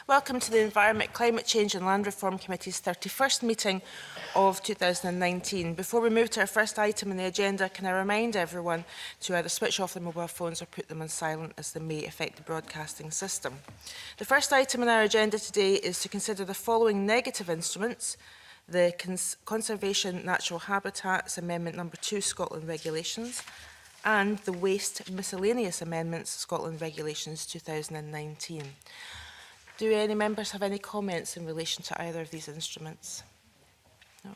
Welcome to the Environment, Climate Change and Land Reform Committee's 31st meeting of 2019. Before we move to our first item on the agenda, can I remind everyone to either switch off their mobile phones or put them on silent, as they may affect the broadcasting system. The first item on our agenda today is to consider the following negative instruments: the Conservation Natural Habitats Amendment No. 2 Scotland Regulations and the Waste Miscellaneous Amendments Scotland Regulations 2019. Do any members have any comments in relation to either of these instruments? No.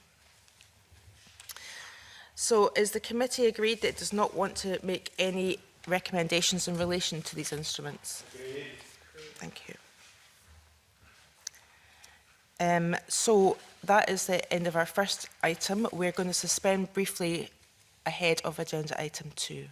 So is the committee agreed that it does not want to make any recommendations in relation to these instruments? Agreed. Thank you. So that is the end of our first item. We're going to suspend briefly ahead of agenda item 2.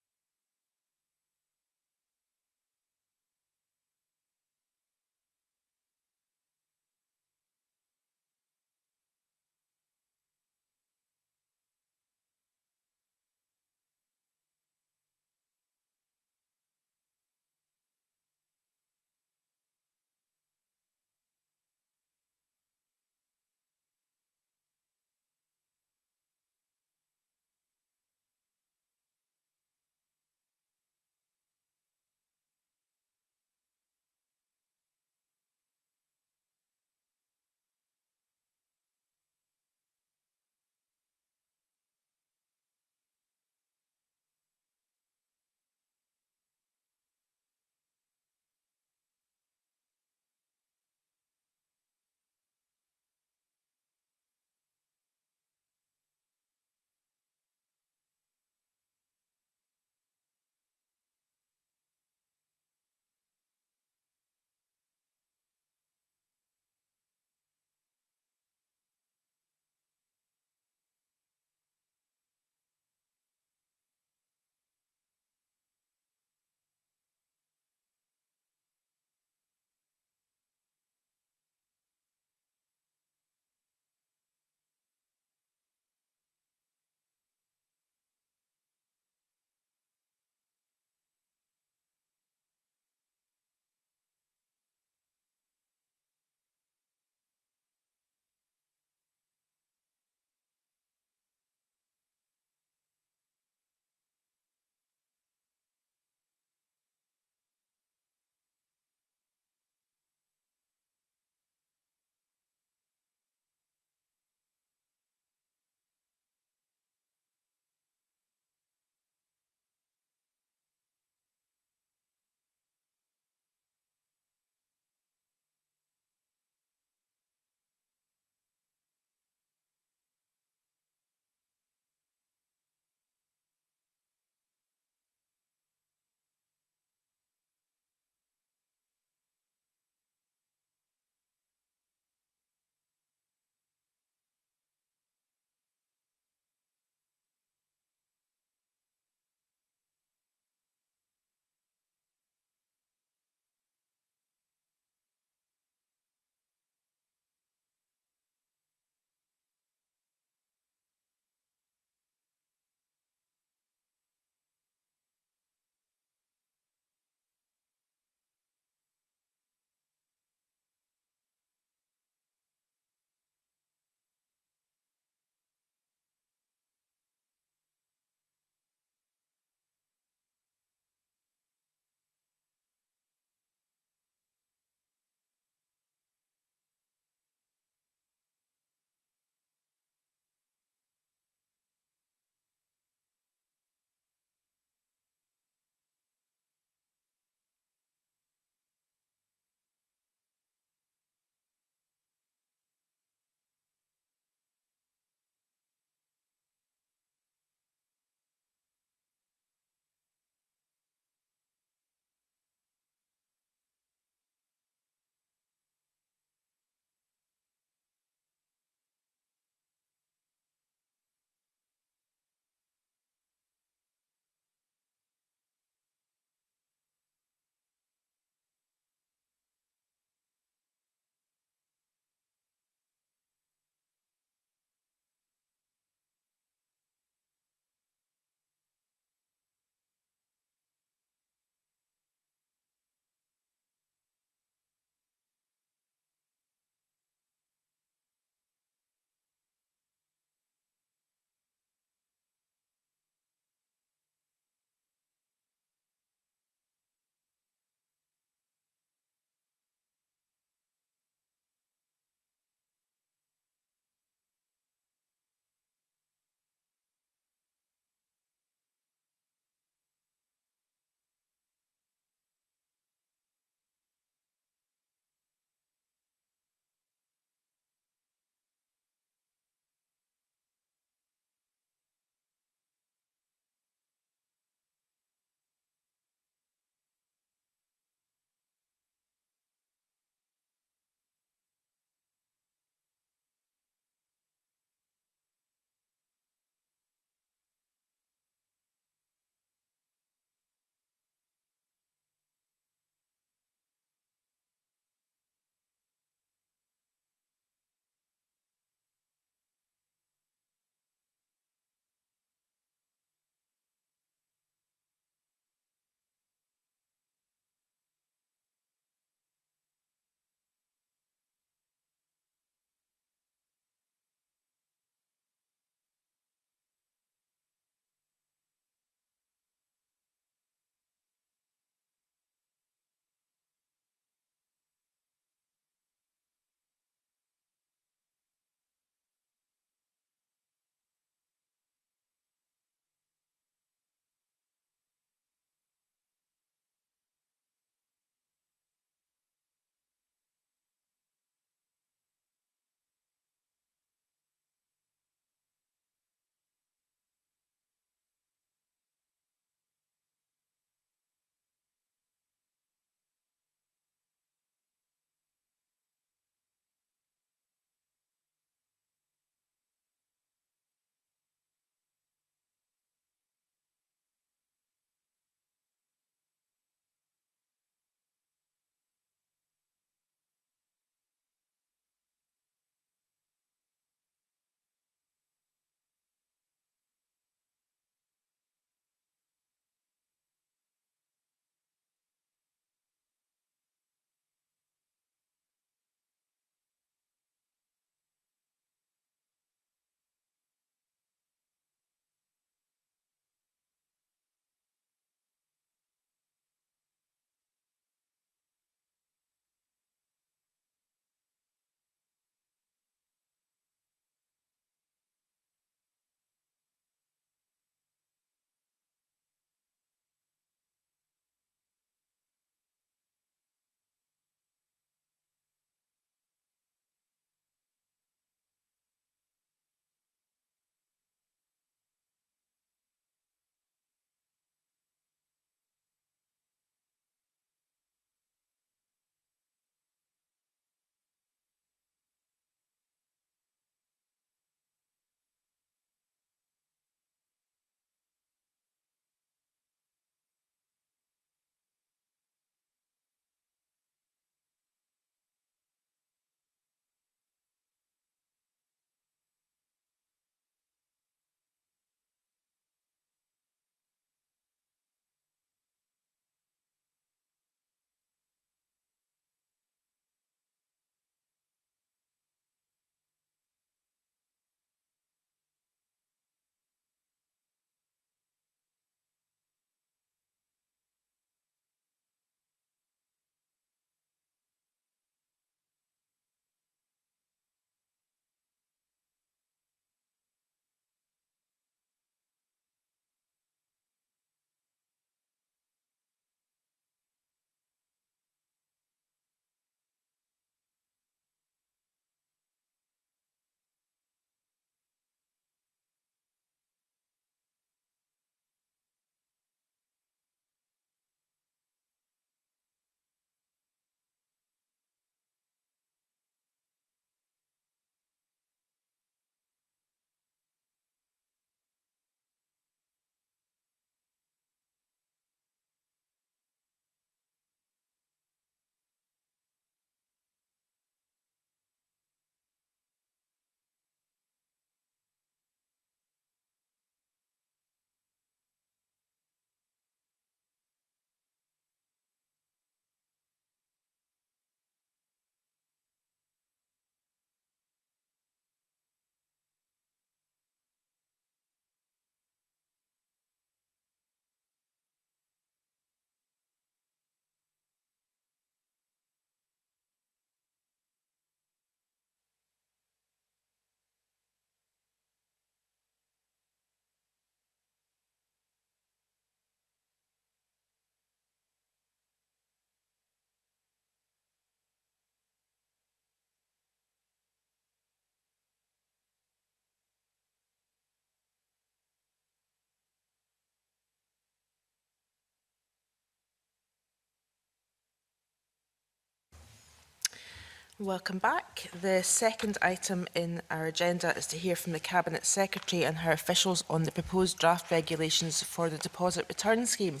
Welcome back. The second item in our agenda is to hear from the Cabinet Secretary and her officials on the proposed draft regulations for the deposit return scheme.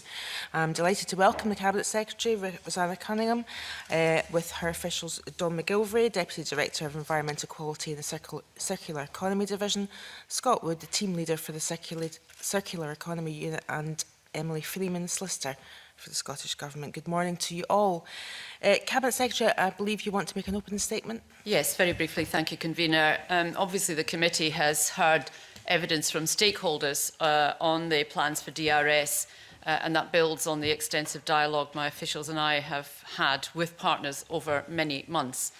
I'm delighted to welcome the Cabinet Secretary, Rosanna Cunningham, with her officials Don McGilvray, Deputy Director of Environmental Quality in the Circular Economy Division, Scott Wood, the Team Leader for the Circular Economy Unit, and Emily Freeman, Solicitor for the Scottish Government. Good morning to you all. Cabinet Secretary, I believe you want to make an opening statement? Yes, very briefly. Thank you, Convener. Obviously, the committee has heard evidence from stakeholders on the plans for DRS, and that builds on the extensive dialogue my officials and I have had with partners over many months.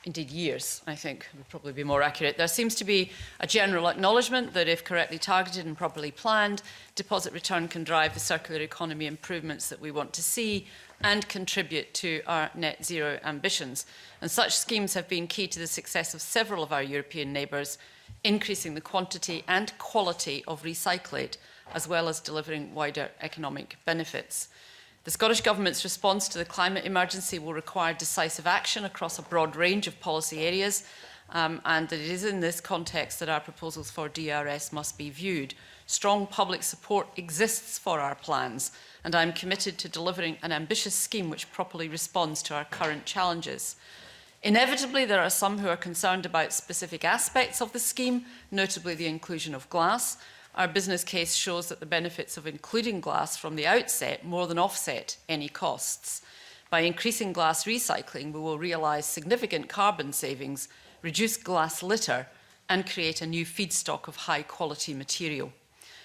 Indeed years, I think, would probably be more accurate. There seems to be a general acknowledgement that if correctly targeted and properly planned, deposit return can drive the circular economy improvements that we want to see and contribute to our net zero ambitions. And such schemes have been key to the success of several of our European neighbours, increasing the quantity and quality of recyclate, as well as delivering wider economic benefits. The Scottish Government's response to the climate emergency will require decisive action across a broad range of policy areas, and it is in this context that our proposals for DRS must be viewed. Strong public support exists for our plans, and I am committed to delivering an ambitious scheme which properly responds to our current challenges. Inevitably, there are some who are concerned about specific aspects of the scheme, notably the inclusion of glass. Our business case shows that the benefits of including glass from the outset more than offset any costs. By increasing glass recycling, we will realise significant carbon savings, reduce glass litter, and create a new feedstock of high-quality material.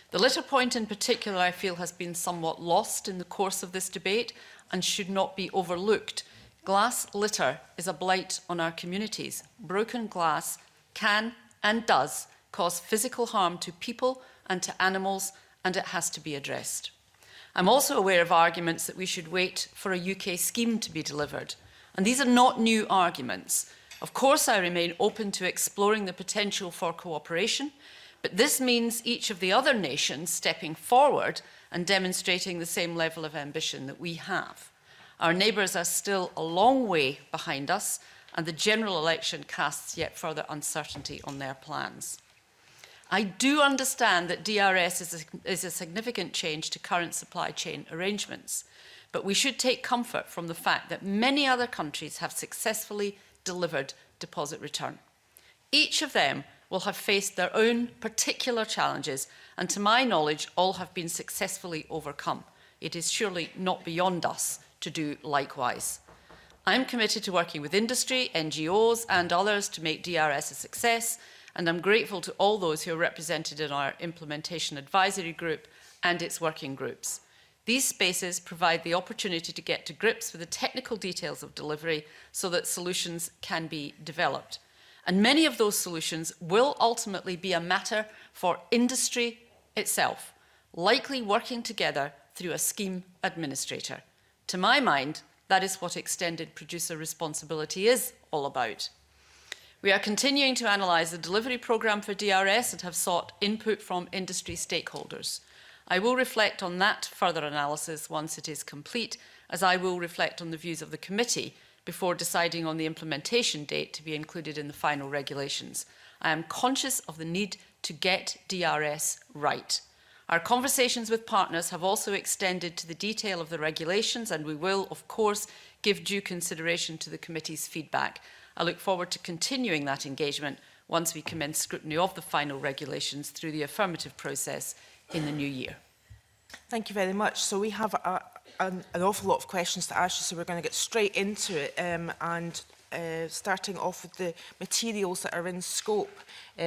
The litter point in particular, I feel, has been somewhat lost in the course of this debate and should not be overlooked. Glass litter is a blight on our communities. Broken glass can and does cause physical harm to people and to animals, and it has to be addressed. I'm also aware of arguments that we should wait for a UK scheme to be delivered, and these are not new arguments. Of course, I remain open to exploring the potential for cooperation, but this means each of the other nations stepping forward and demonstrating the same level of ambition that we have. Our neighbours are still a long way behind us, and the general election casts yet further uncertainty on their plans. I do understand that DRS is a significant change to current supply chain arrangements, but we should take comfort from the fact that many other countries have successfully delivered deposit return. Each of them will have faced their own particular challenges, and to my knowledge, all have been successfully overcome. It is surely not beyond us to do likewise. I'm committed to working with industry, NGOs and others to make DRS a success, and I'm grateful to all those who are represented in our Implementation Advisory Group and its working groups. These spaces provide the opportunity to get to grips with the technical details of delivery so that solutions can be developed. And many of those solutions will ultimately be a matter for industry itself, likely working together through a scheme administrator. To my mind, that is what extended producer responsibility is all about. We are continuing to analyse the delivery programme for DRS and have sought input from industry stakeholders. I will reflect on that further analysis once it is complete, as I will reflect on the views of the committee before deciding on the implementation date to be included in the final regulations. I am conscious of the need to get DRS right. Our conversations with partners have also extended to the detail of the regulations, and we will, of course, give due consideration to the committee's feedback. I look forward to continuing that engagement once we commence scrutiny of the final regulations through the affirmative process in the new year. Thank you very much. So we have an awful lot of questions to ask you, so we're going to get straight into it, starting off with the materials that are in scope.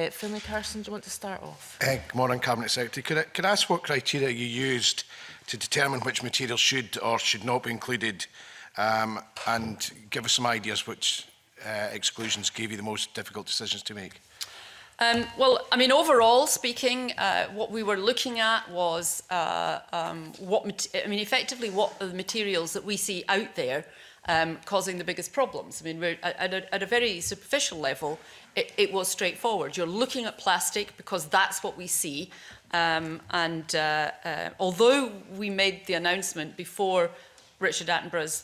Finlay Carson, do you want to start off? Good morning, Cabinet Secretary. Could I ask what criteria you used to determine which materials should or should not be included, and give us some ideas which exclusions gave you the most difficult decisions to make? Well, I mean, overall speaking, what we were looking at was effectively what are the materials that we see out there causing the biggest problems. I mean, we're at a very superficial level, it was straightforward. You're looking at plastic because that's what we see. Although we made the announcement before Richard Attenborough's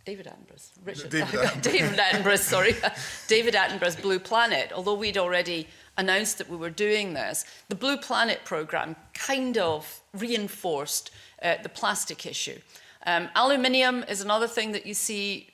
David Attenborough's, Richard, David Attenborough's, sorry, David Attenborough's Blue Planet, although we'd already announced that we were doing this, the Blue Planet programme kind of reinforced the plastic issue. Aluminium is another thing that you see,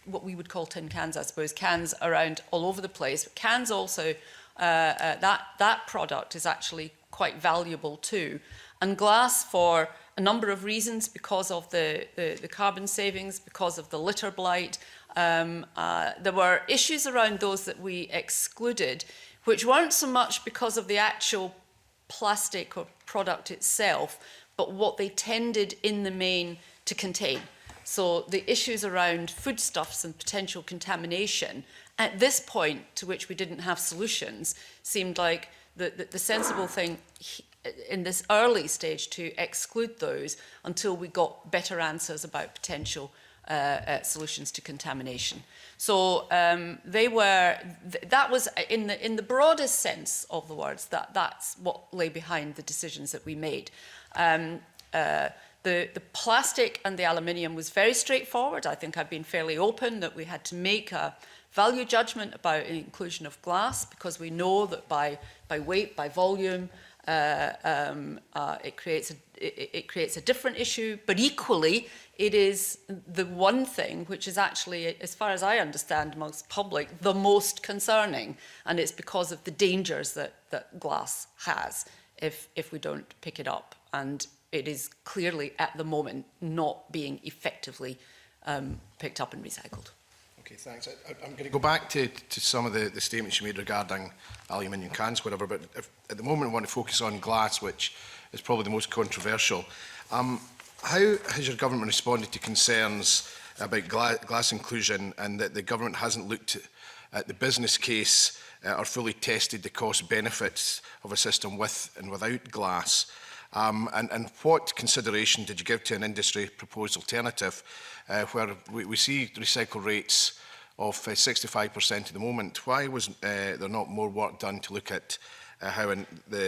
what we would call tin cans, I suppose, cans around all over the place. But cans also, that product is actually quite valuable too. And glass for a number of reasons, because of the carbon savings, because of the litter blight. There were issues around those that we excluded, which weren't so much because of the actual plastic or product itself, but what they tended in the main to contain. So the issues around foodstuffs and potential contamination, at this point to which we didn't have solutions, seemed like the sensible thing in this early stage to exclude those until we got better answers about potential solutions to contamination. So that was in the broadest sense of the words, that's what lay behind the decisions that we made. The plastic and the aluminium was very straightforward. I think I've been fairly open that we had to make a value judgment about the inclusion of glass, because we know that by weight, by volume, it creates a different issue, but equally it is the one thing which is actually, as far as I understand amongst the public, the most concerning, and it's because of the dangers that glass has if we don't pick it up, and it is clearly at the moment not being effectively picked up and recycled. Okay, thanks. I'm going to go back to some of the statements you made regarding aluminium cans, whatever, but at the moment I want to focus on glass, which is probably the most controversial. How has your government responded to concerns about glass inclusion, and that the government hasn't looked at the business case or fully tested the cost benefits of a system with and without glass? And what consideration did you give to an industry proposed alternative where we see recycle rates of 65% at the moment? Why was there not more work done to look at how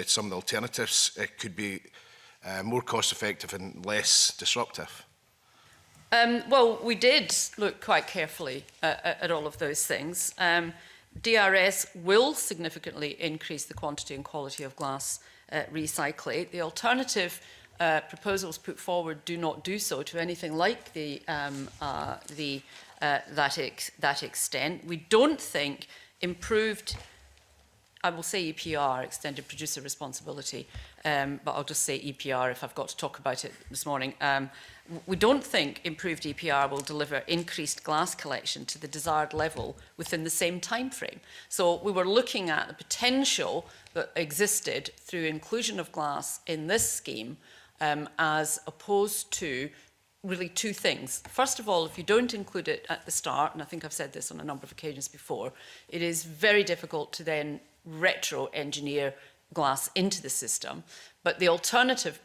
some of the alternatives could be more cost effective and less disruptive? Well, we did look quite carefully at all of those things. DRS will significantly increase the quantity and quality of glass recyclate. The alternative proposals put forward do not do so to anything like that extent. We don't think improved, I will say EPR, extended producer responsibility, but I'll just say EPR if I've got to talk about it this morning. We don't think improved EPR will deliver increased glass collection to the desired level within the same time frame. So we were looking at the potential that existed through inclusion of glass in this scheme, as opposed to really two things. First of all, if you don't include it at the start, and I think I've said this on a number of occasions before, it is very difficult to then retro-engineer glass into the system. But the alternative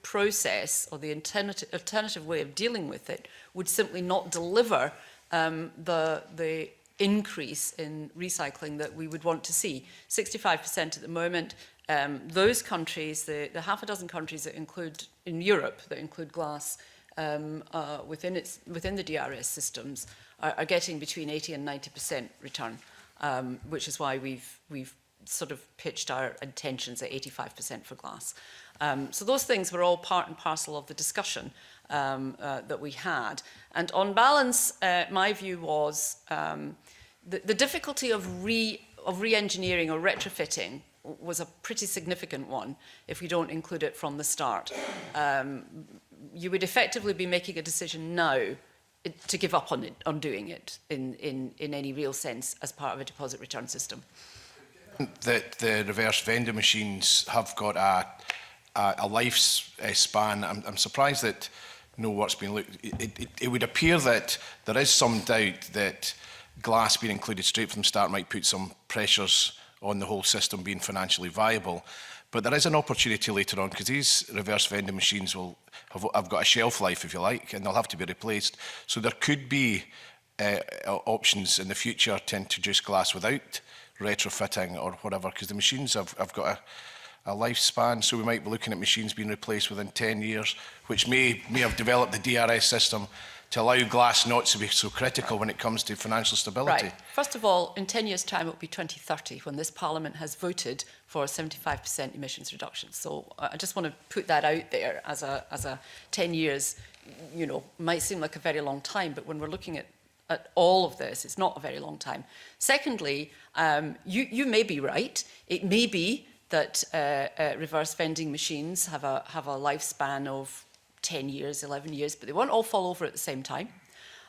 process, or the alternative way of dealing with it, would simply not deliver the increase in recycling that we would want to see. 65% at the moment. Those countries, the half a dozen countries that include, in Europe, that include glass within the DRS systems, are getting between 80 and 90% return, which is why we've sort of pitched our intentions at 85% for glass. So those things were all part and parcel of the discussion that we had. And on balance, my view was the difficulty of re-engineering or retrofitting was a pretty significant one if we don't include it from the start. You would effectively be making a decision now to give up on doing it in any real sense as part of a deposit return system. That the reverse vending machines have got a lifespan. I'm surprised that no work's been looked. It would appear that there is some doubt that glass being included straight from the start might put some pressures on the whole system being financially viable. But there is an opportunity later on, because these reverse vending machines have got a shelf life, if you like, and they'll have to be replaced. So there could be options in the future to introduce glass without retrofitting or whatever, because the machines have got a lifespan. So we might be looking at machines being replaced within 10 years, which may have developed the DRS system to allow glass not to be so critical when it comes to financial stability? Right. First of all, in 10 years' time, it will be 2030 when this Parliament has voted for 75% emissions reduction. So I just want to put that out there as a 10 years, you know, might seem like a very long time, but when we're looking at all of this, it's not a very long time. Secondly, you may be right. It may be that reverse vending machines have a lifespan of 10 years, 11 years, but they won't all fall over at the same time.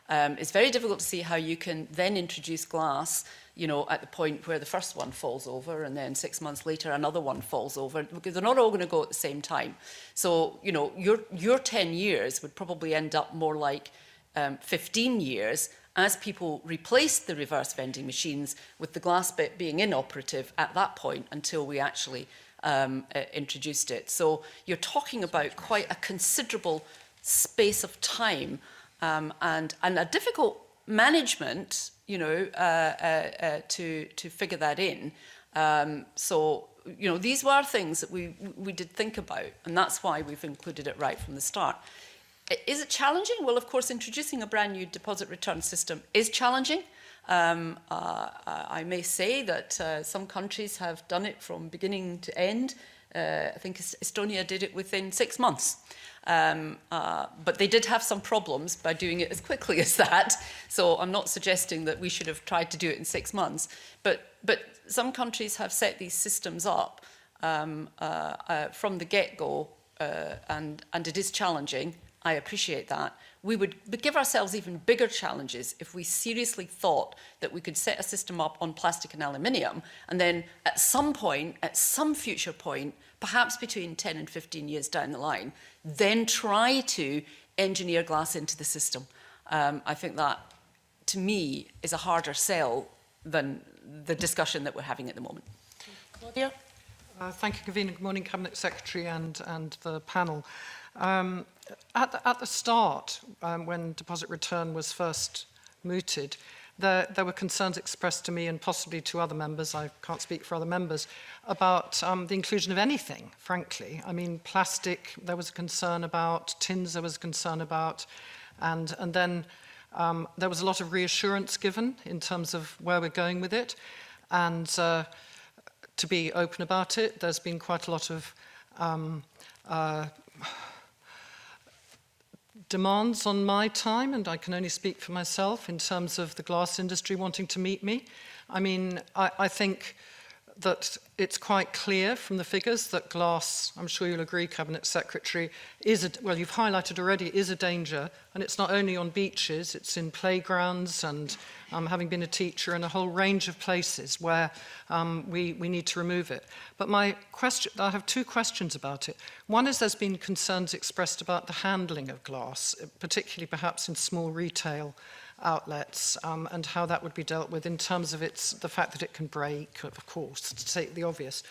It's very difficult to see how you can then introduce glass, you know, at the point where the first one falls over and then 6 months later another one falls over, because they're not all going to go at the same time. So, you know, your 10 years would probably end up more like 15 years as people replaced the reverse vending machines, with the glass bit being inoperative at that point until we actually introduced it. So you're talking about quite a considerable space of time and a difficult management, you know, to figure that in. So, you know, these were things that we did think about, and that's why we've included it right from the start. Is it challenging? Well, of course, introducing a brand new deposit return system is challenging. I may say that some countries have done it from beginning to end. I think Estonia did it within 6 months. But they did have some problems by doing it as quickly as that. So I'm not suggesting that we should have tried to do it in 6 months. But some countries have set these systems up from the get-go, and it is challenging. I appreciate that. We would give ourselves even bigger challenges if we seriously thought that we could set a system up on plastic and aluminium, and then at some point, at some future point, perhaps between 10 and 15 years down the line, then try to engineer glass into the system. I think that, to me, is a harder sell than the discussion that we're having at the moment. Claudia? Thank you, Convener. Good morning, Cabinet Secretary and the panel. At the start, when deposit return was first mooted, there were concerns expressed to me and possibly to other members, I can't speak for other members, about the inclusion of anything, frankly. I mean, plastic, there was a concern about, tins there was a concern about, and then there was a lot of reassurance given in terms of where we're going with it. And to be open about it, there's been quite a lot of demands on my time, and I can only speak for myself in terms of the glass industry wanting to meet me. I mean, I think that it's quite clear from the figures that glass, I'm sure you'll agree, Cabinet Secretary, well, you've highlighted already, is a danger, and it's not only on beaches, it's in playgrounds and having been a teacher in a whole range of places where we need to remove it. But I have two questions about it. One is there's been concerns expressed about the handling of glass, particularly perhaps in small retail outlets, and how that would be dealt with in terms of the fact that it can break, of course, to state the obvious.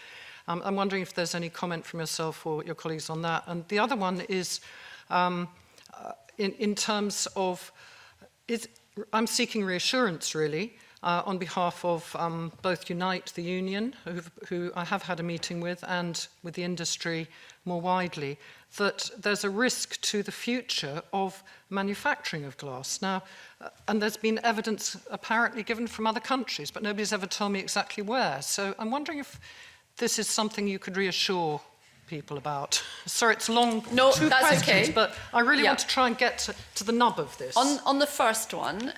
I'm wondering if there's any comment from yourself or your colleagues on that. And the other one is in terms of, I'm seeking reassurance really on behalf of both Unite, the union, who I have had a meeting with, and with the industry more widely, that there's a risk to the future of manufacturing of glass. Now, and there's been evidence apparently given from other countries, but nobody's ever told me exactly where. So I'm wondering if this is something you could reassure people about. Sorry, it's long, no, two that's questions, okay. But I really want to try and get to the nub of this. On the first one,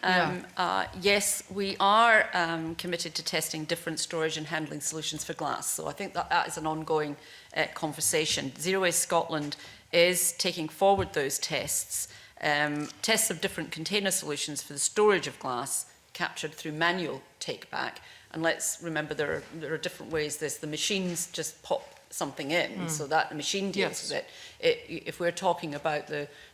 yes, we are committed to testing different storage and handling solutions for glass. So I think that is an ongoing conversation. Zero Waste Scotland is taking forward those tests, tests of different container solutions for the storage of glass captured through manual take-back. And let's remember there are different ways. There's the machines just pop something in, so that the machine deals with it. If we're talking about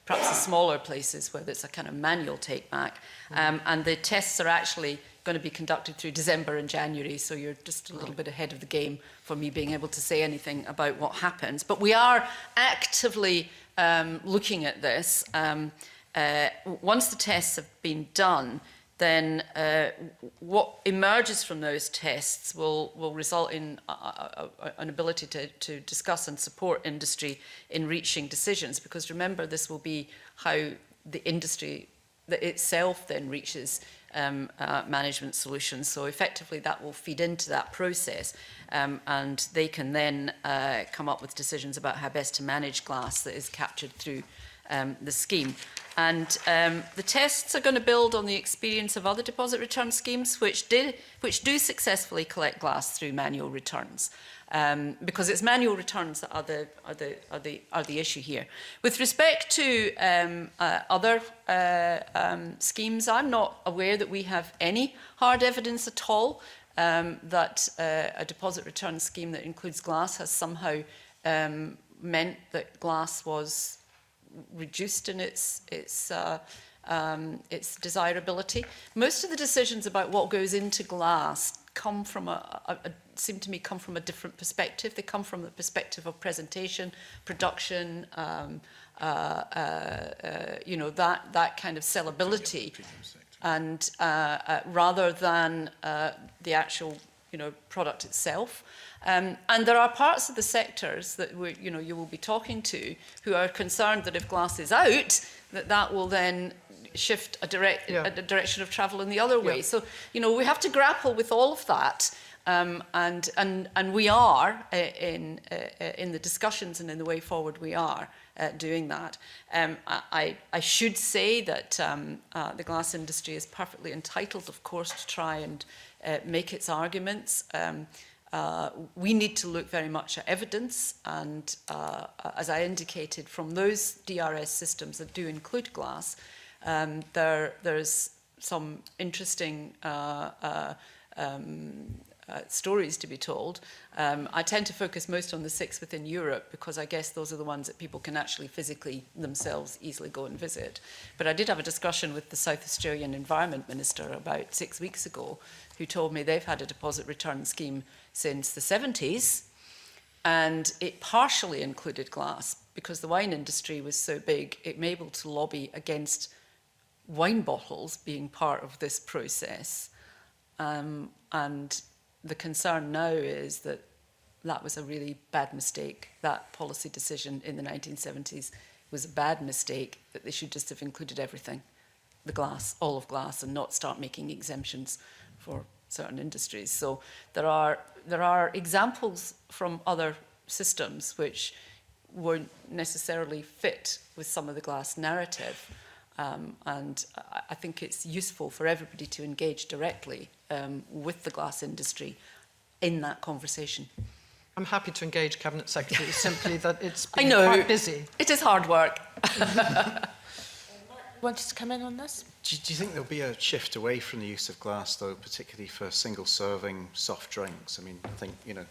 perhaps the smaller places where there's a kind of manual take-back, and the tests are actually going to be conducted through December and January, so you're just a little bit ahead of the game for me being able to say anything about what happens. But we are actively looking at this. Once the tests have been done, then what emerges from those tests will result in an ability to discuss and support industry in reaching decisions, because remember, this will be how the industry that itself then reaches management solutions. So effectively that will feed into that process, and they can then come up with decisions about how best to manage glass that is captured through the scheme. And the tests are going to build on the experience of other deposit return schemes which do successfully collect glass through manual returns. Because it's manual returns that are the issue here. With respect to other schemes, I'm not aware that we have any hard evidence at all that a deposit return scheme that includes glass has somehow meant that glass was reduced in its desirability. Most of the decisions about what goes into glass come from seem to me come from a different perspective. They come from the perspective of presentation, production, you know, that kind of sellability, and rather than the actual, you know, product itself. And there are parts of the sectors that you will be talking to who are concerned that if glass is out, that will then shift a direction of travel in the other way. So, you know, we have to grapple with all of that. And we are in the discussions and in the way forward we are doing that. I should say that the glass industry is perfectly entitled, of course, to try and make its arguments. We need to look very much at evidence, and as I indicated, from those DRS systems that do include glass, there's some interesting stories to be told. I tend to focus most on the 6 within Europe because I guess those are the ones that people can actually physically themselves easily go and visit. But I did have a discussion with the South Australian Environment Minister about 6 weeks ago, who told me they've had a deposit return scheme since the 70s, and it partially included glass because the wine industry was so big, it was able to lobby against wine bottles being part of this process. And the concern now is that that was a really bad mistake. That policy decision in the 1970s was a bad mistake, that they should just have included everything, the glass, all of glass, and not start making exemptions for certain industries. So there are examples from other systems which won't necessarily fit with some of the glass narrative. And I think it's useful for everybody to engage directly with the glass industry in that conversation. I'm happy to engage Cabinet Secretary, simply that it's been I know, quite busy. It is hard work. Wanted to come in on this? Do you think there'll be a shift away from the use of glass, though, particularly for single-serving soft drinks? I mean, I think, you know,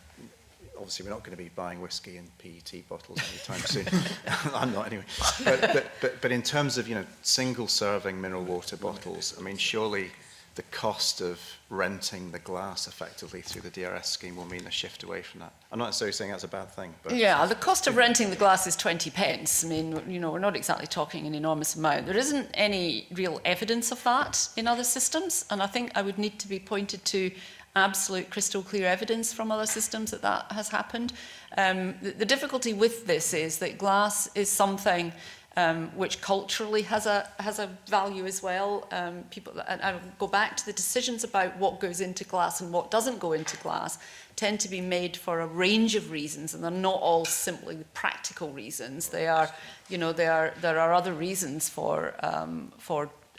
obviously we're not going to be buying whiskey in PET bottles anytime soon. I'm not anyway. But in terms of, you know, single-serving mineral water bottles, I mean, surely the cost of renting the glass effectively through the DRS scheme will mean a shift away from that. I'm not necessarily saying that's a bad thing, but... Yeah, the cost of renting the glass is 20 pence. I mean, you know, we're not exactly talking an enormous amount. There isn't any real evidence of that in other systems, and I think I would need to be pointed to absolute crystal clear evidence from other systems that that has happened. The difficulty with this is that glass is something which culturally has a value as well. People, and I go back to the decisions about what goes into glass and what doesn't go into glass, tend to be made for a range of reasons, and they're not all simply practical reasons. They are, you know, there are other reasons for a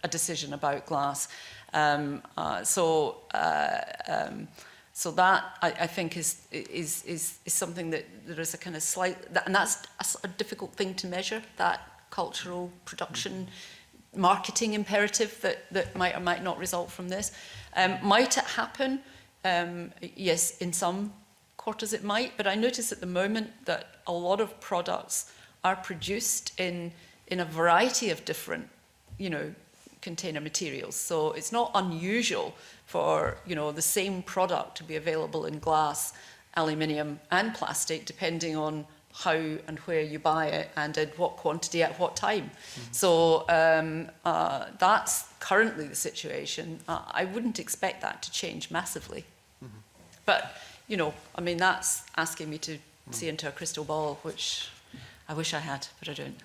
decision about glass. So that I think is something that there is a kind of slight, and that's a difficult thing to measure, that cultural production marketing imperative that might or might not result from this. Might it happen? Yes, in some quarters it might, but I notice at the moment that a lot of products are produced in a variety of different, you know, container materials. So it's not unusual for, you know, the same product to be available in glass, aluminium and plastic, depending on how and where you buy it and in what quantity at what time. Mm-hmm. So that's currently the situation. I wouldn't expect that to change massively. Mm-hmm. But, you know, I mean, that's asking me to see into a crystal ball, which I wish I had, but I don't.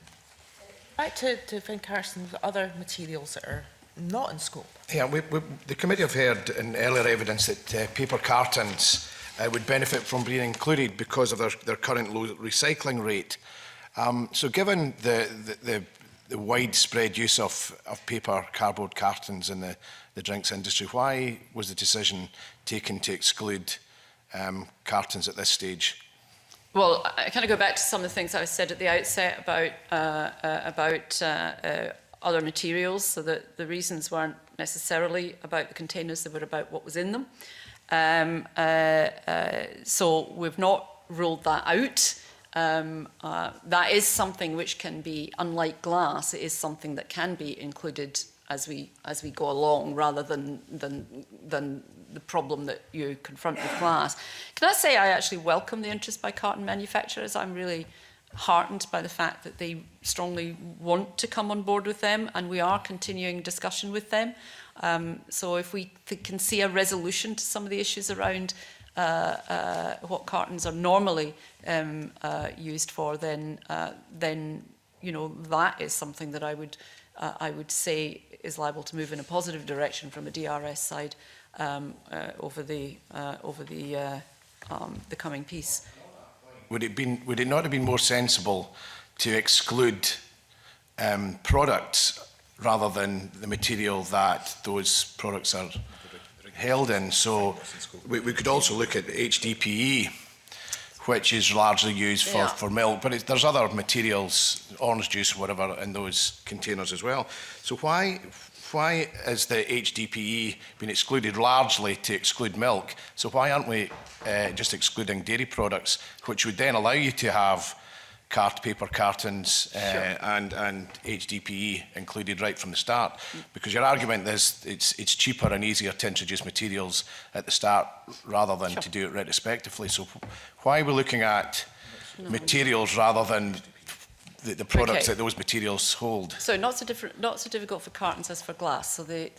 Back to Finn Carson, the other materials that are not in scope. Yeah, the committee have heard in earlier evidence that paper cartons would benefit from being included because of their current low recycling rate. So given the widespread use of paper cardboard cartons in the drinks industry, why was the decision taken to exclude cartons at this stage? Well, I kind of go back to some of the things I said at the outset about other materials, so that the reasons weren't necessarily about the containers, they were about what was in them. So we've not ruled that out. That is something which can be, unlike glass, it is something that can be included as we go along, rather than the problem that you confront with glass. Can I say I actually welcome the interest by carton manufacturers? I'm really heartened by the fact that they strongly want to come on board with them, and we are continuing discussion with them. So if we can see a resolution to some of the issues around what cartons are normally used for, then you know, that is something that I would say is liable to move in a positive direction from a DRS side over the coming piece. Would it not have been more sensible to exclude products rather than the material that those products are held in? So we could also look at HDPE, which is largely used for milk, but there's other materials, orange juice, whatever, in those containers as well. So why is the HDPE been excluded largely to exclude milk? So why aren't we just excluding dairy products, which would then allow you to have paper cartons and HDPE included right from the start? Because your argument is it's cheaper and easier to introduce materials at the start rather than to do it retrospectively. So why are we looking at materials rather than the products that those materials hold? So not so difficult for cartons as for glass. So the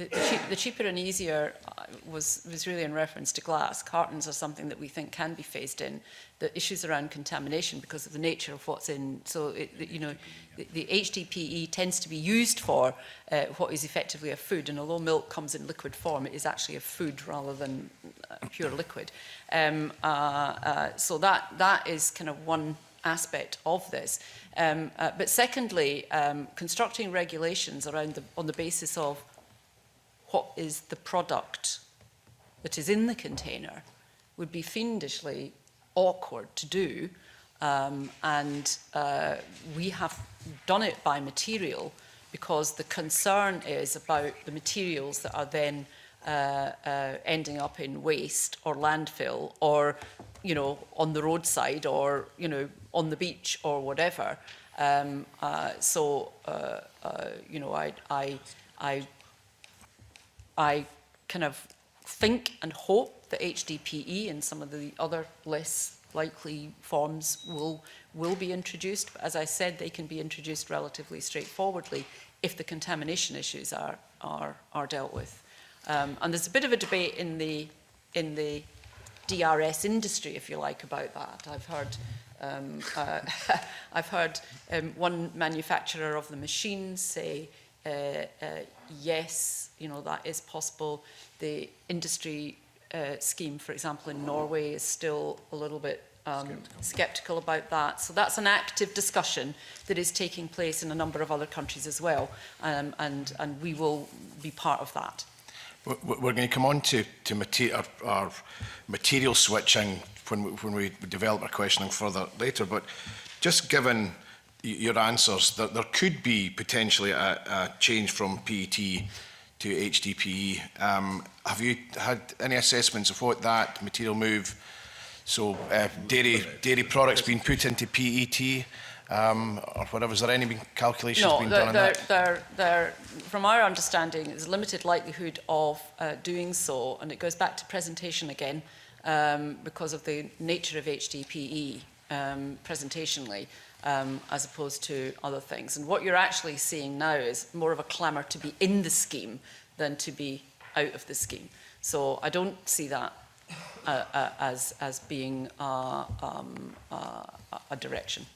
cheaper and easier was really in reference to glass. Cartons are something that we think can be phased in. The issues around contamination because of the nature of what's in. So the HDPE tends to be used for what is effectively a food, and although milk comes in liquid form, it is actually a food rather than a pure liquid. So that is kind of one aspect of this. But secondly, constructing regulations around on the basis of what is the product that is in the container would be fiendishly awkward to do, and we have done it by material because the concern is about the materials that are then ending up in waste or landfill or, you know, on the roadside or, you know, on the beach or whatever. You know, I kind of think and hope that HDPE and some of the other less likely forms will be introduced. But as I said, they can be introduced relatively straightforwardly if the contamination issues are dealt with. And there's a bit of a debate in the DRS industry, if you like, about that. I've heard one manufacturer of the machines say, yes, you know, that is possible. The industry scheme, for example, in Norway is still a little bit sceptical about that. So that's an active discussion that is taking place in a number of other countries as well, and we will be part of that. We're going to come on to our material switching when we develop our questioning further later, but just given your answers, there could be potentially a change from PET to HDPE. Have you had any assessments of what that material move, so dairy products being put into PET or whatever? Is there any calculations being done on that? From our understanding, there's limited likelihood of doing so, and it goes back to presentation again, because of the nature of HDPE presentationally, as opposed to other things. And what you're actually seeing now is more of a clamour to be in the scheme than to be out of the scheme. So I don't see that as being a direction.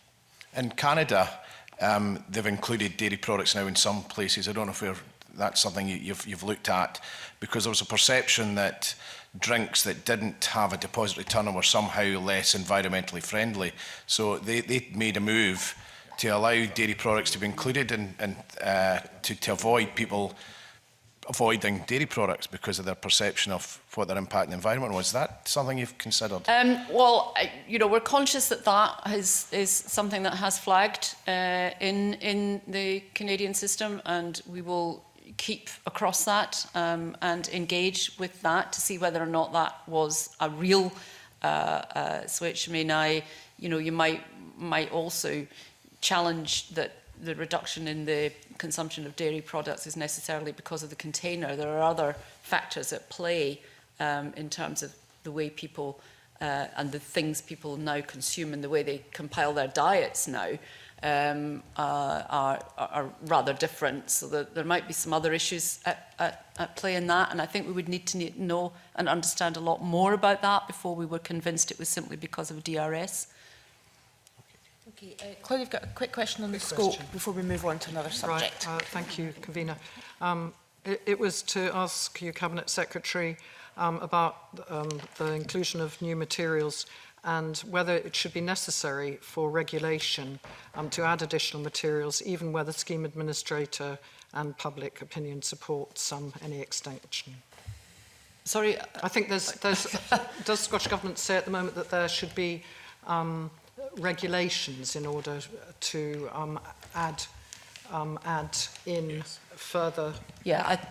In Canada, they've included dairy products now in some places. I don't know if that's something you've looked at, because there was a perception that drinks that didn't have a depository tunnel were somehow less environmentally friendly. So they made a move to allow dairy products to be included and to avoid people avoiding dairy products because of their perception of what their impact on the environment was. Is that something you've considered? Well, we're conscious that is something that has flagged in the Canadian system, and we will keep across that and engage with that to see whether or not that was a real switch. I mean, you might also challenge that the reduction in the consumption of dairy products is necessarily because of the container. There are other factors at play in terms of the way people and the things people now consume and the way they compile their diets now are rather different. So there might be some other issues at play in that, and I think we would need to know and understand a lot more about that before we were convinced it was simply because of DRS. Okay, Claude, you've got a quick question on the scope before we move on to another subject. Right, thank you, Convener. It was to ask you, Cabinet Secretary, about the inclusion of new materials and whether it should be necessary for regulation to add additional materials, even where the scheme administrator and public opinion support any extension. Sorry? I think does the Scottish Government say at the moment that there should be regulations in order to add in further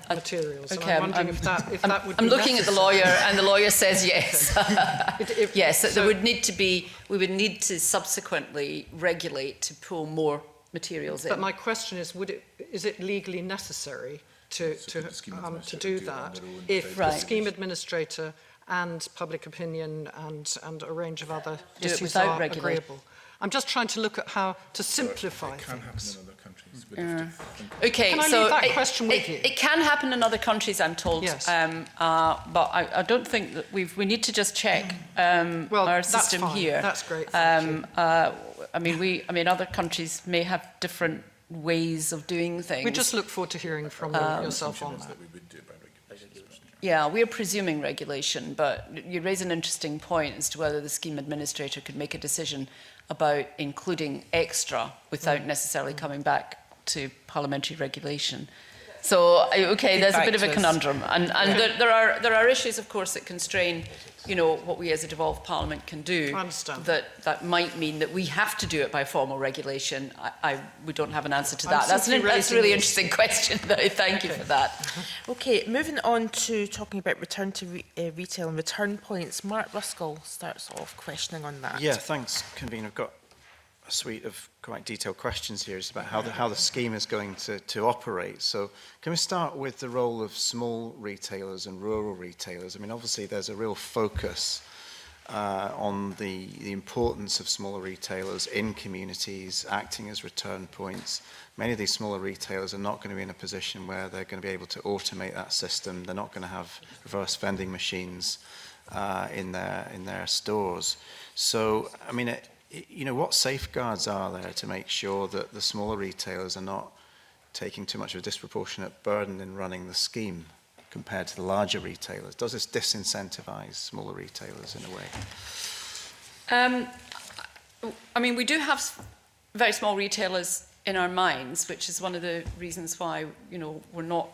materials? Okay, and I'm wondering if that would be I'm looking necessary. at the lawyer, and the lawyer says yes. Yes, so there would need to be. We would need to subsequently regulate to pull more materials in. But my question is, is it legally necessary to do that if the scheme administrator and public opinion and a range of other issues are agreeable? I'm just trying to look at how to simplify things. Okay, can I so leave that question with you? It can happen in other countries, I'm told. Yes. But I don't think that we need to just check our system that's fine. here. That's great. Thank you. I mean, other countries may have different ways of doing things. We just look forward to hearing from yourself on that. Yeah, we're presuming regulation, but you raise an interesting point as to whether the scheme administrator could make a decision about including extra without necessarily coming back to parliamentary regulation. So, okay, there's a bit of a conundrum. And there are issues, of course, that constrain, what we as a devolved parliament can do. I understand. That might mean that we have to do it by formal regulation. We don't have an answer to that. That's a really interesting question, though. Thank you for that. Okay, moving on to talking about return to retail and return points. Mark Ruskell starts off questioning on that. Yeah, thanks, Convener. I've got a suite of quite detailed questions here. It's about how the scheme is going to operate. So can we start with the role of small retailers and rural retailers? I mean, obviously there's a real focus on the importance of smaller retailers in communities acting as return points. Many of these smaller retailers are not going to be in a position where they're going to be able to automate that system. They're not going to have reverse vending machines in their stores. So, I mean, what safeguards are there to make sure that the smaller retailers are not taking too much of a disproportionate burden in running the scheme compared to the larger retailers? Does this disincentivize smaller retailers in a way? I mean, we do have very small retailers in our minds, which is one of the reasons why, we're not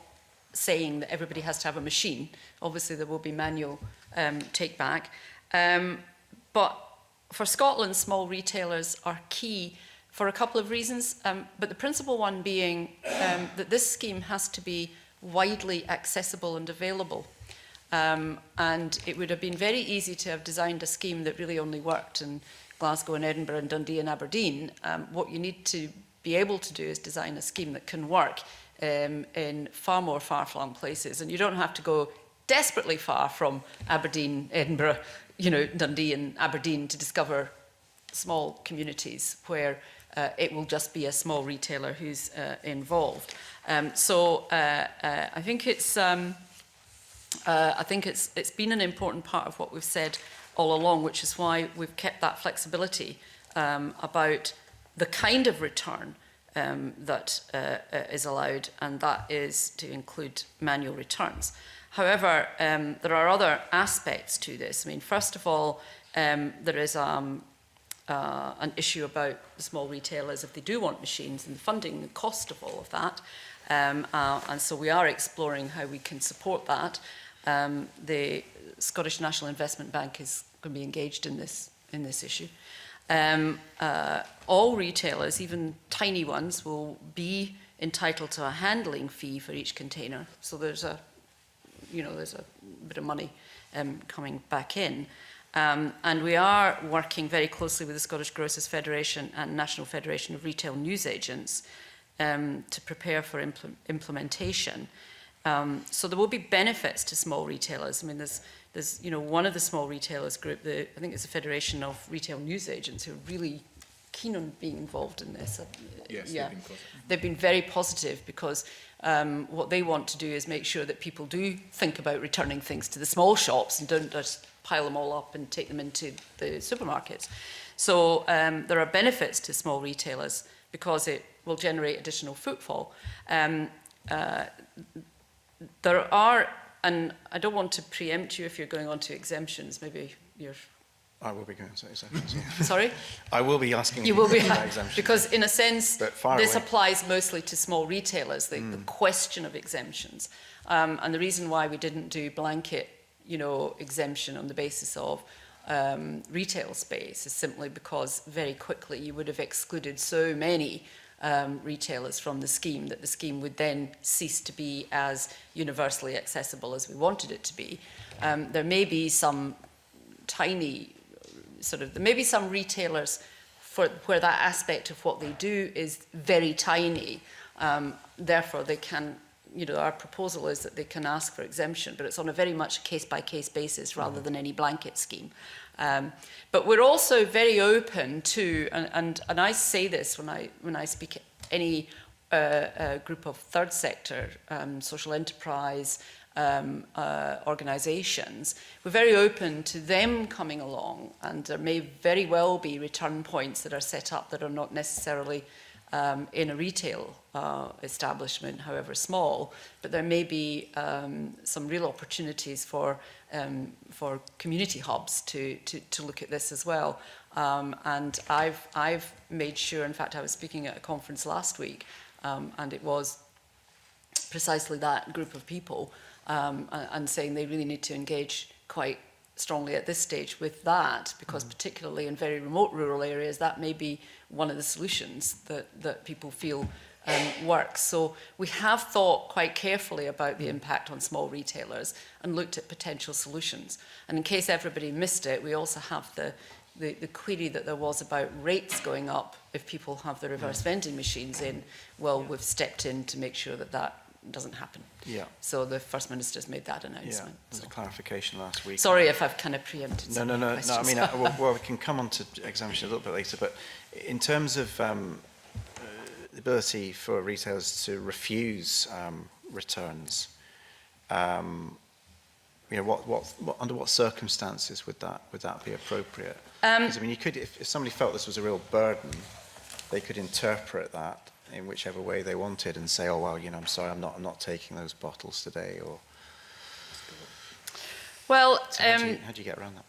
saying that everybody has to have a machine. Obviously, there will be manual take back. But for Scotland, small retailers are key for a couple of reasons, but the principal one being that this scheme has to be widely accessible and available. And it would have been very easy to have designed a scheme that really only worked in Glasgow and Edinburgh and Dundee and Aberdeen. What you need to be able to do is design a scheme that can work in far more far-flung places. And you don't have to go desperately far from Aberdeen, Edinburgh, Dundee and Aberdeen to discover small communities where it will just be a small retailer who's involved. So I think it's been an important part of what we've said all along, which is why we've kept that flexibility about the kind of return that is allowed, and that is to include manual returns. However, there are other aspects to this. I mean, first of all, there is an issue about the small retailers if they do want machines and the funding, the cost of all of that. And so we are exploring how we can support that. The Scottish National Investment Bank is going to be engaged in this issue. All retailers, even tiny ones, will be entitled to a handling fee for each container. So there's a bit of money coming back in. And we are working very closely with the Scottish Grocers Federation and National Federation of Retail Newsagents to prepare for implementation. So there will be benefits to small retailers. I mean, there's one of the small retailers group, I think it's the Federation of Retail Newsagents, who are really keen on being involved in this. Yes, yeah. they've been very positive because what they want to do is make sure that people do think about returning things to the small shops and don't just pile them all up and take them into the supermarkets. So there are benefits to small retailers because it will generate additional footfall. There are, and I don't want to preempt you if you're going on to exemptions, maybe you're... I will be going to exemptions. Sorry? I will be asking you will be about exemptions. Because in a sense, this away. applies mostly to small retailers, the question of exemptions. And the reason why we didn't do blanket, exemption on the basis of retail space is simply because very quickly you would have excluded so many retailers from the scheme that the scheme would then cease to be as universally accessible as we wanted it to be. There may be some tiny there may be some retailers where that aspect of what they do is very tiny. Therefore, they can, our proposal is that they can ask for exemption, but it's on a very much case-by-case basis rather than any blanket scheme. But we're also very open to, and I say this when I speak at any group of third sector, social enterprise, organisations, we're very open to them coming along, and there may very well be return points that are set up that are not necessarily in a retail establishment, however small, but there may be some real opportunities for community hubs to look at this as well. And I've made sure, in fact, I was speaking at a conference last week, and it was precisely that group of people and saying they really need to engage quite strongly at this stage with that, because particularly in very remote rural areas, that may be one of the solutions that people feel works. So we have thought quite carefully about the impact on small retailers and looked at potential solutions. And in case everybody missed it, we also have the query that there was about rates going up if people have the reverse vending machines in. Well, we've stepped in to make sure that that doesn't happen. Yeah. So the First Minister's made that announcement. Yeah, there's a clarification last week. Sorry if I've kind of preempted No. I mean, well, we can come on to exemption a little bit later, but in terms of the ability for retailers to refuse returns, under what circumstances would that be appropriate? Because I mean, you could, if somebody felt this was a real burden, they could interpret that in whichever way they wanted and say, oh well, I'm sorry, I'm not taking those bottles today, or. Well, so how do you get around that?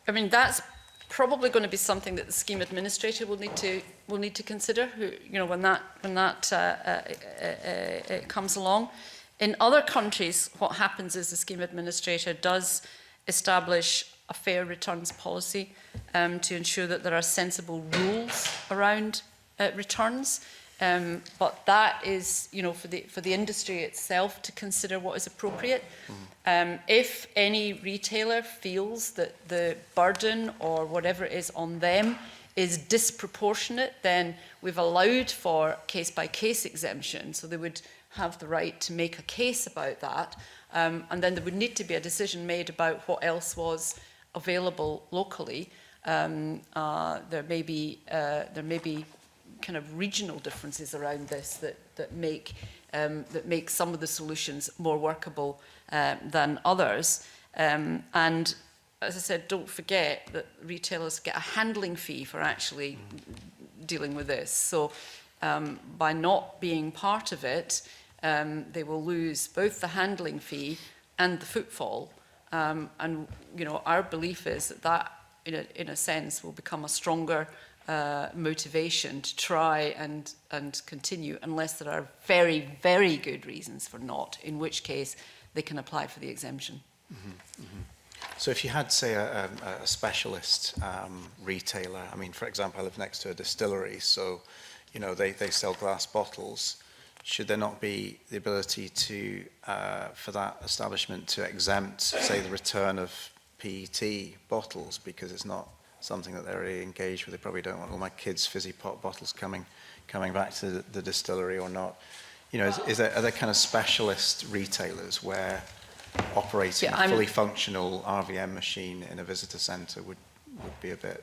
I mean that's probably going to be something that the scheme administrator will need to consider. When that comes along. In other countries, what happens is the scheme administrator does establish a fair returns policy to ensure that there are sensible rules around returns. But that is, for the industry itself to consider what is appropriate. If any retailer feels that the burden or whatever it is on them is disproportionate, then we've allowed for case-by-case exemption. So they would have the right to make a case about that. And then there would need to be a decision made about what else was available locally. There may be kind of regional differences around this that make some of the solutions more workable than others. And as I said, don't forget that retailers get a handling fee for actually dealing with this. So by not being part of it, they will lose both the handling fee and the footfall. And, you know, our belief is that that, in a sense, will become a stronger motivation to try and continue, unless there are very, very good reasons for not, in which case they can apply for the exemption. Mm-hmm, mm-hmm. So if you had, say, a specialist retailer, I mean, for example, I live next to a distillery, so, you know, they sell glass bottles. Should there not be the ability to, for that establishment to exempt, say, the return of PET bottles, because it's not something that they're really engaged with? They probably don't want all my kids' fizzy pop bottles coming back to the distillery or not. You know, are there kind of specialist retailers where operating a fully functional RVM machine in a visitor centre would be a bit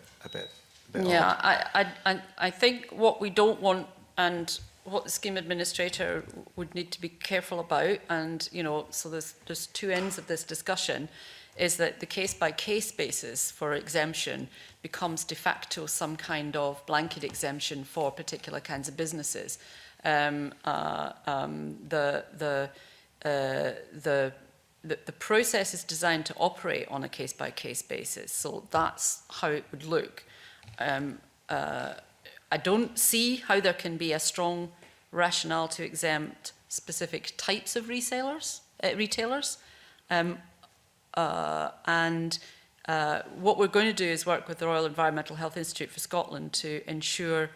yeah, odd? I think what we don't want, and what the scheme administrator would need to be careful about, and, you know, so there's two ends of this discussion, is that the case-by-case basis for exemption becomes de facto some kind of blanket exemption for particular kinds of businesses. The process is designed to operate on a case-by-case basis, so that's how it would look. I don't see how there can be a strong rationale to exempt specific types of retailers. What we're going to do is work with the Royal Environmental Health Institute for Scotland to ensure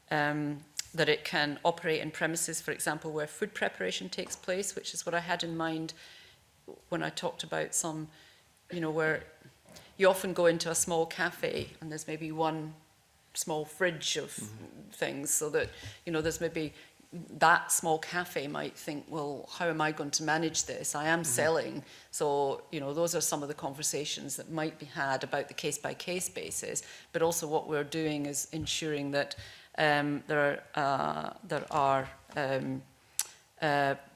that it can operate in premises, for example, where food preparation takes place, which is what I had in mind when I talked about some, you know, where you often go into a small cafe and there's maybe one small fridge of things, so that, you know, there's maybe that small cafe might think, well, how am I going to manage this? I am selling. So, you know, those are some of the conversations that might be had about the case-by-case basis. But also what we're doing is ensuring that there are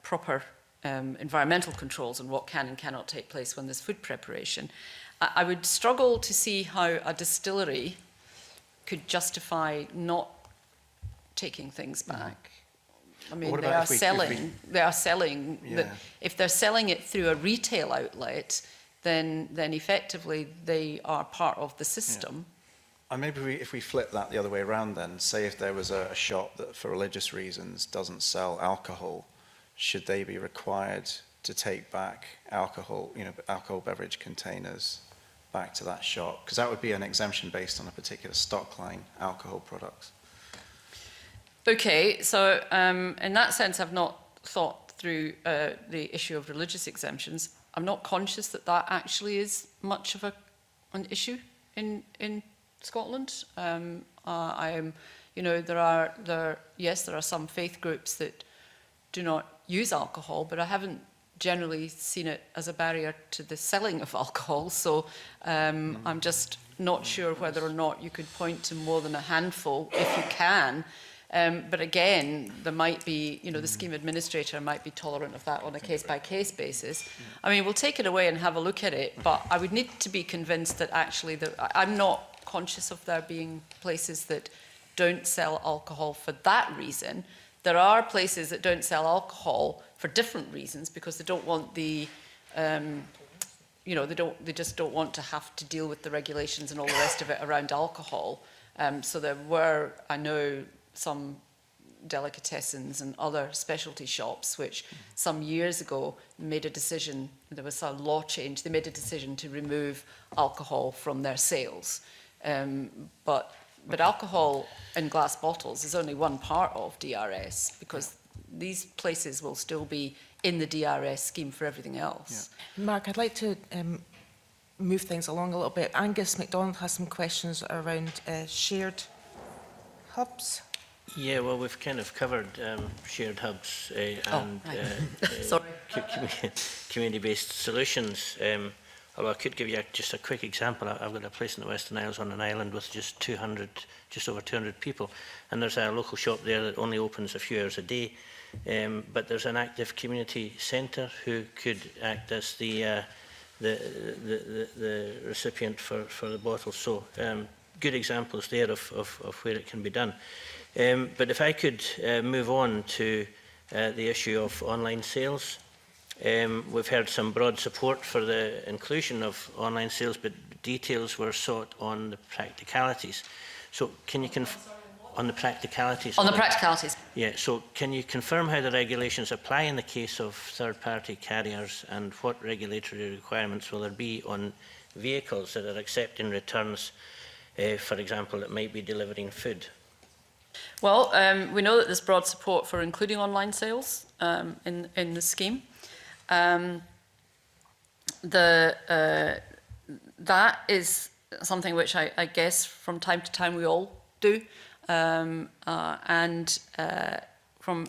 proper environmental controls on what can and cannot take place when there's food preparation. I would struggle to see how a distillery could justify not taking things back. I mean, they are selling. Yeah. If they're selling it through a retail outlet, then effectively they are part of the system. Yeah. And maybe if we flip that the other way around, then say if there was a shop that, for religious reasons, doesn't sell alcohol, should they be required to take back alcohol, you know, alcohol beverage containers back to that shop? Because that would be an exemption based on a particular stock line, alcohol products. Okay, so in that sense, I've not thought through the issue of religious exemptions. I'm not conscious that that actually is much of an issue in Scotland. I am, you know, there are some faith groups that do not use alcohol, but I haven't generally seen it as a barrier to the selling of alcohol. So I'm just not sure whether or not you could point to more than a handful, if you can. But again, there might be, you know, the scheme administrator might be tolerant of that on a case-by-case basis. I mean, we'll take it away and have a look at it, but I would need to be convinced that actually, I'm not conscious of there being places that don't sell alcohol for that reason. There are places that don't sell alcohol for different reasons, because they don't want the, you know, they just don't want to have to deal with the regulations and all the rest of it around alcohol. So there were, I know, some delicatessens and other specialty shops which some years ago made a decision, there was a law change, they made a decision to remove alcohol from their sales. But alcohol in glass bottles is only one part of DRS, because these places will still be in the DRS scheme for everything else. Yeah. Mark, I'd like to move things along a little bit. Angus MacDonald has some questions around shared hubs. Yeah, well, we've kind of covered shared hubs and community-based solutions. Although I could give you just a quick example. I've got a place in the Western Isles on an island with just over 200 people, and there's a local shop there that only opens a few hours a day. But there's an active community centre who could act as the the recipient for the bottle. So good examples there of where it can be done. But if I could move on to the issue of online sales. We've heard some broad support for the inclusion of online sales, but details were sought on the practicalities. So can you on the practicalities? On the practicalities. Yeah, so can you confirm how the regulations apply in the case of third-party carriers, and what regulatory requirements will there be on vehicles that are accepting returns, for example, that might be delivering food? Well, we know that there's broad support for including online sales in the scheme. That is something which I guess from time to time we all do. From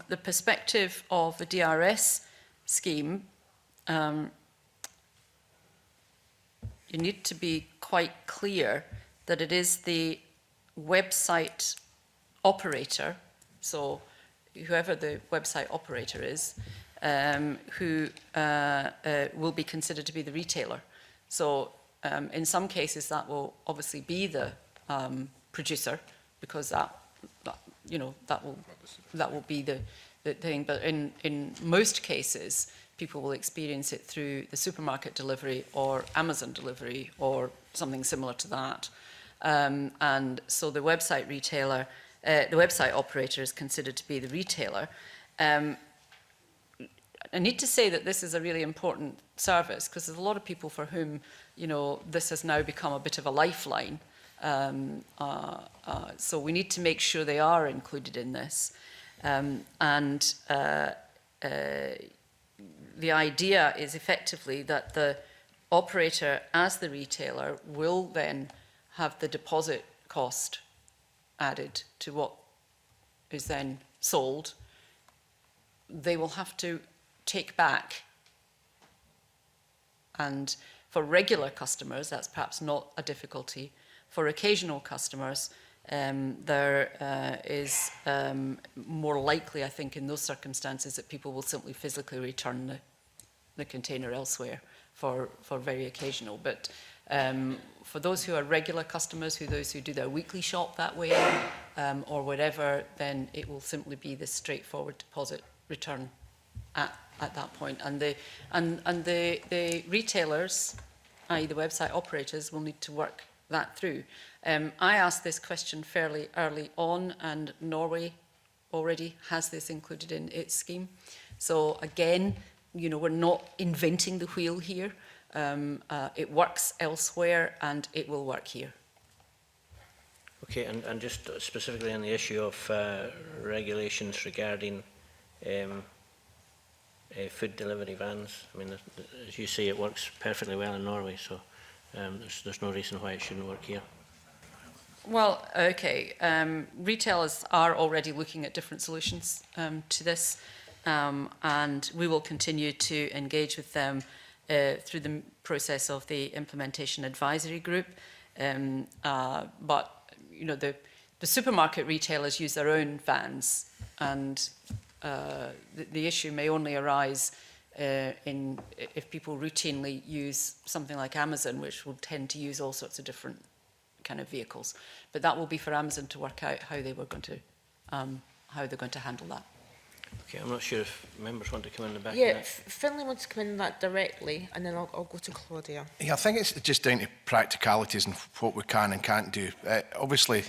the perspective of the DRS scheme, you need to be quite clear that it is the website operator, so whoever the website operator is, who will be considered to be the retailer. So in some cases that will obviously be the producer, because that will be the thing. But in most cases, people will experience it through the supermarket delivery or Amazon delivery or something similar to that. And so the website retailer, the website operator is considered to be the retailer. I need to say that this is a really important service, because there's a lot of people for whom, this has now become a bit of a lifeline. So we need to make sure they are included in this. The idea is effectively that the operator, as the retailer, will then have the deposit cost added to what is then sold. They will have to take back. And for regular customers, that's perhaps not a difficulty. For occasional customers, there is more likely, I think, in those circumstances, that people will simply physically return the container elsewhere for very occasional. But for those who are regular customers, those who do their weekly shop that way, or whatever, then it will simply be the straightforward deposit return at that point. And the retailers, i.e. the website operators, will need to work that through. I asked this question fairly early on, and Norway already has this included in its scheme. So again, we're not inventing the wheel here. It works elsewhere, and it will work here. Okay, and just specifically on the issue of regulations regarding food delivery vans. I mean, as you say, it works perfectly well in Norway, so there's no reason why it shouldn't work here. Well, okay. Retailers are already looking at different solutions to this, and we will continue to engage with them through the process of the implementation advisory group. But the supermarket retailers use their own vans, and the issue may only arise if people routinely use something like Amazon, which will tend to use all sorts of different kind of vehicles. But that will be for Amazon to work out how they're going to handle that. Okay, I'm not sure if members want to come in the back. Yeah, Finlay wants to come in that directly, and then I'll go to Claudia. Yeah, I think it's just down to practicalities and what we can and can't do. Obviously,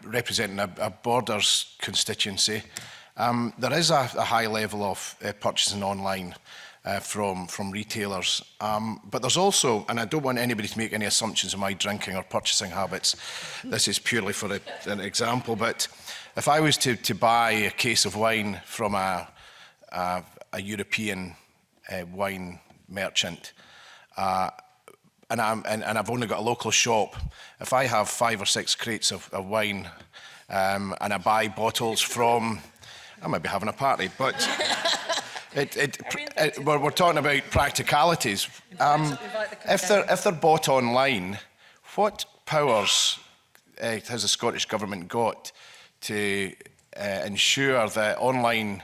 representing a Borders constituency, there is a high level of purchasing online from retailers. But there's also, and I don't want anybody to make any assumptions of my drinking or purchasing habits. This is purely for an example, but if I was to buy a case of wine from a European wine merchant, and I've only got a local shop, if I have 5 or 6 crates of wine and I buy bottles from, I might be having a party, but we're talking about practicalities. If they're bought online, what powers has the Scottish Government got to ensure that online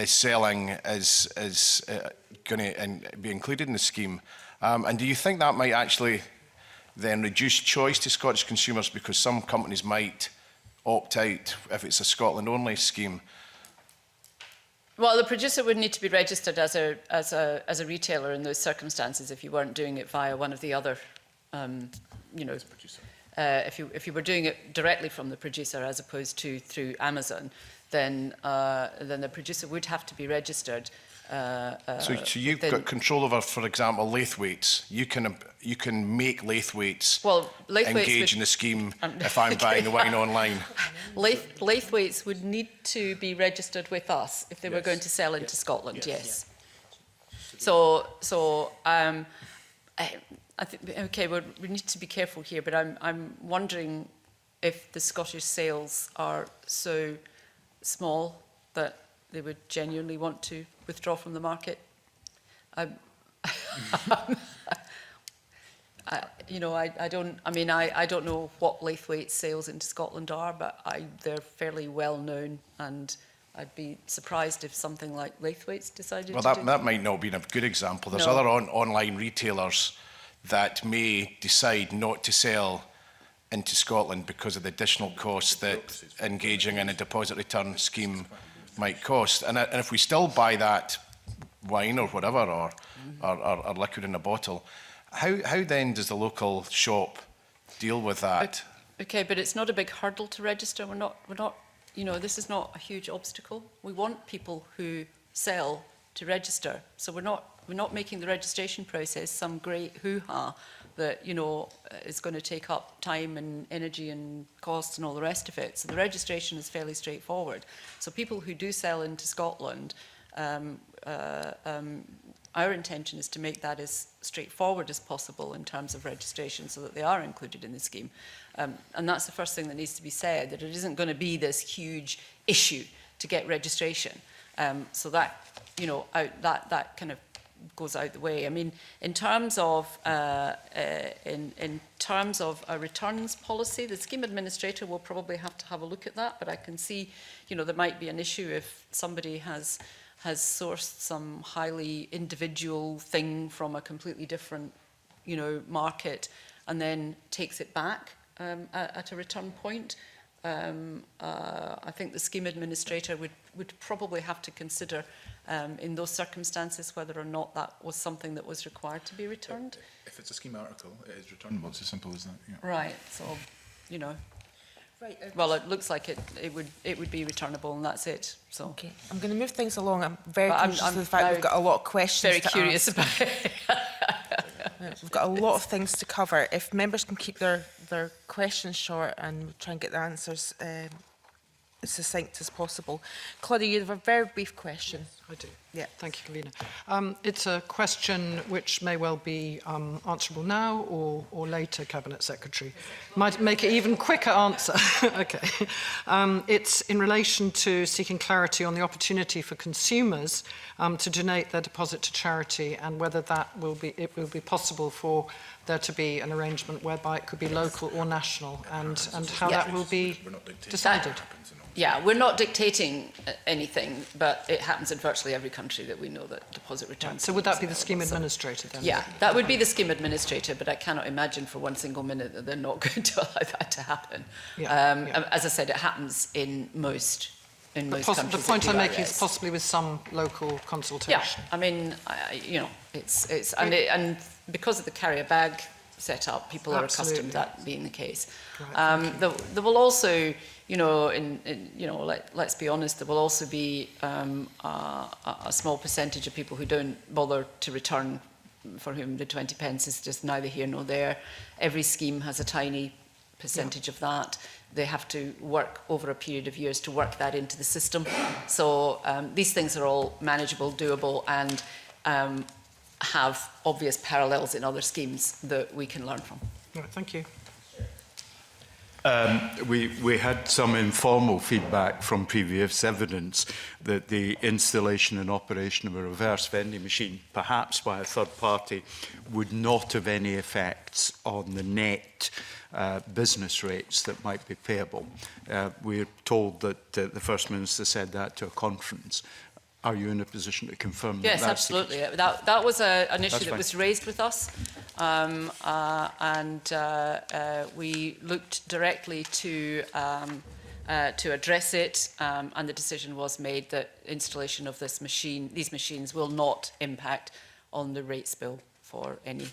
selling is going to be included in the scheme. And do you think that might actually then reduce choice to Scottish consumers, because some companies might opt out if it's a Scotland-only scheme? Well, the producer would need to be registered as a retailer in those circumstances if you weren't doing it via one of the other, you know, if you were doing it directly from the producer as opposed to through Amazon, then the producer would have to be registered. So you've got control over, for example, lathe weights. You can make lathe weights, engage in the scheme if I'm buying the wine online. Lathe weights would need to be registered with us if they were going to sell into Scotland. Yes. So I think, okay, we need to be careful here, but I'm wondering if the Scottish sales are so small that they would genuinely want to withdraw from the market. You know, I don't know what Laithwaite sales into Scotland are, but they're fairly well known, and I'd be surprised if something like Laithwaite's decided to do that might not be a good example. There's other online retailers that may decide not to sell into Scotland because of the additional costs that engaging in a deposit return scheme might cost. And if we still buy that wine or whatever, or liquid in a bottle, how then does the local shop deal with that? Okay, but it's not a big hurdle to register. We're not, you know, this is not a huge obstacle. We want people who sell to register. So we're not making the registration process some great hoo-ha that, you know, is going to take up time and energy and costs and all the rest of it. So the registration is fairly straightforward. So people who do sell into Scotland, our intention is to make that as straightforward as possible in terms of registration so that they are included in the scheme. And that's the first thing that needs to be said, that it isn't going to be this huge issue to get registration. So that, you know, that kind of goes out the way. I mean, in terms of in terms of a returns policy, the scheme administrator will probably have to have a look at that. But I can see, you know, there might be an issue if somebody has sourced some highly individual thing from a completely different, you know, market, and then takes it back at a return point. I think the scheme administrator would probably have to consider in those circumstances whether or not that was something that was required to be returned. If it's a scheme article, it is returnable. It's as simple as that. Yeah. Right. So, you know. Right. Well, it looks like it would be returnable, and that's it. So. Okay. I'm going to move things along. I'm very conscious of the fact we've got a lot of questions. Very curious about it. We've got a lot of things to cover. If members can keep their questions short and we'll try and get the answers as succinct as possible. Claudia, you have a very brief question. I do. Yeah. Thank you, Kalina. It's a question which may well be answerable now or later, Cabinet Secretary. Might make it even quicker answer. Okay. It's in relation to seeking clarity on the opportunity for consumers to donate their deposit to charity, and whether it will be possible for there to be an arrangement whereby it could be local or national, and how that will be decided. Yeah, we're not dictating anything, but it happens in virtually every country that we know that deposit returns. So would that be the scheme administrator then? Yeah, that would be the scheme administrator, but I cannot imagine for one single minute that they're not going to allow that to happen. As I said, it happens in most countries. The point I'm making is possibly with some local consultation. Yeah, I mean, you know, it's and because of the carrier bag set up, people are accustomed to that being the case. Right, there will also, you know, you know, let's be honest, there will also be a small percentage of people who don't bother to return, for whom the 20 pence is just neither here nor there. Every scheme has a tiny percentage of that. They have to work over a period of years to work that into the system. So these things are all manageable, doable, and have obvious parallels in other schemes that we can learn from. Right, thank you. We had some informal feedback from previous evidence that the installation and operation of a reverse vending machine, perhaps by a third party, would not have any effects on the net business rates that might be payable. We're told that the First Minister said that to a conference. Are you in a position to confirm that? Yes, that's absolutely. That was an issue that fine. was raised with us, and we looked directly to address it, and the decision was made that installation of these machines will not impact on the rates bill for any.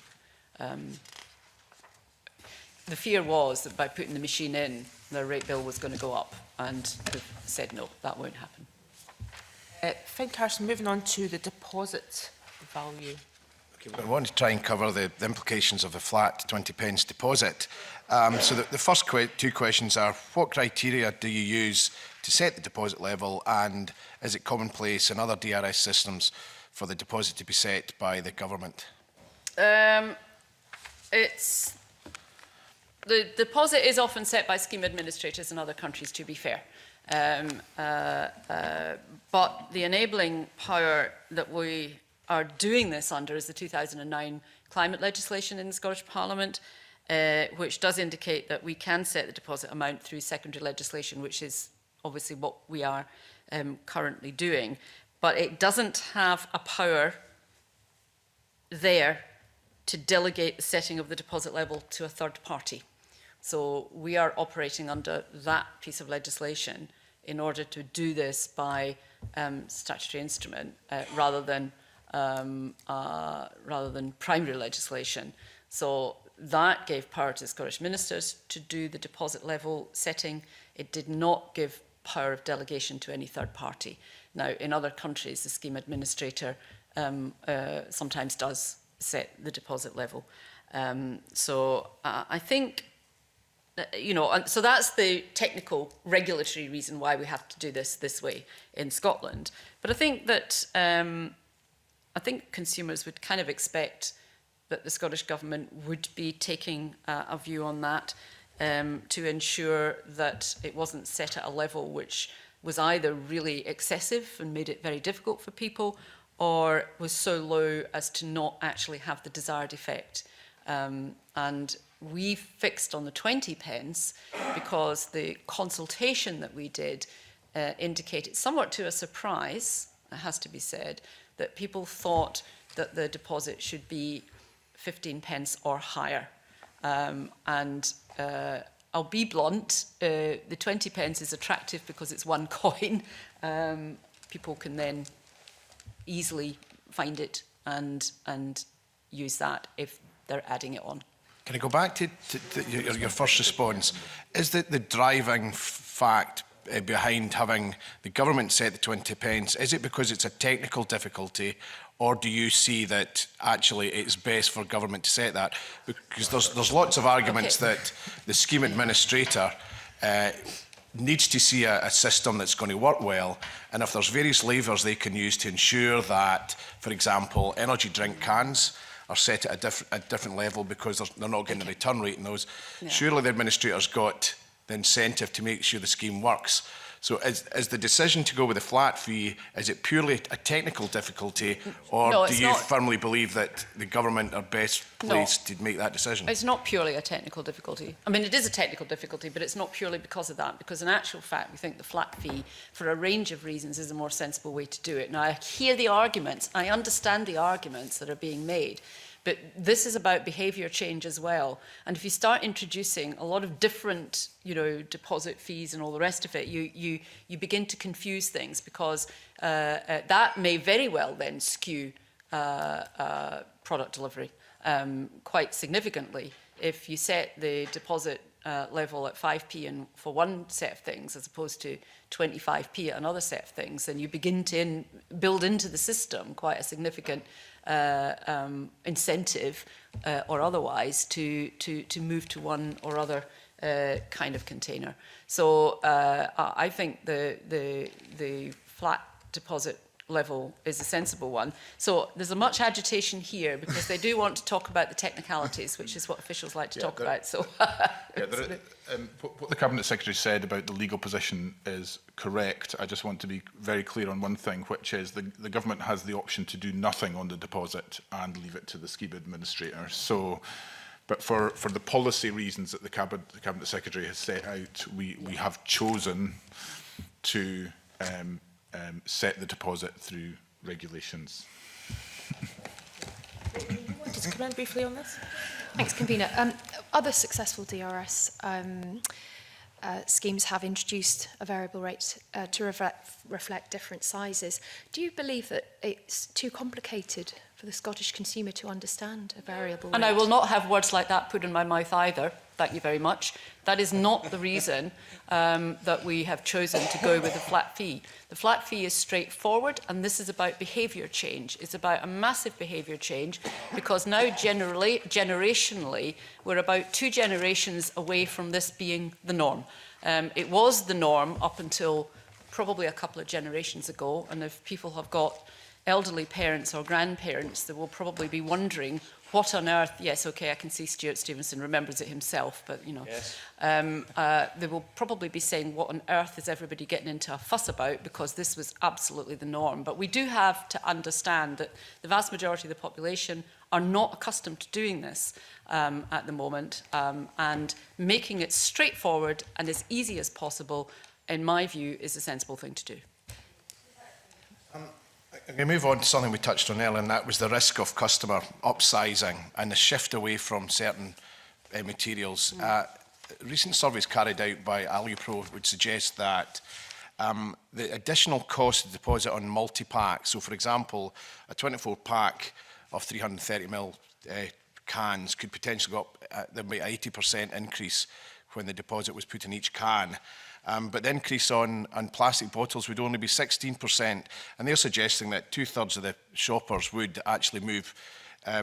The fear was that by putting the machine in, the rate bill was going to go up, and they've said no, that won't happen. Finn Carson, moving on to the deposit value. Okay, I want to try and cover the implications of the flat 20 pence deposit. So the first two questions are, what criteria do you use to set the deposit level, and is it commonplace in other DRS systems for the deposit to be set by the government? The deposit is often set by scheme administrators in other countries, to be fair. But the enabling power that we are doing this under is the 2009 climate legislation in the Scottish Parliament, which does indicate that we can set the deposit amount through secondary legislation, which is obviously what we are currently doing. But it doesn't have a power there to delegate the setting of the deposit level to a third party. So we are operating under that piece of legislation in order to do this by statutory instrument rather than primary legislation. So that gave power to the Scottish ministers to do the deposit level setting. It did not give power of delegation to any third party. Now, in other countries, the scheme administrator sometimes does set the deposit level. I think, so that's the technical regulatory reason why we have to do this way in Scotland. But I think that consumers would kind of expect that the Scottish Government would be taking a view on that to ensure that it wasn't set at a level which was either really excessive and made it very difficult for people, or was so low as to not actually have the desired effect. And we fixed on the 20 pence because the consultation that we did indicated, somewhat to a surprise, it has to be said, that people thought that the deposit should be 15 pence or higher. I'll be blunt, the 20 pence is attractive because it's one coin. People can then easily find it and use that if they're adding it on. Can I go back to your first response? Is the driving fact behind having the government set the 20 pence, is it because it's a technical difficulty, or do you see that actually it's best for government to set that? Because there's lots of arguments that the scheme administrator needs to see a system that's going to work well, and if there's various levers they can use to ensure that, for example, energy drink cans are set at a different level because they're not getting a return rate in those. Yeah. Surely the administrator's got the incentive to make sure the scheme works. So is the decision to go with a flat fee, is it purely a technical difficulty, or do you firmly believe that the government are best placed to make that decision? It's not purely a technical difficulty. I mean, it is a technical difficulty, but it's not purely because of that, because in actual fact, we think the flat fee, for a range of reasons, is a more sensible way to do it. Now, I hear the arguments, I understand the arguments that are being made, but this is about behaviour change as well. And if you start introducing a lot of different, deposit fees and all the rest of it, you begin to confuse things, because that may very well then skew product delivery quite significantly. If you set the deposit level at 5p and for one set of things as opposed to 25p at another set of things, then you begin to build into the system quite a significant incentive or otherwise to move to one or other kind of container. So I think the flat deposit level is a sensible one. So there's a much agitation here because they do want to talk about the technicalities, which is what officials like to talk about. So what the Cabinet Secretary said about the legal position is correct. I just want to be very clear on one thing, which is the government has the option to do nothing on the deposit and leave it to the scheme administrator. So, but for the policy reasons that the Cabinet Secretary has set out, we have chosen to set the deposit through regulations. Just come in briefly on this. Thanks, Convener. Other successful DRS schemes have introduced a variable rate to reflect different sizes. Do you believe that it's too complicated for the Scottish consumer to understand a variable rate? And I will not have words like that put in my mouth either. Thank you very much. That is not the reason that we have chosen to go with a flat fee. The flat fee is straightforward, and this is about behaviour change. It's about a massive behaviour change, because now generationally, we're about 2 generations away from this being the norm. It was the norm up until probably a couple of generations ago, and if people have got elderly parents or grandparents, they will probably be wondering what on earth, yes, okay, I can see Stuart Stevenson remembers it himself, but, you know, yes. They will probably be saying, what on earth is everybody getting into a fuss about, because this was absolutely the norm. But we do have to understand that the vast majority of the population are not accustomed to doing this at the moment, and making it straightforward and as easy as possible, in my view, is a sensible thing to do. I'm going to move on to something we touched on earlier, and that was the risk of customer upsizing and the shift away from certain materials. Recent surveys carried out by Alupro would suggest that the additional cost of deposit on multi-pack, so for example, a 24-pack of 330ml cans could potentially go up, there would be an 80% increase when the deposit was put in each can. But the increase on plastic bottles would only be 16%, and they're suggesting that 2/3 of the shoppers would actually move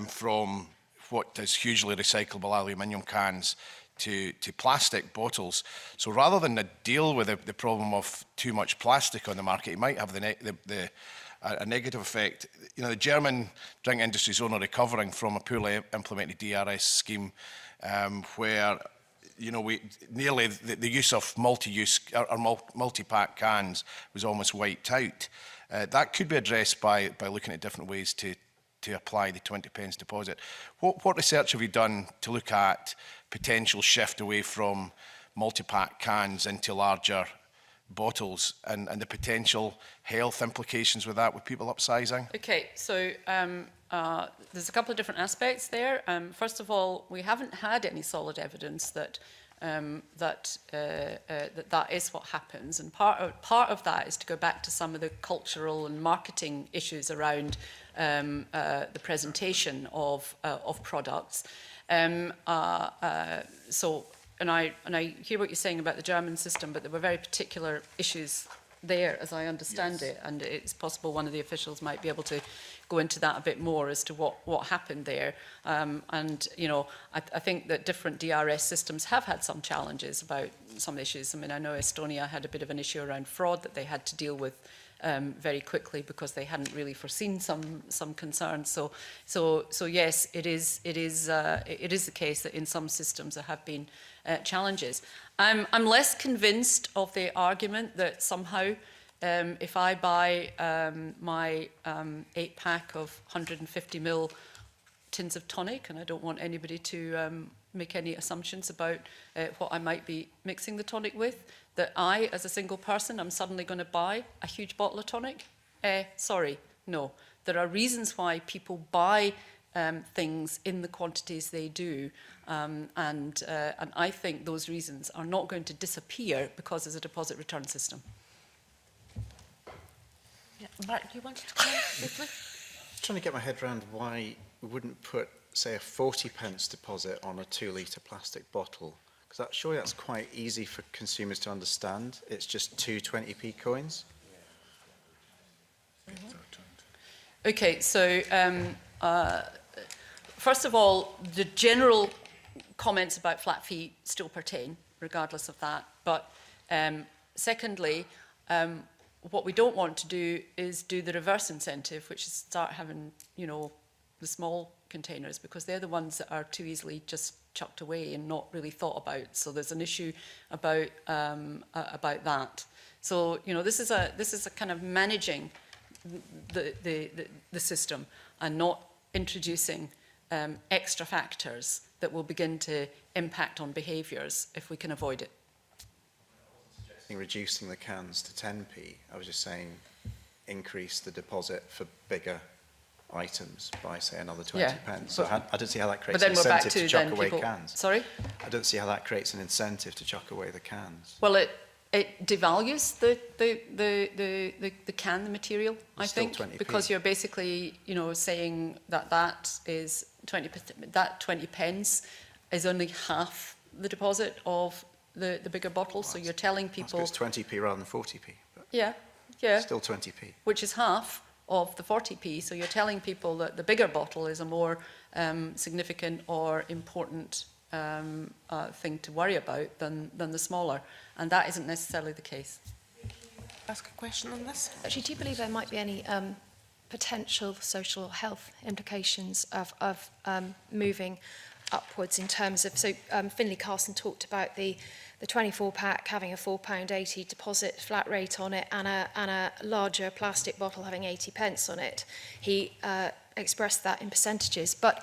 from what is hugely recyclable aluminium cans to plastic bottles. So rather than deal with the problem of too much plastic on the market, it might have a negative effect. You know, the German drink industry is only recovering from a poorly implemented DRS scheme where, you know, nearly the use of multi-use or multi-pack cans was almost wiped out. That could be addressed by looking at different ways to apply the 20p deposit. What research have you done to look at potential shift away from multi-pack cans into larger bottles and the potential health implications with that, with people upsizing? Okay, so there's a couple of different aspects there. First of all, we haven't had any solid evidence that that is what happens, and part of that is to go back to some of the cultural and marketing issues around the presentation of products. And I hear what you're saying about the German system, but there were very particular issues there, as I understand it, and it's possible one of the officials might be able to go into that a bit more as to what happened there. And, you know, I think that different DRS systems have had some challenges about some issues. I mean, I know Estonia had a bit of an issue around fraud that they had to deal with very quickly because they hadn't really foreseen some concerns. So yes, it is the case that in some systems there have been challenges. I'm less convinced of the argument that somehow if I buy my 8-pack of 150ml tins of tonic, and I don't want anybody to make any assumptions about what I might be mixing the tonic with, that I, as a single person, I'm suddenly going to buy a huge bottle of tonic? Sorry, no. There are reasons why people buy things in the quantities they do, and I think those reasons are not going to disappear because there's a deposit return system. Yeah. Mark, you wanted to come in briefly? Trying to get my head around why we wouldn't put, say, a 40p deposit on a 2-litre plastic bottle. Because surely that's quite easy for consumers to understand. It's just 2 20p coins. Okay, so first of all, the general comments about flat fee still pertain, regardless of that. But secondly, what we don't want to do is do the reverse incentive, which is start having, you know, the small containers, because they're the ones that are too easily just chucked away and not really thought about. So there's an issue about that. So, you know, this is a kind of managing the system and not introducing extra factors that will begin to impact on behaviours if we can avoid it. reducing the cans to 10p. I was just saying increase the deposit for bigger items by, say, another 20 pence. So I don't see how that creates an incentive to chuck away cans. Sorry? I don't see how that creates an incentive to chuck away the cans. Well, it devalues the can, the material, I think, 20p. because you're basically, you know, saying that that is 20 pence is only half the deposit of the bigger bottle. So you're telling people it's 20p rather than 40p. But yeah, still 20p. which is half of the 40p. So you're telling people that the bigger bottle is a more significant or important thing to worry about than the smaller. And that isn't necessarily the case. Ask a question on this. Actually, do you believe there might be any potential social health implications of moving upwards in terms of, so Finlay Carson talked about the 24-pack having a £4.80 deposit flat rate on it and a larger plastic bottle having 80 pence on it. He expressed that in percentages. But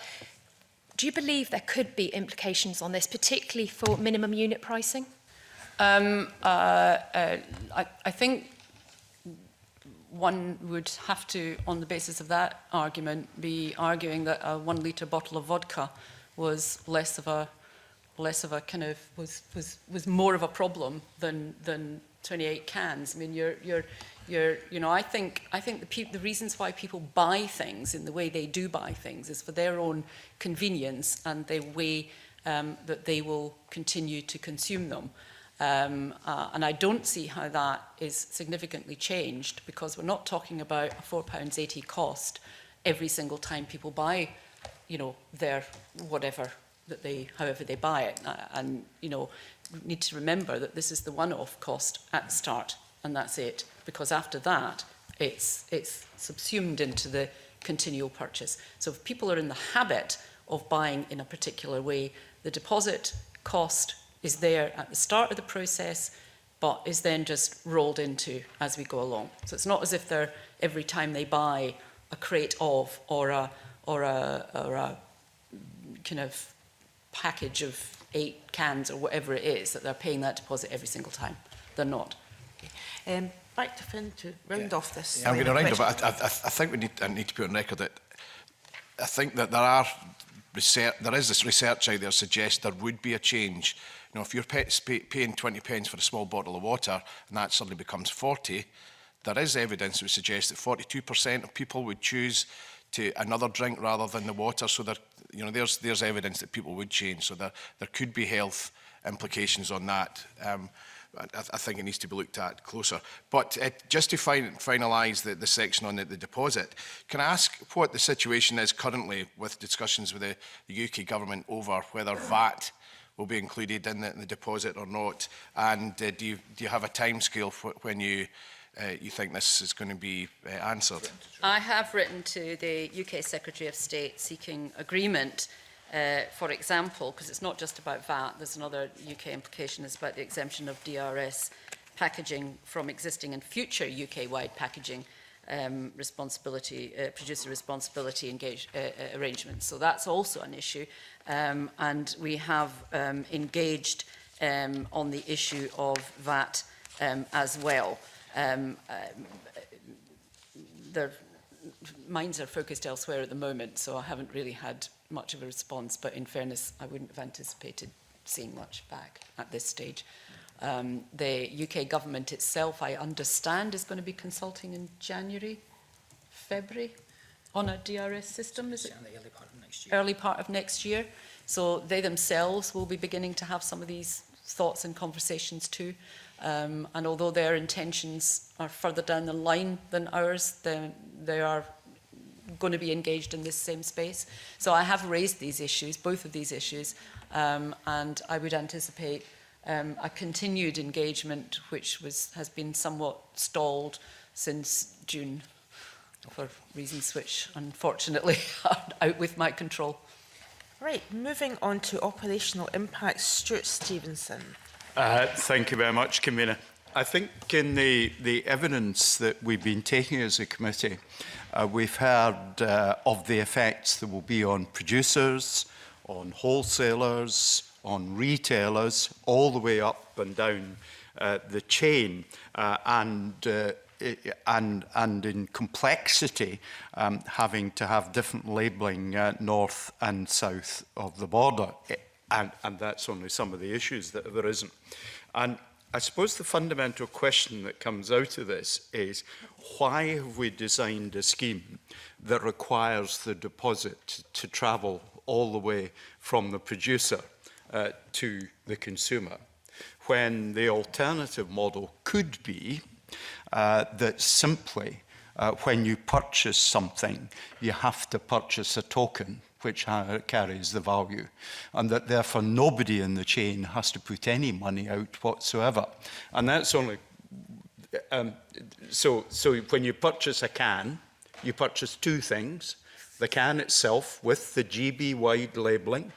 do you believe there could be implications on this, particularly for minimum unit pricing? I think one would have to, on the basis of that argument, be arguing that a 1 litre bottle of vodka was less of a kind of was more of a problem than 28 cans. I mean, you know, I think the reasons why people buy things in the way they do buy things is for their own convenience and the way that they will continue to consume them. And I don't see how that is significantly changed, because we're not talking about a £4.80 cost every single time people buy, you know, their whatever that they, however they buy it. And, you know, we need to remember that this is the one-off cost at the start, and that's it. Because after that, it's subsumed into the continual purchase. So if people are in the habit of buying in a particular way, the deposit cost is there at the start of the process, but is then just rolled into as we go along. So it's not as if they're, every time they buy a crate of or a kind of package of 8 cans or whatever it is, that they're paying that deposit every single time. They're not. Back to Finn to round off this. Yeah, I'm going to round off. I think I need to put on record that I think that there is this research out there suggests there would be a change. You know, if you're paying 20 pence for a small bottle of water and that suddenly becomes 40, there is evidence that would suggest that 42% of people would choose to another drink rather than the water. So there, you know, there's evidence that people would change. So there could be health implications on that. I think it needs to be looked at closer. But just to finalise the section on the deposit, can I ask what the situation is currently with discussions with the UK government over whether VAT will be included in the deposit or not? And do you have a timescale for when you think this is going to be answered? I have written to the UK Secretary of State seeking agreement. For example, because it's not just about VAT, there's another UK implication, it's about the exemption of DRS packaging from existing and future UK-wide packaging producer responsibility arrangements. So that's also an issue. And we have engaged on the issue of VAT as well. Their minds are focused elsewhere at the moment, so I haven't really had much of a response, but in fairness, I wouldn't have anticipated seeing much back at this stage. The UK government itself, I understand, is going to be consulting in January, February, on a DRS system, is it? The early part of next year. Early part of next year. So they themselves will be beginning to have some of these thoughts and conversations too. And although their intentions are further down the line than ours, they are going to be engaged in this same space. So I have raised these issues, both of these issues, and I would anticipate a continued engagement, which has been somewhat stalled since June, for reasons which unfortunately are out with my control. Right, moving on to operational impacts, Stuart Stevenson. Thank you very much, Convener. I think in the evidence that we've been taking as a committee, we've heard of the effects that will be on producers, on wholesalers, on retailers, all the way up and down the chain and in complexity, having to have different labelling north and south of the border. And that's only some of the issues that have arisen. And I suppose the fundamental question that comes out of this is, why have we designed a scheme that requires the deposit to travel all the way from the producer to the consumer, when the alternative model could be that simply when you purchase something, you have to purchase a token which carries the value, and that therefore nobody in the chain has to put any money out whatsoever. And that's only, so when you purchase a can, you purchase two things: the can itself with the GB-wide labelling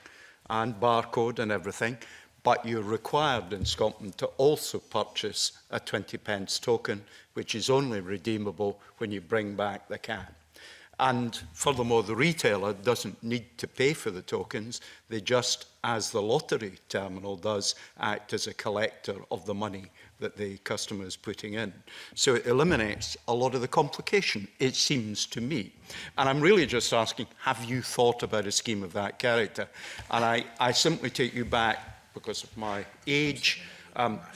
and barcode and everything, but you're required in Scotland to also purchase a 20p token, which is only redeemable when you bring back the can. And furthermore, the retailer doesn't need to pay for the tokens. They just, as the lottery terminal does, act as a collector of the money that the customer is putting in. So it eliminates a lot of the complication, it seems to me. And I'm really just asking, have you thought about a scheme of that character? And I simply take you back, because of my age,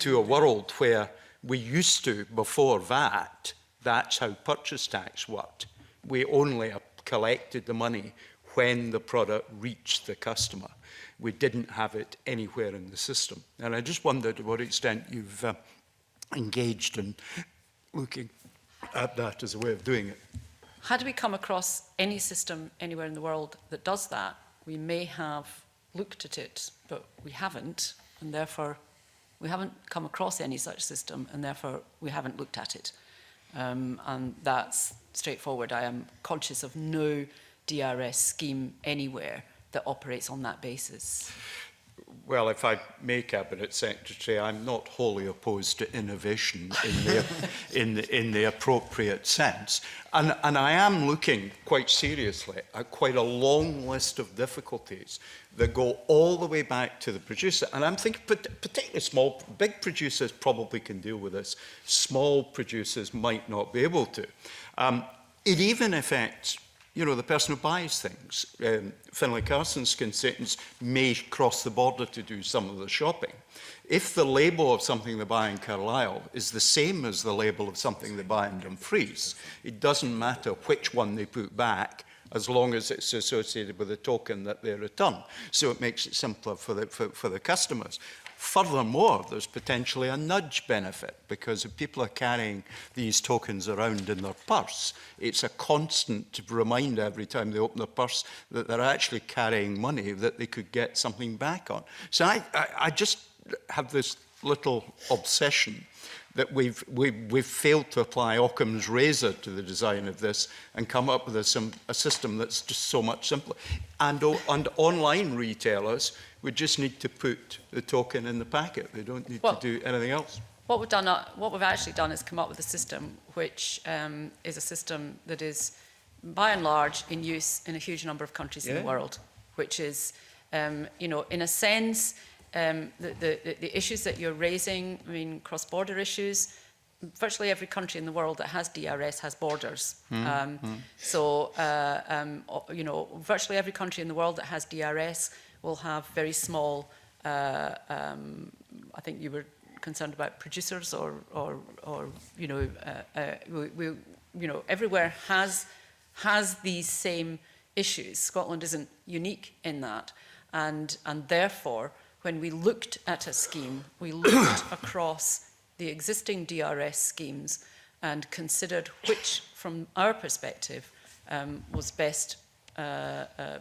to a world where we used to, before VAT, that's how purchase tax worked. We only collected the money when the product reached the customer. We didn't have it anywhere in the system. And I just wondered to what extent you've engaged in looking at that as a way of doing it. Had we come across any system anywhere in the world that does that, we may have looked at it, but we haven't, and therefore we haven't come across any such system, and therefore we haven't looked at it. And that's straightforward. I am conscious of no DRS scheme anywhere that operates on that basis. Well, if I may, Cabinet Secretary, I'm not wholly opposed to innovation in the appropriate sense. And I am looking quite seriously at quite a long list of difficulties that go all the way back to the producer. And I'm thinking particularly small, big producers probably can deal with this. Small producers might not be able to. It even affects, you know, the person who buys things. Finlay Carson's constituents may cross the border to do some of the shopping. If the label of something they buy in Carlisle is the same as the label of something they buy in Dumfries, it doesn't matter which one they put back, as long as it's associated with a token that they return. So it makes it simpler for the customers. Furthermore, there's potentially a nudge benefit, because if people are carrying these tokens around in their purse, it's a constant reminder every time they open their purse that they're actually carrying money that they could get something back on. So I just have this little obsession that we've failed to apply Occam's razor to the design of this and come up with a system that's just so much simpler. And online retailers would just need to put the token in the packet. They don't need to do anything else. What we've actually done is come up with a system which is a system that is, by and large, in use in a huge number of countries in the world, which is, you know, in a sense, the issues that you're raising, I mean, cross-border issues, virtually every country in the world that has DRS has borders. So, you know, virtually every country in the world that has DRS will have very small, I think you were concerned about producers or you know, you know, everywhere has these same issues. Scotland isn't unique in that. And therefore, when we looked at a scheme, we looked across the existing DRS schemes and considered which, from our perspective, was best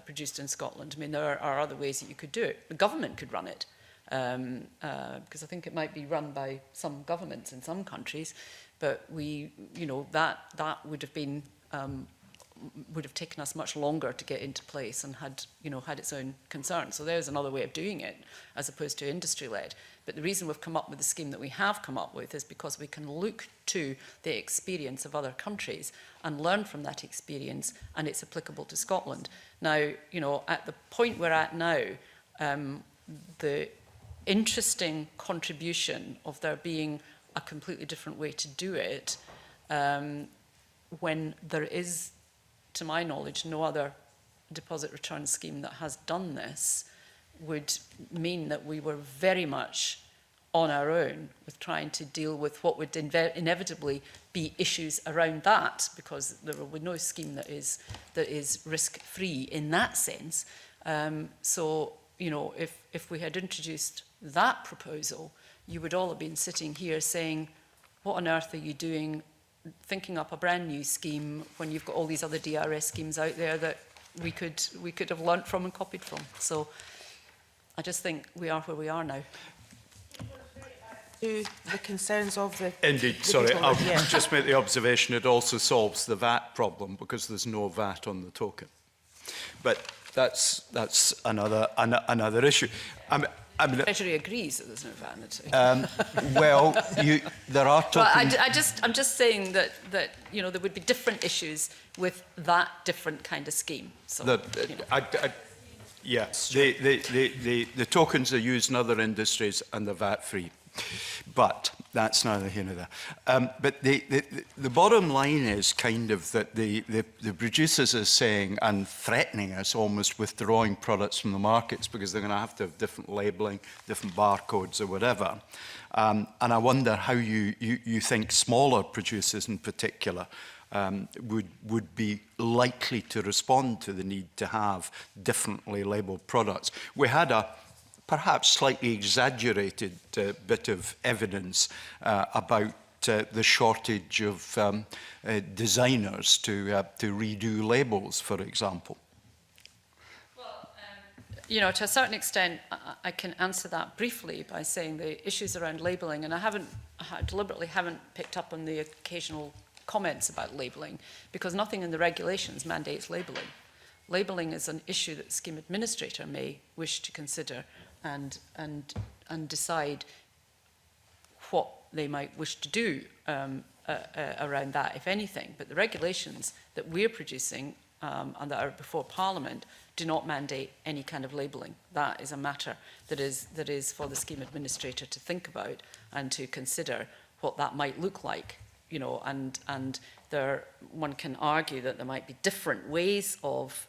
produced in Scotland. I mean, there are other ways that you could do it. The government could run it, because I think it might be run by some governments in some countries, but we, you know, that would have been would have taken us much longer to get into place and had its own concerns. So there's another way of doing it as opposed to industry-led. But the reason we've come up with the scheme that we have come up with is because we can look to the experience of other countries and learn from that experience, and it's applicable to Scotland. Now, you know, at the point we're at now, the interesting contribution of there being a completely different way to do it, when there is, to my knowledge, no other deposit return scheme that has done this, would mean that we were very much on our own with trying to deal with what would inevitably be issues around that, because there will be no scheme that is risk-free in that sense. So, you know, if we had introduced that proposal, you would all have been sitting here saying, what on earth are you doing thinking up a brand new scheme when you've got all these other DRS schemes out there that we could have learnt from and copied from. So I just think we are where we are now. To the concerns of the... Indeed, the sorry, people, I'll yeah. just make the observation it also solves the VAT problem because there's no VAT on the token. But that's another issue. I mean, Treasury agrees that there's no VAT on the token. well, there are tokens... Well, I'm just saying that you know, there would be different issues with that different kind of scheme. So, you know. Yes, the tokens are used in other industries and they're VAT-free. But that's neither here nor there. But the bottom line is kind of that the producers are saying and threatening us, almost withdrawing products from the markets because they're going to have different labelling, different barcodes or whatever. And I wonder how you think smaller producers in particular would be likely to respond to the need to have differently labelled products. We had a perhaps slightly exaggerated bit of evidence about the shortage of designers to redo labels, for example. Well, you know, to a certain extent, I can answer that briefly by saying the issues around labelling, and I deliberately haven't picked up on the occasional comments about labelling, because nothing in the regulations mandates labelling. Labelling is an issue that the scheme administrator may wish to consider and decide what they might wish to do around that, if anything. But the regulations that we're producing and that are before Parliament do not mandate any kind of labelling. That is a matter that is for the scheme administrator to think about and to consider what that might look like. You know, and one can argue that there might be different ways of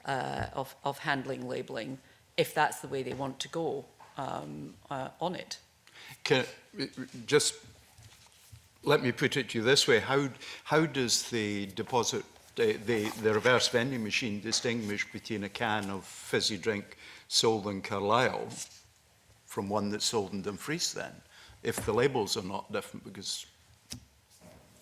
handling labelling if that's the way they want to go on it. Just let me put it to you this way: how does the deposit, the reverse vending machine, distinguish between a can of fizzy drink sold in Carlisle from one that's sold in Dumfries? Then, if the labels are not different, because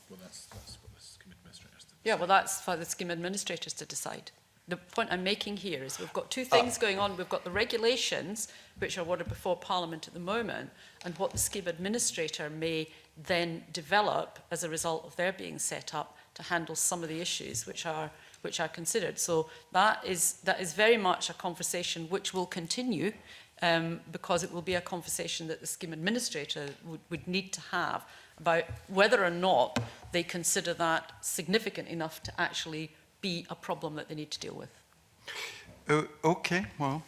well, that's what the scheme administrators do. Yeah, well, that's for the scheme administrators to decide. The point I'm making here is we've got two things going on. We've got the regulations, which are what are before Parliament at the moment, and what the scheme administrator may then develop as a result of their being set up to handle some of the issues which are considered. So that is very much a conversation which will continue, because it will be a conversation that the scheme administrator would need to have about whether or not they consider that significant enough to actually be a problem that they need to deal with. Okay, well,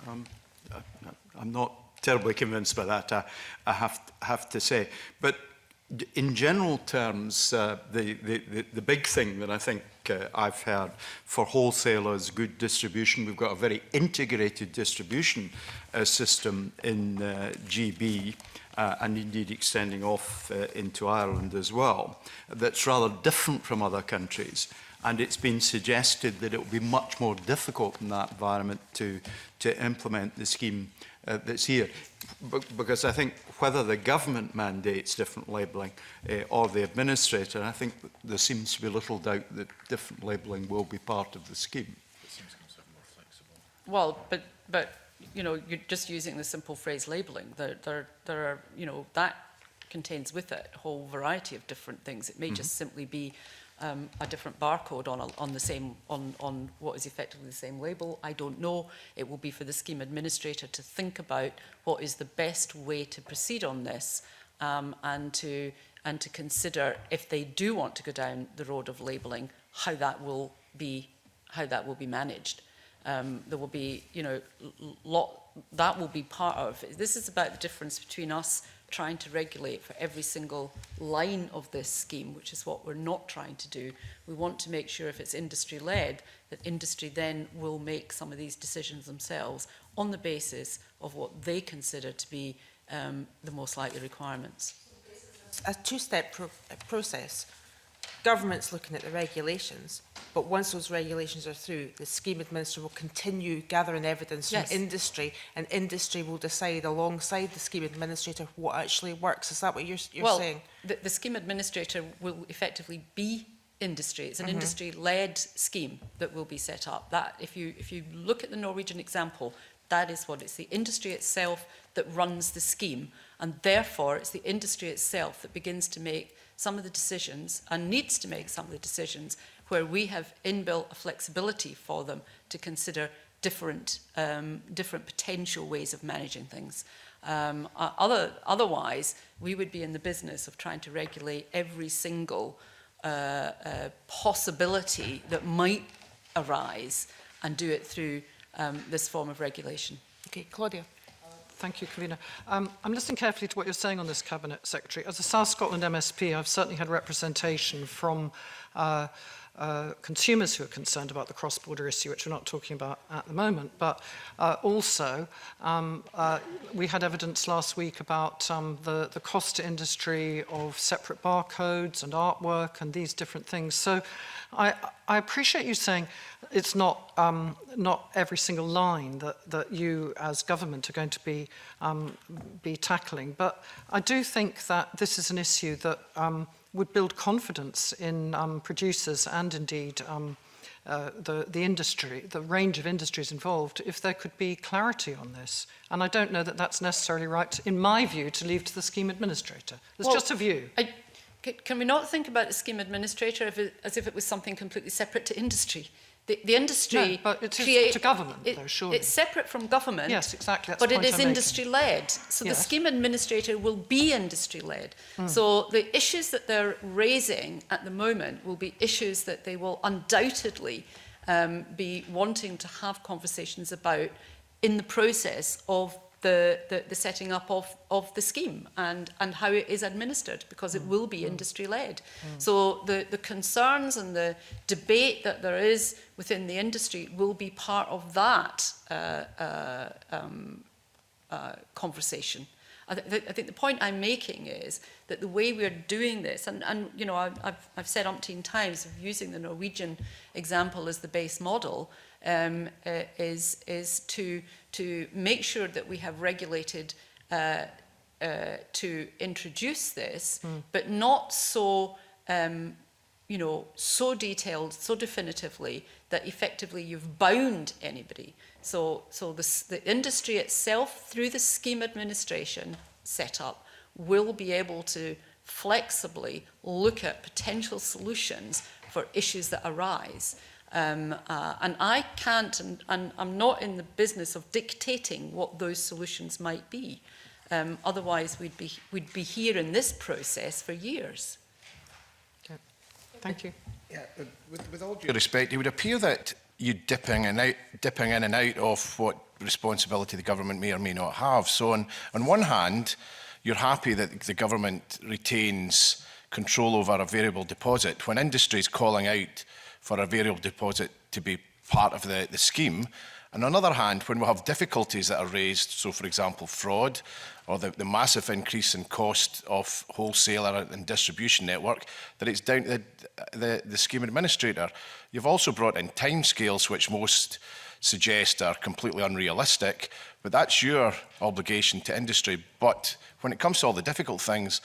I'm not terribly convinced by that, I have to say. But in general terms, the big thing that I think I've heard for wholesalers, good distribution, we've got a very integrated distribution system in GB, and indeed extending off into Ireland as well, that's rather different from other countries. And it's been suggested that it will be much more difficult in that environment to implement the scheme that's here. Because I think whether the government mandates different labelling or the administrator, I think there seems to be little doubt that different labelling will be part of the scheme. It seems more flexible. Well, but you know, you're just using the simple phrase labelling. There are, you know, that contains with it a whole variety of different things. It may just simply be a different barcode on what is effectively the same label. I don't know. It will be for the scheme administrator to think about what is the best way to proceed on this, and to consider, if they do want to go down the road of labelling, how that will be managed. There will be, you know, that will be part of it. This is about the difference between us trying to regulate for every single line of this scheme, which is what we're not trying to do. We want to make sure if it's industry-led, that industry then will make some of these decisions themselves on the basis of what they consider to be the most likely requirements. A two-step process. Government's looking at the regulations, but once those regulations are through, the scheme administrator will continue gathering evidence from industry, and industry will decide alongside the scheme administrator what actually works. Is that what you're saying? The scheme administrator will effectively be industry. It's an industry-led scheme that will be set up. That, if you look at the Norwegian example, that is what it's the industry itself that runs the scheme, and therefore it's the industry itself that begins to make some of the decisions and needs to make some of the decisions where we have inbuilt a flexibility for them to consider different potential ways of managing things. Otherwise, we would be in the business of trying to regulate every single possibility that might arise and do it through this form of regulation. Okay, Claudia. Thank you, Kavina. I'm listening carefully to what you're saying on this, Cabinet Secretary. As a South Scotland MSP, I've certainly had representation from consumers who are concerned about the cross-border issue, which we're not talking about at the moment, but also we had evidence last week about the cost to industry of separate barcodes and artwork and these different things. So I appreciate you saying it's not every single line that you as government are going to be tackling, but I do think that this is an issue that would build confidence in producers and indeed the industry, the range of industries involved, if there could be clarity on this. And I don't know that that's necessarily right, in my view, to leave to the scheme administrator. It's just a view. Can we not think about the scheme administrator as if it was something completely separate to industry? The industry... No, but it is to government, though, surely. It's separate from government. Yes, exactly. That's but the it point is I'm making. industry-led. So Yes. the scheme administrator will be industry-led. So the issues that they're raising at the moment will be issues that they will undoubtedly be wanting to have conversations about in the process of the setting up of the scheme and how it is administered, because it will be industry-led. So the concerns and the debate that there is within the industry will be part of that conversation. I think the point I'm making is that the way we're doing this, and you know, I've said umpteen times of using the Norwegian example as the base model, is to make sure that we have regulated to introduce this, but not so you know, so detailed, so definitively that effectively you've bound anybody. So the industry itself, through the scheme administration setup, will be able to flexibly look at potential solutions for issues that arise. And I can't, and I'm not in the business of dictating what those solutions might be. Otherwise, we'd be here in this process for years. Okay. Thank you. Yeah, with all due respect, it would appear that you dipping in and out of what responsibility the government may or may not have. So on one hand, you're happy that the government retains control over a variable deposit. When industry is calling out for a variable deposit to be part of the scheme, and on the other hand, when we have difficulties that are raised, so for example fraud, or the massive increase in cost of wholesaler and distribution network, that it's down to the scheme administrator. You've also brought in timescales which most suggest are completely unrealistic, but that's your obligation to industry. But when it comes to all the difficult things,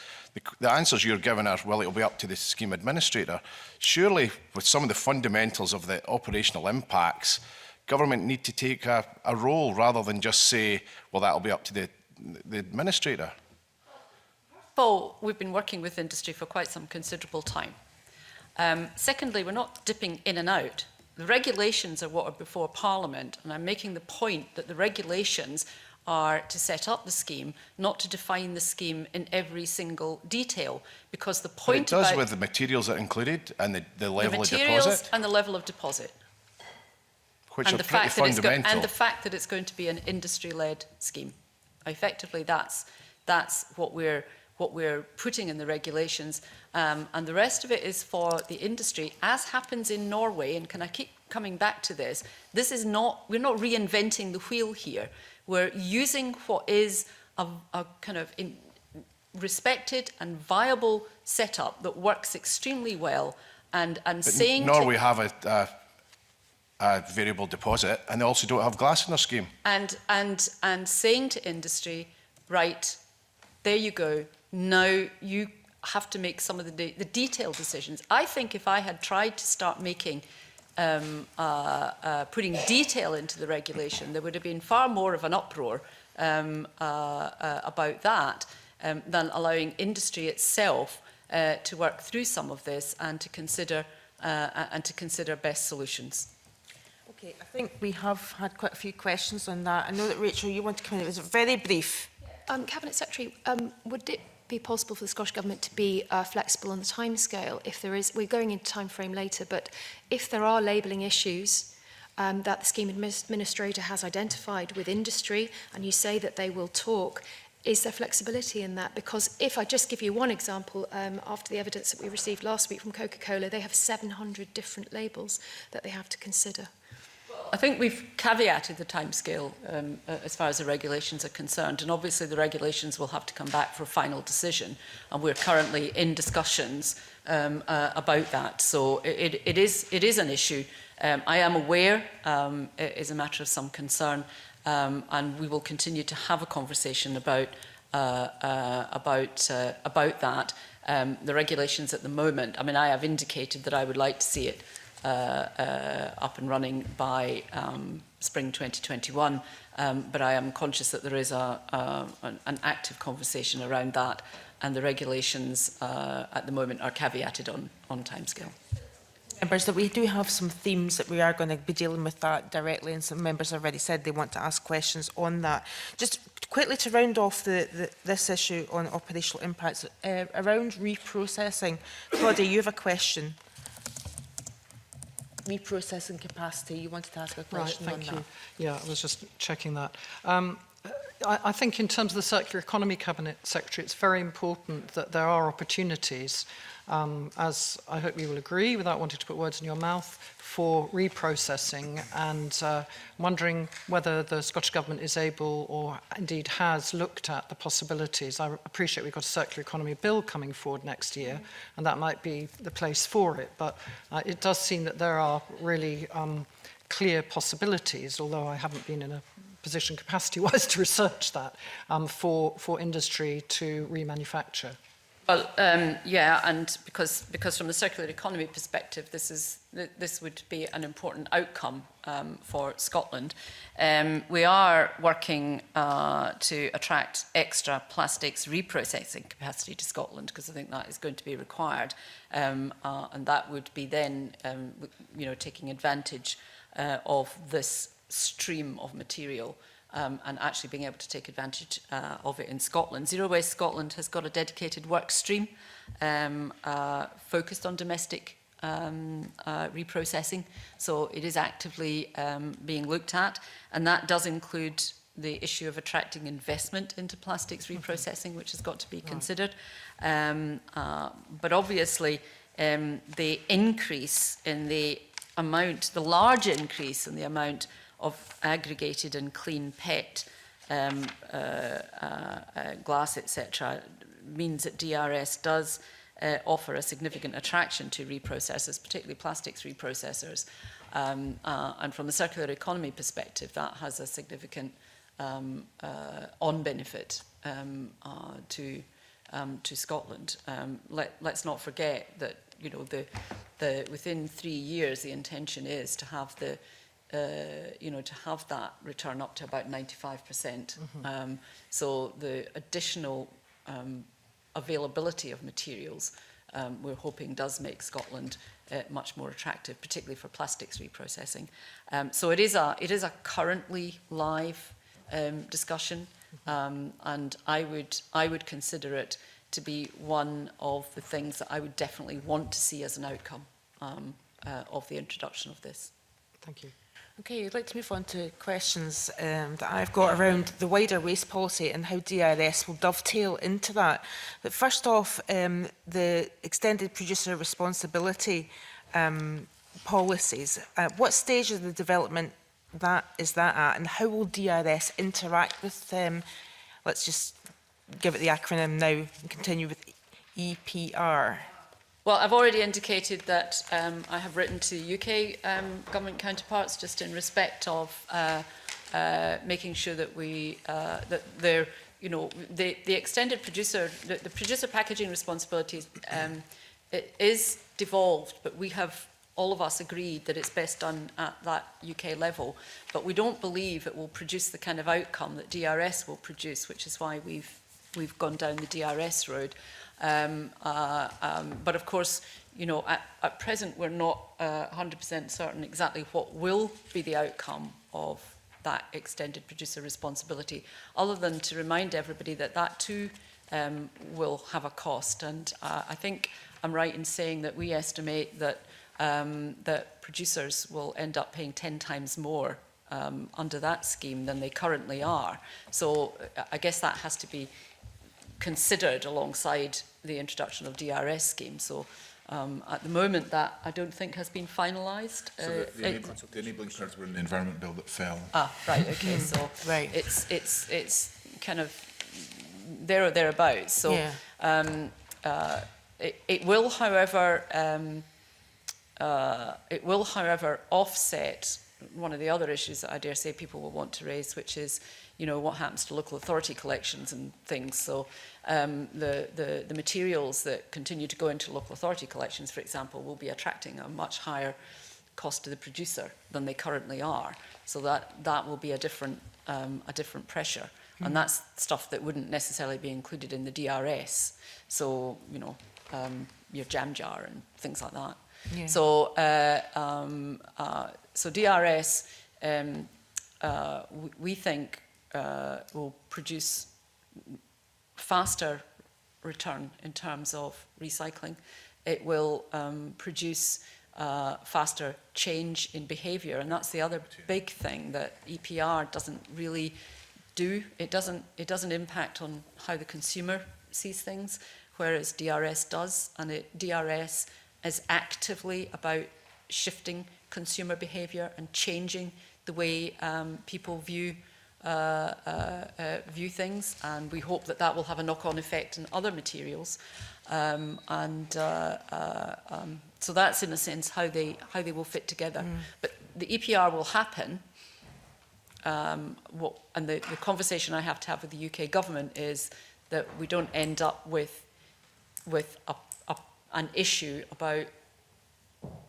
the answers you're giving are, well, it'll be up to the scheme administrator. Surely, with some of the fundamentals of the operational impacts, government need to take a role rather than just say, well, that'll be up to the administrator. Well, we've been working with industry for quite some considerable time. Secondly, we're not dipping in and out. The regulations are what are before Parliament, and I'm making the point that the regulations are to set up the scheme, not to define the scheme in every single detail, because the point but it does about with the materials that are included and the level of materials deposit. and the level of deposit. which and are pretty fundamental. And the fact that it's going to be an industry-led scheme. Effectively, that's what we're putting in the regulations, and the rest of it is for the industry, as happens in Norway. And can I keep coming back to this? We're not reinventing the wheel here. We're using what is a kind of respected and viable setup that works extremely well, and saying Norway have a variable deposit, and they also don't have glass in their scheme. And saying to industry, right, there you go. Now you have to make some of the detailed decisions. I think if I had tried to start making putting detail into the regulation, there would have been far more of an uproar about that than allowing industry itself to work through some of this and to consider best solutions. Okay, I think we have had quite a few questions on that. I know that, Rachel, you want to come in. It was very brief. Cabinet Secretary, would it be possible for the Scottish Government to be flexible on the timescale if there is, we're going into time frame later, but if there are labelling issues that the scheme administrator has identified with industry, and you say that they will talk, is there flexibility in that? Because if I just give you one example, after the evidence that we received last week from Coca-Cola, they have 700 different labels that they have to consider. I think we've caveated the timescale as far as the regulations are concerned, and obviously the regulations will have to come back for a final decision, and we're currently in discussions about that. So it is an issue. I am aware it is a matter of some concern, and we will continue to have a conversation about that. The regulations at the moment, I mean, I have indicated that I would like to see it up and running by spring 2021, but I am conscious that there is an active conversation around that, and the regulations at the moment are caveated on timescale. Members, that we do have some themes that we are going to be dealing with that directly, and some members have already said they want to ask questions on that. Just quickly to round off this issue on operational impacts, around reprocessing. Claudia, you have a question. Reprocessing capacity, you wanted to ask a question on that. Right, thank you. Yeah, I was just checking that. I think in terms of the Circular Economy Cabinet Secretary, it's very important that there are opportunities, as I hope you will agree, without wanting to put words in your mouth, for reprocessing, and wondering whether the Scottish Government is able, or indeed has, looked at the possibilities. I appreciate we've got a Circular Economy Bill coming forward next year, and that might be the place for it, but it does seem that there are really clear possibilities, although I haven't been in a position capacity-wise to research that, for industry to remanufacture. Well, yeah, and because from the circular economy perspective, this would be an important outcome for Scotland. We are working to attract extra plastics reprocessing capacity to Scotland, because I think that is going to be required, and that would be then, taking advantage of this stream of material. And actually being able to take advantage of it in Scotland. Zero Waste Scotland has got a dedicated work stream focused on domestic reprocessing. So it is actively being looked at, and that does include the issue of attracting investment into plastics reprocessing, which has got to be considered. But obviously, the increase in the amount, the large increase in the amount of aggregated and clean PET glass, etc., means that DRS does offer a significant attraction to reprocessors, particularly plastics reprocessors. And from the circular economy perspective, that has a significant on-benefit to Scotland. Let's not forget that within 3 years, the intention is to have to have that return up to about 95%. So the additional availability of materials, we're hoping, does make Scotland much more attractive, particularly for plastics reprocessing. So it is a currently live discussion, and I would consider it to be one of the things that I would definitely want to see as an outcome of the introduction of this. Thank you. Okay, I'd like to move on to questions that I've got around the wider waste policy and how DRS will dovetail into that. But first off, the extended producer responsibility policies. What stage of the development is that at, and how will DRS interact with them? Let's just give it the acronym now and continue with EPR. Well, I've already indicated that I have written to UK government counterparts just in respect of making sure that that they're, the extended producer, the producer packaging responsibilities, it is devolved, but we have all of us agreed that it's best done at that UK level. But we don't believe it will produce the kind of outcome that DRS will produce, which is why we've gone down the DRS road. But of course, at present, we're not 100% certain exactly what will be the outcome of that extended producer responsibility, other than to remind everybody that that too will have a cost. And I think I'm right in saying that we estimate that that producers will end up paying 10 times more under that scheme than they currently are. So I guess that has to be considered alongside the introduction of DRS scheme. So at the moment that I don't think has been finalised. So the enabling terms were in the Environment Bill that fell. Ah, right, okay, so right. It's kind of there or thereabouts. So yeah. It will, however, offset one of the other issues that I dare say people will want to raise, which is, what happens to local authority collections and things. So the materials that continue to go into local authority collections, for example, will be attracting a much higher cost to the producer than they currently are. So that will be a different pressure. Mm. And that's stuff that wouldn't necessarily be included in the DRS. So, your jam jar and things like that. Yeah. So, so DRS, we think will produce faster return in terms of recycling. It will produce faster change in behaviour, and that's the other big thing that EPR doesn't really do. It doesn't impact on how the consumer sees things, whereas DRS does, and DRS is actively about shifting consumer behaviour and changing the way people view things, and we hope that will have a knock-on effect in other materials, so that's in a sense how they will fit together. Mm. But the EPR will happen, and the conversation I have to have with the UK government is that we don't end up with an issue about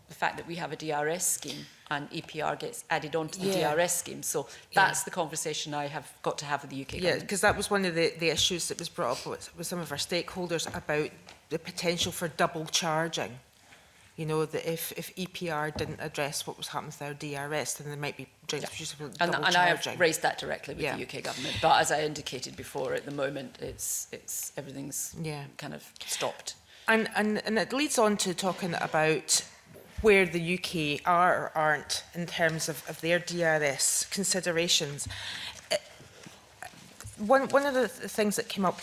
the fact that we have a DRS scheme and EPR gets added onto the DRS scheme. So that's the conversation I have got to have with the UK government. Yeah, because that was one of the issues that was brought up with some of our stakeholders about the potential for double charging. That if EPR didn't address what was happening with our DRS, then there might be drinks produced with double charging. And I have raised that directly with the UK government. But as I indicated before, at the moment, it's everything's kind of stopped. And it leads on to talking about where the UK are or aren't in terms of their DRS considerations. One of the things that came up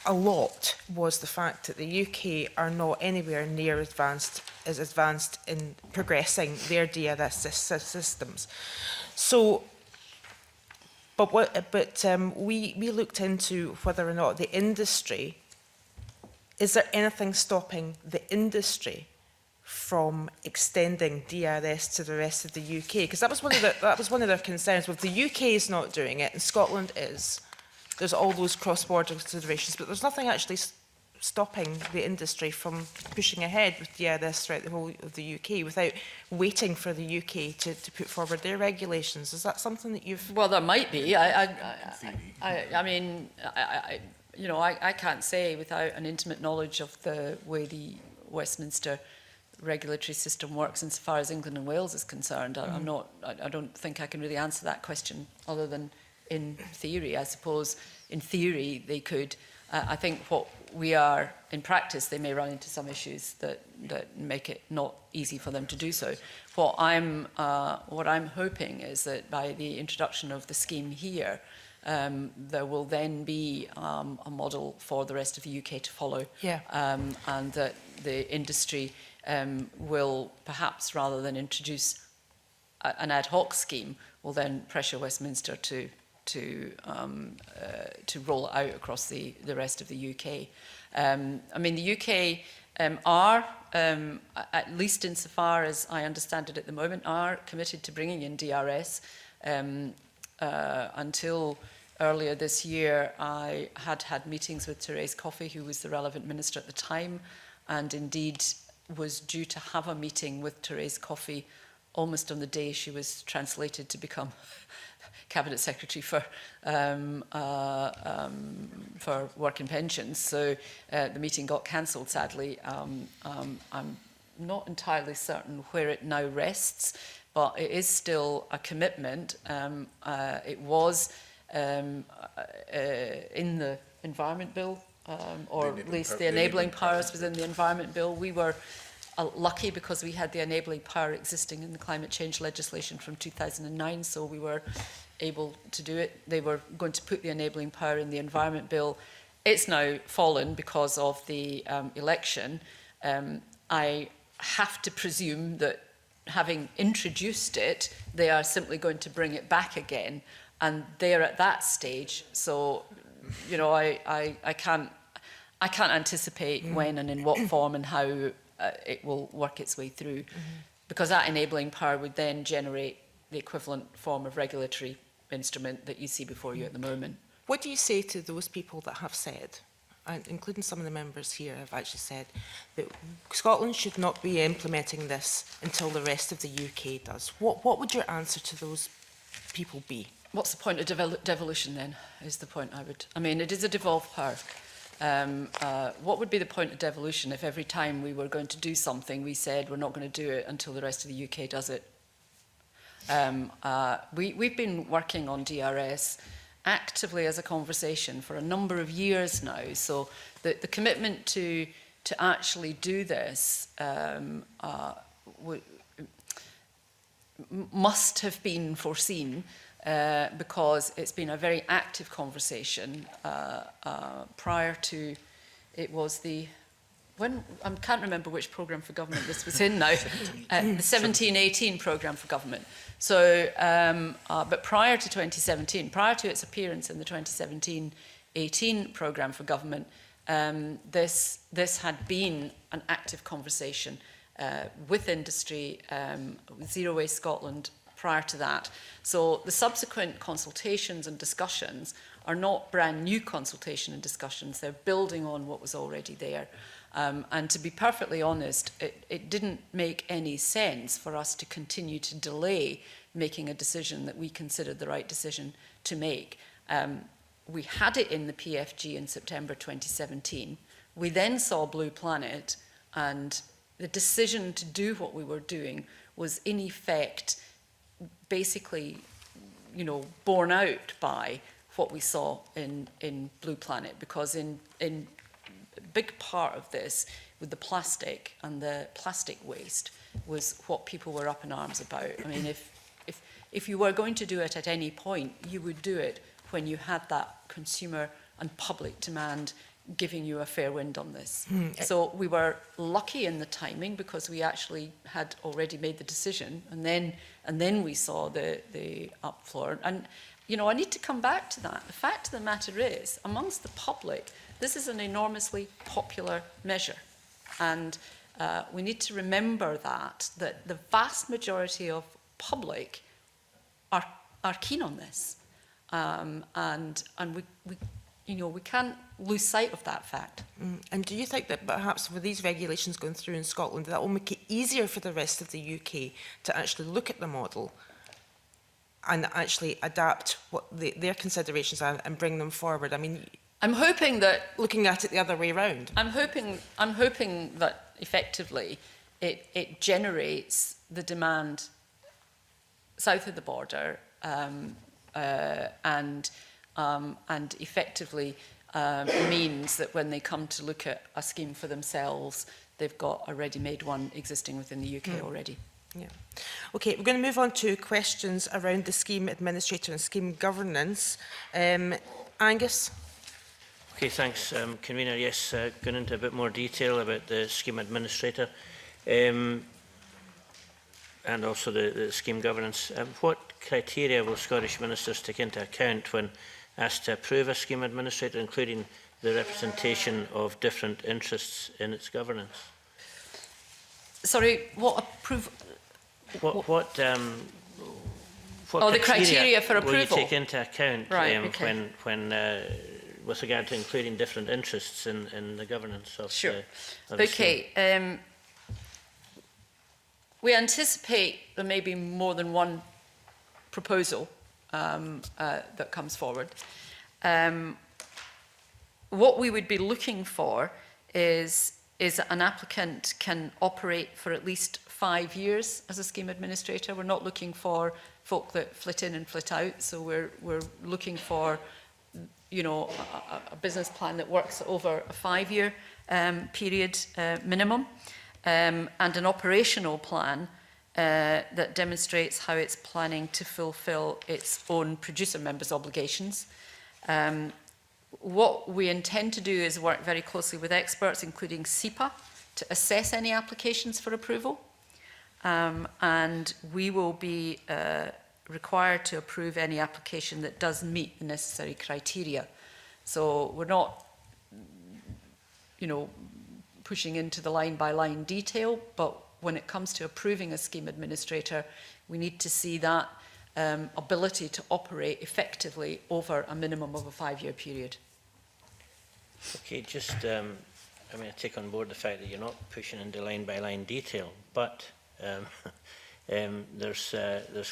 a lot was the fact that the UK are not anywhere near as advanced in progressing their DRS systems. So, we looked into whether or not the industry, is there anything stopping the industry from extending DRS to the rest of the UK? Because that was one of their concerns. Well, if the UK is not doing it and Scotland is, there's all those cross-border considerations, but there's nothing actually stopping the industry from pushing ahead with DRS throughout the whole of the UK without waiting for the UK to put forward their regulations. Is that something that you've... Well, there might be. I mean, I can't say without an intimate knowledge of the way the Westminster regulatory system works insofar as England and Wales is concerned. I don't think I can really answer that question other than in theory. I suppose in theory they could I think what we are, in practice, they may run into some issues that make it not easy for them to do so. What I'm hoping is that by the introduction of the scheme here, there will then be a model for the rest of the UK to follow, and that the industry will perhaps, rather than introduce an ad hoc scheme, will then pressure Westminster to roll it out across the rest of the UK. I mean, the UK are, at least insofar as I understand it at the moment, are committed to bringing in DRS. Until earlier this year, I had meetings with Therese Coffey, who was the relevant minister at the time, and indeed was due to have a meeting with Therese Coffey almost on the day she was translated to become Cabinet Secretary for Work and Pensions. So the meeting got cancelled, sadly. I'm not entirely certain where it now rests, but it is still a commitment. It was in the Environment Bill, or at least the enabling powers within the Environment Bill. We were lucky because we had the enabling power existing in the climate change legislation from 2009, so we were able to do it. They were going to put the enabling power in the Environment Bill. It's now fallen because of the election. I have to presume that having introduced it, they are simply going to bring it back again, and they're at that stage. So, you know, I can't anticipate when and in what form and how it will work its way through, because that enabling power would then generate the equivalent form of regulatory instrument that you see before you at the moment. What do you say to those people that have said, and including some of the members here have actually said, that Scotland should not be implementing this until the rest of the UK does? What would your answer to those people be? What's the point of devolution then, is the point I would... I mean, it is a devolved power. What would be the point of devolution if every time we were going to do something, we said we're not going to do it until the rest of the UK does it? We've been working on DRS actively as a conversation for a number of years now. So the commitment to actually do this must have been foreseen, because it's been a very active conversation prior to, it was the, when, I can't remember which programme for government this was in now, the 17-18 programme for government. So, but prior to 2017, prior to its appearance in the 2017-18 programme for government, this had been an active conversation with industry, with Zero Waste Scotland, prior to that. So the subsequent consultations and discussions are not brand new consultation and discussions, they're building on what was already there. And to be perfectly honest, it didn't make any sense for us to continue to delay making a decision that we considered the right decision to make. We had it in the PFG in September 2017. We then saw Blue Planet, and the decision to do what we were doing was in effect basically, you know, borne out by what we saw in Blue Planet, because in a big part of this with the plastic and the plastic waste was what people were up in arms about. I mean, if you were going to do it at any point, you would do it when you had that consumer and public demand giving you a fair wind on this. So we were lucky in the timing because we actually had already made the decision, and then we saw the upflow. And you know, I need to come back to that. The fact of the matter is, amongst the public, this is an enormously popular measure, and we need to remember that the vast majority of public are keen on this, and we you know, we can't lose sight of that fact. And do you think that perhaps with these regulations going through in Scotland, that will make it easier for the rest of the UK to actually look at the model and actually adapt what their considerations are and bring them forward? I mean, I'm hoping that, looking at it the other way around. I'm hoping that effectively it generates the demand south of the border, and effectively means that when they come to look at a scheme for themselves, they've got a ready-made one existing within the UK already. Yeah. Okay, we're going to move on to questions around the scheme administrator and scheme governance. Angus? Okay, thanks, Convener. Yes, going into a bit more detail about the scheme administrator and also the scheme governance. What criteria will Scottish ministers take into account when asked to approve a scheme administrator, including the representation of different interests in its governance? Sorry, what approval? What the criteria for approval will you take into account okay. when with regard to including different interests in the governance of sure. the scheme? Okay. We anticipate there may be more than one proposal that comes forward. What we would be looking for is an applicant can operate for at least 5 years as a scheme administrator. We're not looking for folk that flit in and flit out, so we're looking for, you know, a business plan that works over a 5-year period minimum, and an operational plan that demonstrates how it's planning to fulfil its own producer members' obligations. What we intend to do is work very closely with experts, including SEPA, to assess any applications for approval. And we will be required to approve any application that does meet the necessary criteria. So we're not, you know, pushing into the line-by-line detail, but when it comes to approving a scheme administrator, we need to see that ability to operate effectively over a minimum of a 5-year period. Okay, just, I mean, I take on board the fact that you're not pushing into line-by-line detail, but there's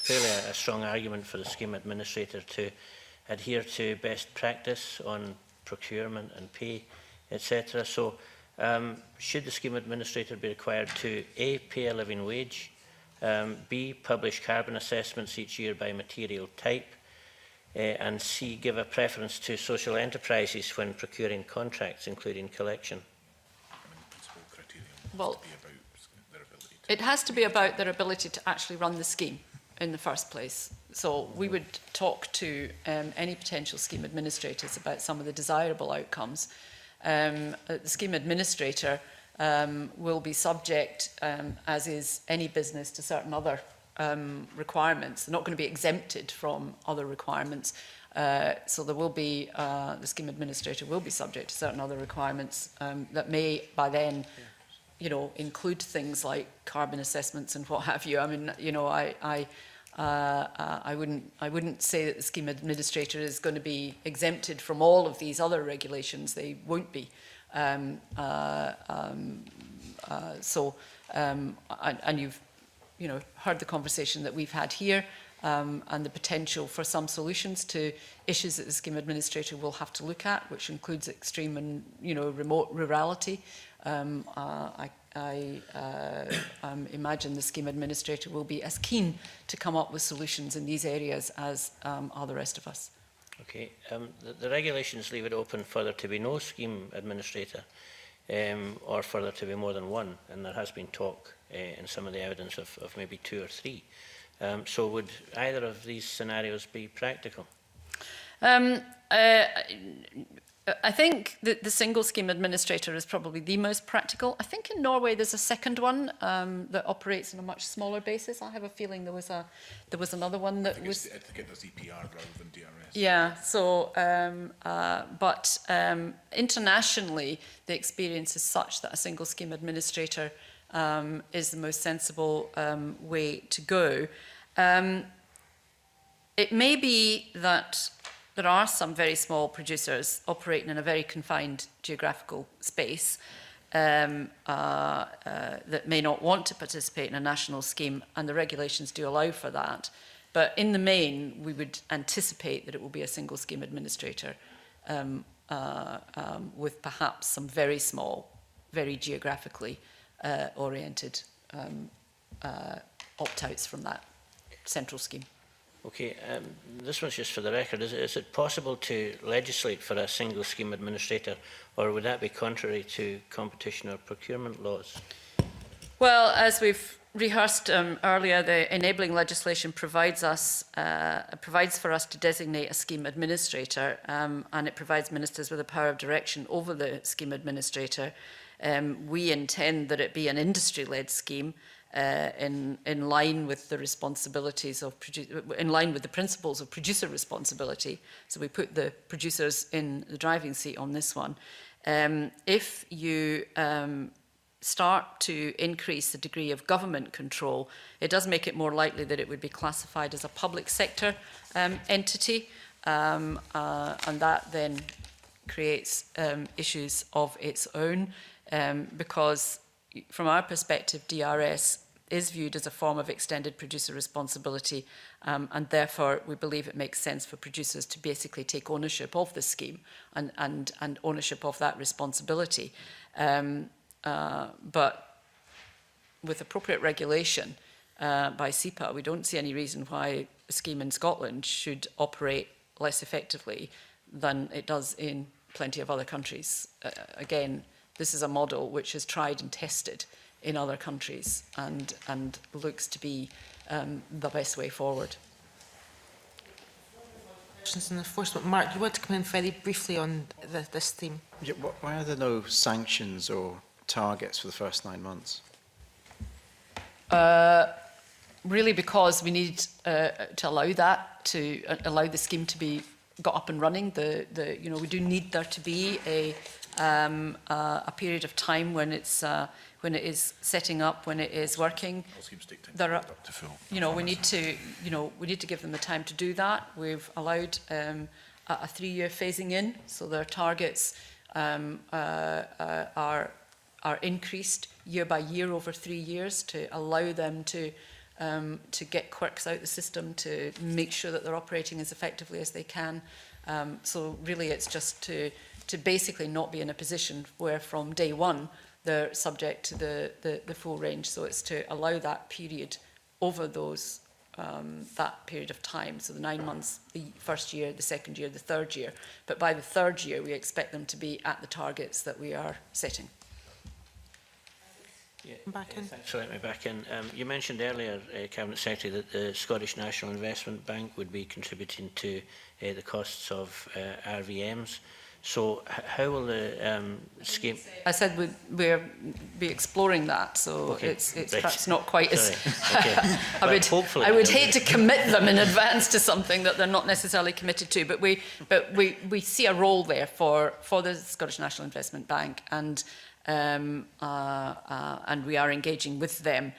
clearly a strong argument for the scheme administrator to adhere to best practice on procurement and pay, etc. So, should the scheme administrator be required to A, pay a living wage, B, publish carbon assessments each year by material type, and C, give a preference to social enterprises when procuring contracts, including collection? Well, it has to be about their ability to actually run the scheme in the first place. So we would talk to any potential scheme administrators about some of the desirable outcomes. The scheme administrator will be subject, as is any business, to certain other requirements. They're not going to be exempted from other requirements. So there will be, the scheme administrator will be subject to certain other requirements that may by then, you know, include things like carbon assessments and what have you. I mean, you know, I wouldn't say that the scheme administrator is going to be exempted from all of these other regulations. They won't be. And you've, you know, heard the conversation that we've had here, and the potential for some solutions to issues that the scheme administrator will have to look at, which includes extreme and, you know, remote rurality. I imagine the scheme administrator will be as keen to come up with solutions in these areas as are the rest of us. Okay, the regulations leave it open for there to be no scheme administrator, or for there to be more than one, and there has been talk in some of the evidence of maybe 2 or 3. So would either of these scenarios be practical? I think that the single scheme administrator is probably the most practical. I think in Norway there's a second one that operates on a much smaller basis. I have a feeling there was another one that was. I think it was EPR rather than DRS. Yeah. So, but internationally, the experience is such that a single scheme administrator is the most sensible way to go. It may be that there are some very small producers operating in a very confined geographical space that may not want to participate in a national scheme, and the regulations do allow for that. But in the main, we would anticipate that it will be a single scheme administrator with perhaps some very small, very geographically oriented opt-outs from that central scheme. Okay, this one's just for the record. Is it possible to legislate for a single scheme administrator, or would that be contrary to competition or procurement laws? Well, as we've rehearsed earlier, the enabling legislation provides for us to designate a scheme administrator, and it provides ministers with a power of direction over the scheme administrator. We intend that it be an industry-led scheme in line with the responsibilities of in line with the principles of producer responsibility. So we put the producers in the driving seat on this one. If you start to increase the degree of government control, it does make it more likely that it would be classified as a public sector entity, and that then creates issues of its own, because from our perspective, DRS is viewed as a form of extended producer responsibility, and therefore we believe it makes sense for producers to basically take ownership of the scheme and ownership of that responsibility. But with appropriate regulation by SEPA, we don't see any reason why a scheme in Scotland should operate less effectively than it does in plenty of other countries. Again, this is a model which is tried and tested in other countries and looks to be the best way forward. Questions on enforcement. Mark, you want to come in very briefly on this theme? Yeah, why are there no sanctions or targets for the first 9 months? Really because we need to allow that, to allow the scheme to be got up and running. You know, we do need there to be a period of time when it is setting up, when it is working. There are, you know, we need to give them the time to do that. We've allowed a 3-year phasing in, so their targets are increased year by year over 3 years to allow them to get quirks out the system, to make sure that they're operating as effectively as they can. So really it's just to basically not be in a position where from day one they're subject to the full range. So it's to allow that period over those that period of time. So the 9 months, the first year, the second year, the third year. But by the third year we expect them to be at the targets that we are setting. Yeah, back in. Thanks for letting me back in. You mentioned earlier, Cabinet Secretary, that the Scottish National Investment Bank would be contributing to the costs of RVMs. So how will the scheme... I said we'll be exploring that, so okay. it's right. perhaps not quite as... Okay. I would hate to commit them in advance to something that they're not necessarily committed to, but we see a role there for the Scottish National Investment Bank, and we are engaging with them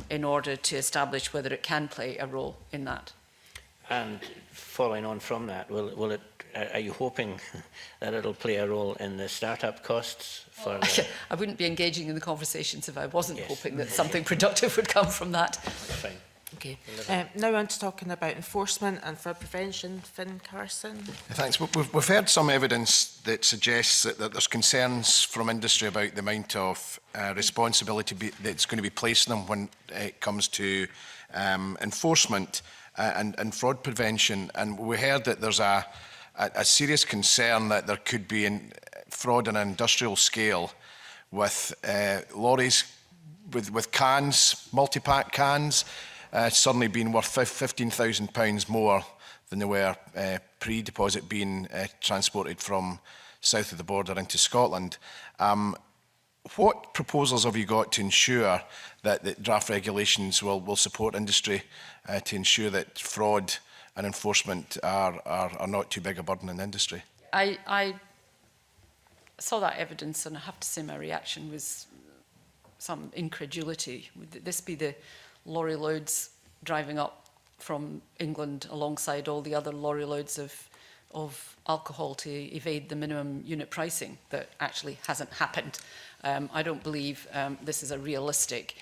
in order to establish whether it can play a role in that. And following on from that, will it? Are you hoping that it'll play a role in the startup costs? For the... I wouldn't be engaging in the conversations if I wasn't yes. hoping that something productive would come from that. Fine. Okay. Now on to talking about enforcement and for prevention. Finn Carson. Thanks. We've heard some evidence that suggests that there's concerns from industry about the amount of responsibility that's going to be placed on them when it comes to enforcement and fraud prevention. And we heard that there's a serious concern that there could be fraud on an industrial scale with lorries with cans, multi-pack cans, suddenly being worth £15,000 more than they were pre-deposit being transported from south of the border into Scotland. What proposals have you got to ensure that the draft regulations will support industry to ensure that fraud and enforcement are not too big a burden in industry? I saw that evidence, and I have to say my reaction was some incredulity. Would this be the lorry loads driving up from England alongside all the other lorry loads of alcohol to evade the minimum unit pricing? That actually hasn't happened. I don't believe this is a realistic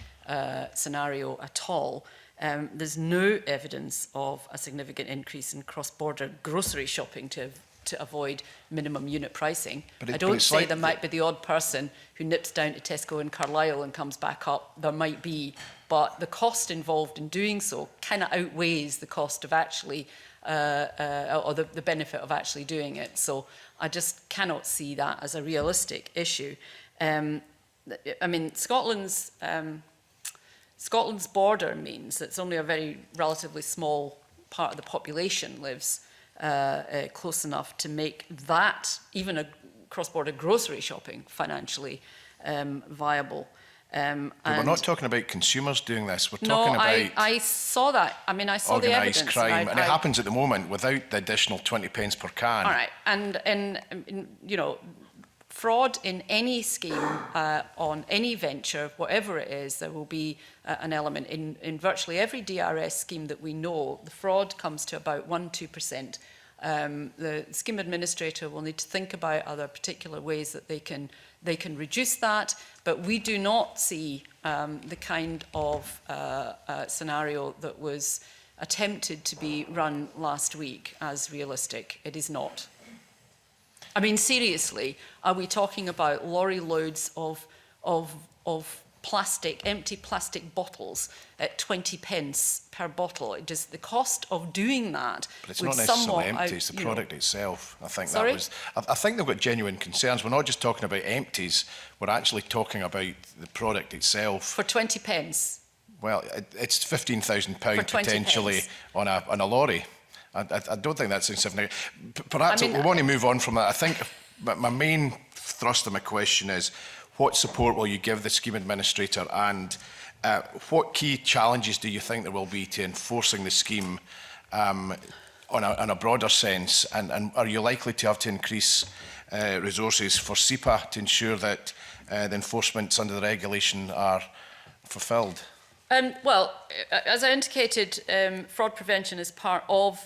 scenario at all. There's no evidence of a significant increase in cross-border grocery shopping to avoid minimum unit pricing. I don't say there might be the odd person who nips down to Tesco in Carlisle and comes back up. There might be, but the cost involved in doing so kind of outweighs the cost of actually, or the benefit of actually doing it. So I just cannot see that as a realistic issue. I mean, Scotland's border means that it's only a very relatively small part of the population lives close enough to make that, even a cross-border grocery shopping, financially viable. But we're not talking about consumers doing this. We're no, talking about I saw that. I mean, I saw the evidence. organised crime, and it happens at the moment without the additional 20 pence per can. All right, and you know, fraud in any scheme, on any venture, whatever it is, there will be an element. In virtually every DRS scheme that we know, the fraud comes to about 1–2%. The scheme administrator will need to think about other particular ways that they can reduce that, but we do not see the kind of scenario that was attempted to be run last week as realistic. It is not. I mean, seriously, are we talking about lorry loads of plastic, empty plastic bottles at 20 pence per bottle? It just, the cost of doing that. But it's not necessarily empty, it's the product itself. I think that was. I think they've got genuine concerns. We're not just talking about empties, we're actually talking about the product itself. For 20 pence? Well, it's £15,000 potentially on a lorry. I don't think that's insignificant. Perhaps we want to move on from that. I think my main thrust of my question is, what support will you give the scheme administrator, and what key challenges do you think there will be to enforcing the scheme on a broader sense, and are you likely to have to increase resources for SEPA to ensure that the enforcements under the regulation are fulfilled? Well, as I indicated, fraud prevention is part of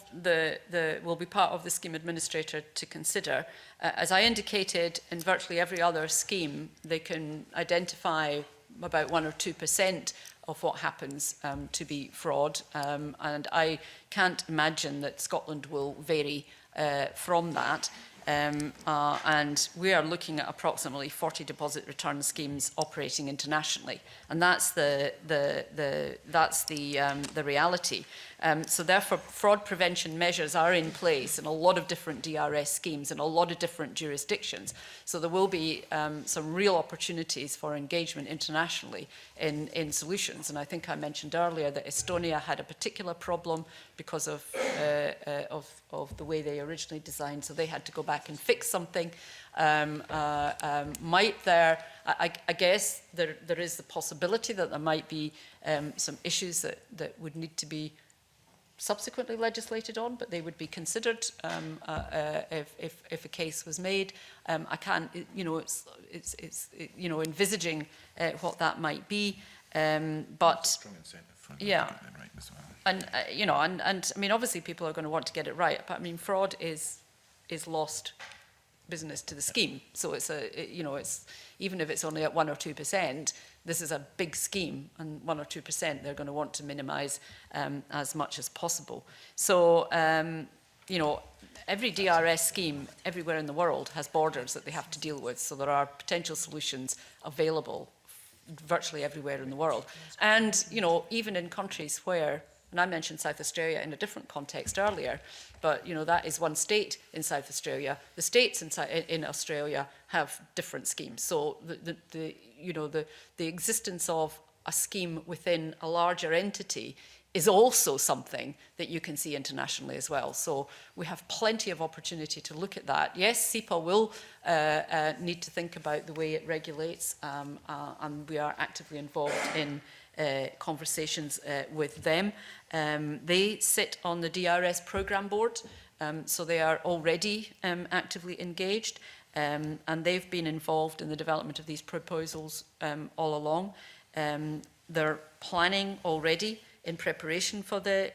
will be part of the scheme administrator to consider. As I indicated, in virtually every other scheme, they can identify about 1 or 2% of what happens to be fraud, and I can't imagine that Scotland will vary from that. And we are looking at approximately 40 deposit return schemes operating internationally, and that's the reality. So therefore, fraud prevention measures are in place in a lot of different DRS schemes in a lot of different jurisdictions. So there will be some real opportunities for engagement internationally in solutions. And I think I mentioned earlier that Estonia had a particular problem because of the way they originally designed. So they had to go back and fix something. Might there, I guess there is the possibility that there might be some issues that would need to be subsequently legislated on, but they would be considered if a case was made. I can't, it's envisaging what that might be, but yeah, and and I mean, obviously people are going to want to get it right, but I mean, fraud is lost business to the scheme. So it's it's even if it's only at 1 or 2%, this is a big scheme, and 1 or 2% they're going to want to minimise as much as possible. So every DRS scheme everywhere in the world has borders that they have to deal with. So there are potential solutions available virtually everywhere in the world, and even in countries where. And I mentioned South Australia in a different context earlier, but that is one state in South Australia. The states in Australia have different schemes. So the existence of a scheme within a larger entity is also something that you can see internationally as well. So we have plenty of opportunity to look at that. Yes, SEPA will need to think about the way it regulates, and we are actively involved in conversations with them. They sit on the DRS programme board, so they are already actively engaged, and they've been involved in the development of these proposals all along. They're planning already in preparation for the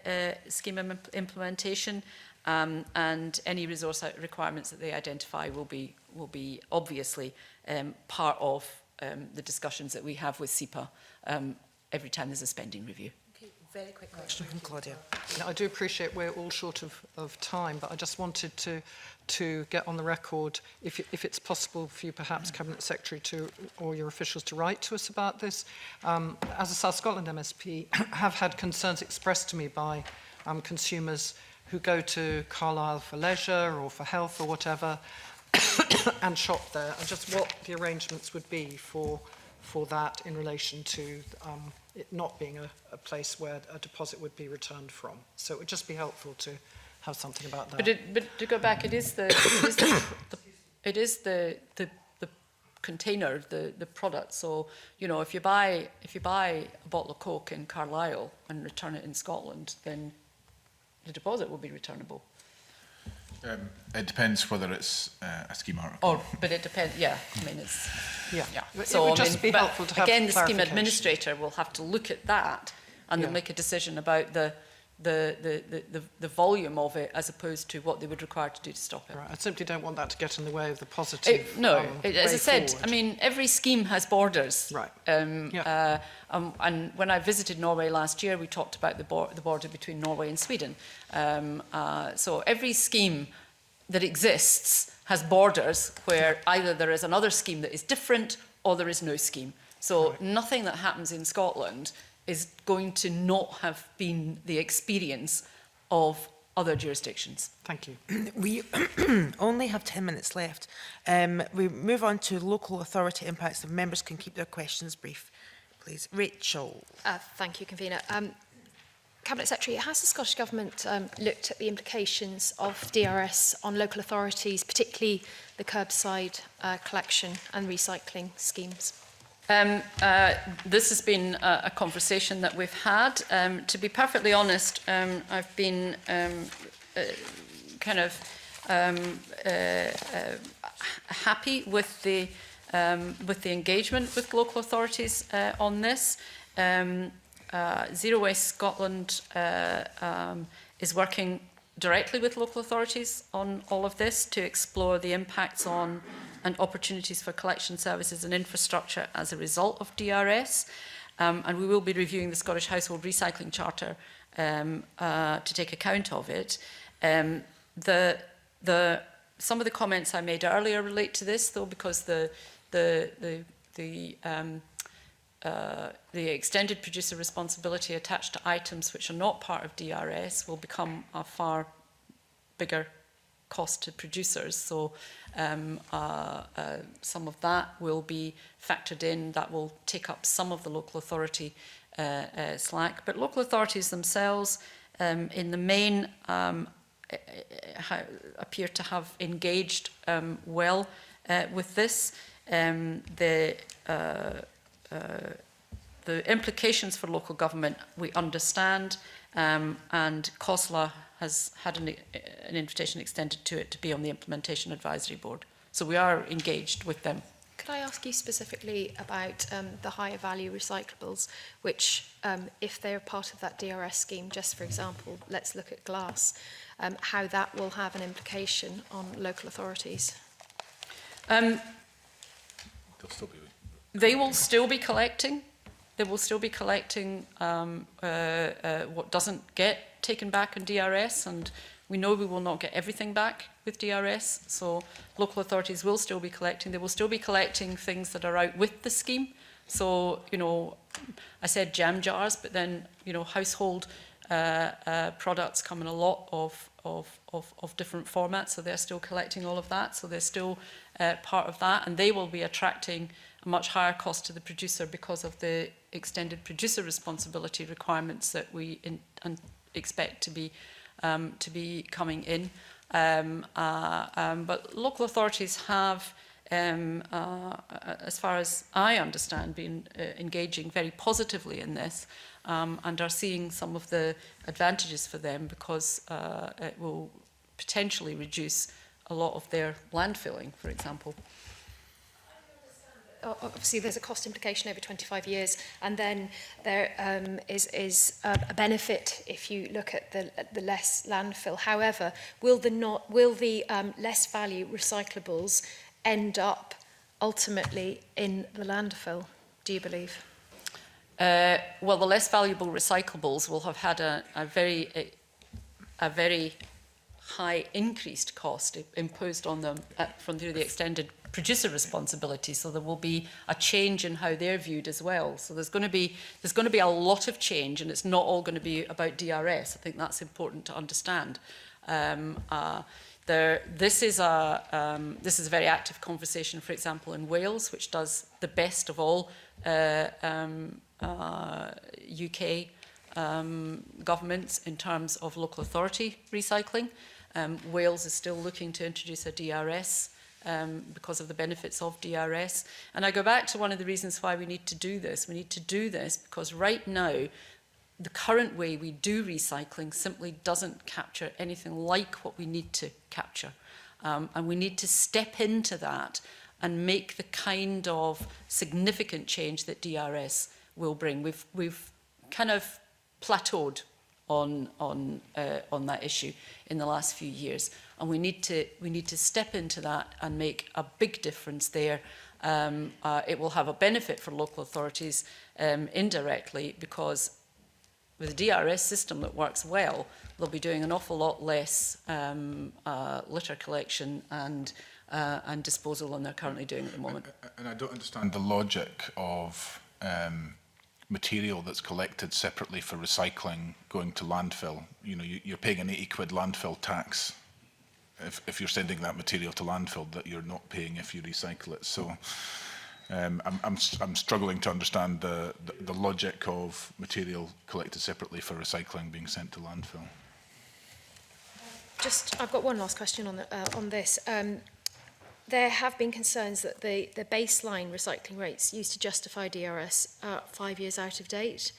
scheme implementation, and any resource requirements that they identify will be obviously part of the discussions that we have with SEPA every time there's a spending review. Okay, Very quick question from Claudia. Now, I do appreciate we're all short of time, but I just wanted to get on the record, if it's possible for you, perhaps, Cabinet Secretary or your officials to write to us about this. As a South Scotland MSP, have had concerns expressed to me by consumers who go to Carlisle for leisure or for health or whatever and shop there, and just what the arrangements would be for that in relation to it not being a place where a deposit would be returned from. So it would just be helpful to have something about that. But to go back, it is the container, the product. So if you buy a bottle of Coke in Carlisle and return it in Scotland, then the deposit will be returnable. It depends whether it's a scheme article. But it depends. Yeah, I mean it's. Yeah. So it would just be helpful to have again, the scheme clarification. administrator will have to look at that and then make a decision about the volume of it as opposed to what they would require to do to stop it. Right. I simply don't want that to get in the way of the positive. As I said, forward. I mean, every scheme has borders. Right. And when I visited Norway last year, we talked about the border between Norway and Sweden. So every scheme that exists has borders where either there is another scheme that is different or there is no scheme. So nothing that happens in Scotland is going to not have been the experience of other jurisdictions. Thank you. We only have 10 minutes left. We move on to local authority impacts. The members can keep their questions brief, please. Rachel. Thank you, Convener. Cabinet Secretary, has the Scottish Government looked at the implications of DRS on local authorities, particularly the curbside collection and recycling schemes? This has been a conversation that we've had. To be perfectly honest, I've been happy with the engagement with local authorities on this. Zero Waste Scotland is working directly with local authorities on all of this to explore the impacts on and opportunities for collection services and infrastructure as a result of DRS. And we will be reviewing the Scottish Household Recycling Charter to take account of it. Some of the comments I made earlier relate to this, though, because the extended producer responsibility attached to items which are not part of DRS will become a far bigger cost to producers. So some of that will be factored in. That will take up some of the local authority slack. But local authorities themselves, in the main, appear to have engaged well with this. The implications for local government we understand, and COSLA has had an invitation extended to it to be on the Implementation Advisory Board. So we are engaged with them. Could I ask you specifically about the higher value recyclables, which if they're part of that DRS scheme, just for example, let's look at glass, how that will have an implication on local authorities? They will still be collecting. They will still be collecting what doesn't get taken back in DRS, and we know we will not get everything back with DRS, so local authorities will still be collecting. They will still be collecting things that are out with the scheme. So, I said jam jars, but then, household products come in a lot of different formats, so they're still collecting all of that, so they're still part of that, and they will be attracting a much higher cost to the producer because of the extended producer responsibility requirements that we expect to be coming in. But local authorities have, as far as I understand, been engaging very positively in this and are seeing some of the advantages for them because it will potentially reduce a lot of their landfilling, for example. Obviously, there's a cost implication over 25 years, and then there is a benefit if you look at the less landfill. However, will the less value recyclables end up ultimately in the landfill, do you believe? Well, the less valuable recyclables will have had a very high increased cost imposed on them through the extended producer responsibility. So there will be a change in how they're viewed as well. So there's going to be a lot of change, and it's not all going to be about DRS. I think that's important to understand. This is a very active conversation, for example, in Wales, which does the best of all UK governments in terms of local authority recycling. Wales is still looking to introduce a DRS because of the benefits of DRS. And I go back to one of the reasons why we need to do this. We need to do this because right now, the current way we do recycling simply doesn't capture anything like what we need to capture. And we need to step into that and make the kind of significant change that DRS will bring. We've kind of plateaued on that issue in the last few years, and we need to step into that and make a big difference there. It will have a benefit for local authorities indirectly, because with a DRS system that works well, they'll be doing an awful lot less litter collection and disposal than they're currently doing at the moment. And I don't understand the logic of material that's collected separately for recycling going to landfill. You know, you're paying an 80 quid landfill tax if you're sending that material to landfill that you're not paying if you recycle it. So I'm struggling to understand the logic of material collected separately for recycling being sent to landfill. I've got one last question on this. There have been concerns that the baseline recycling rates used to justify DRS are 5 years out of date,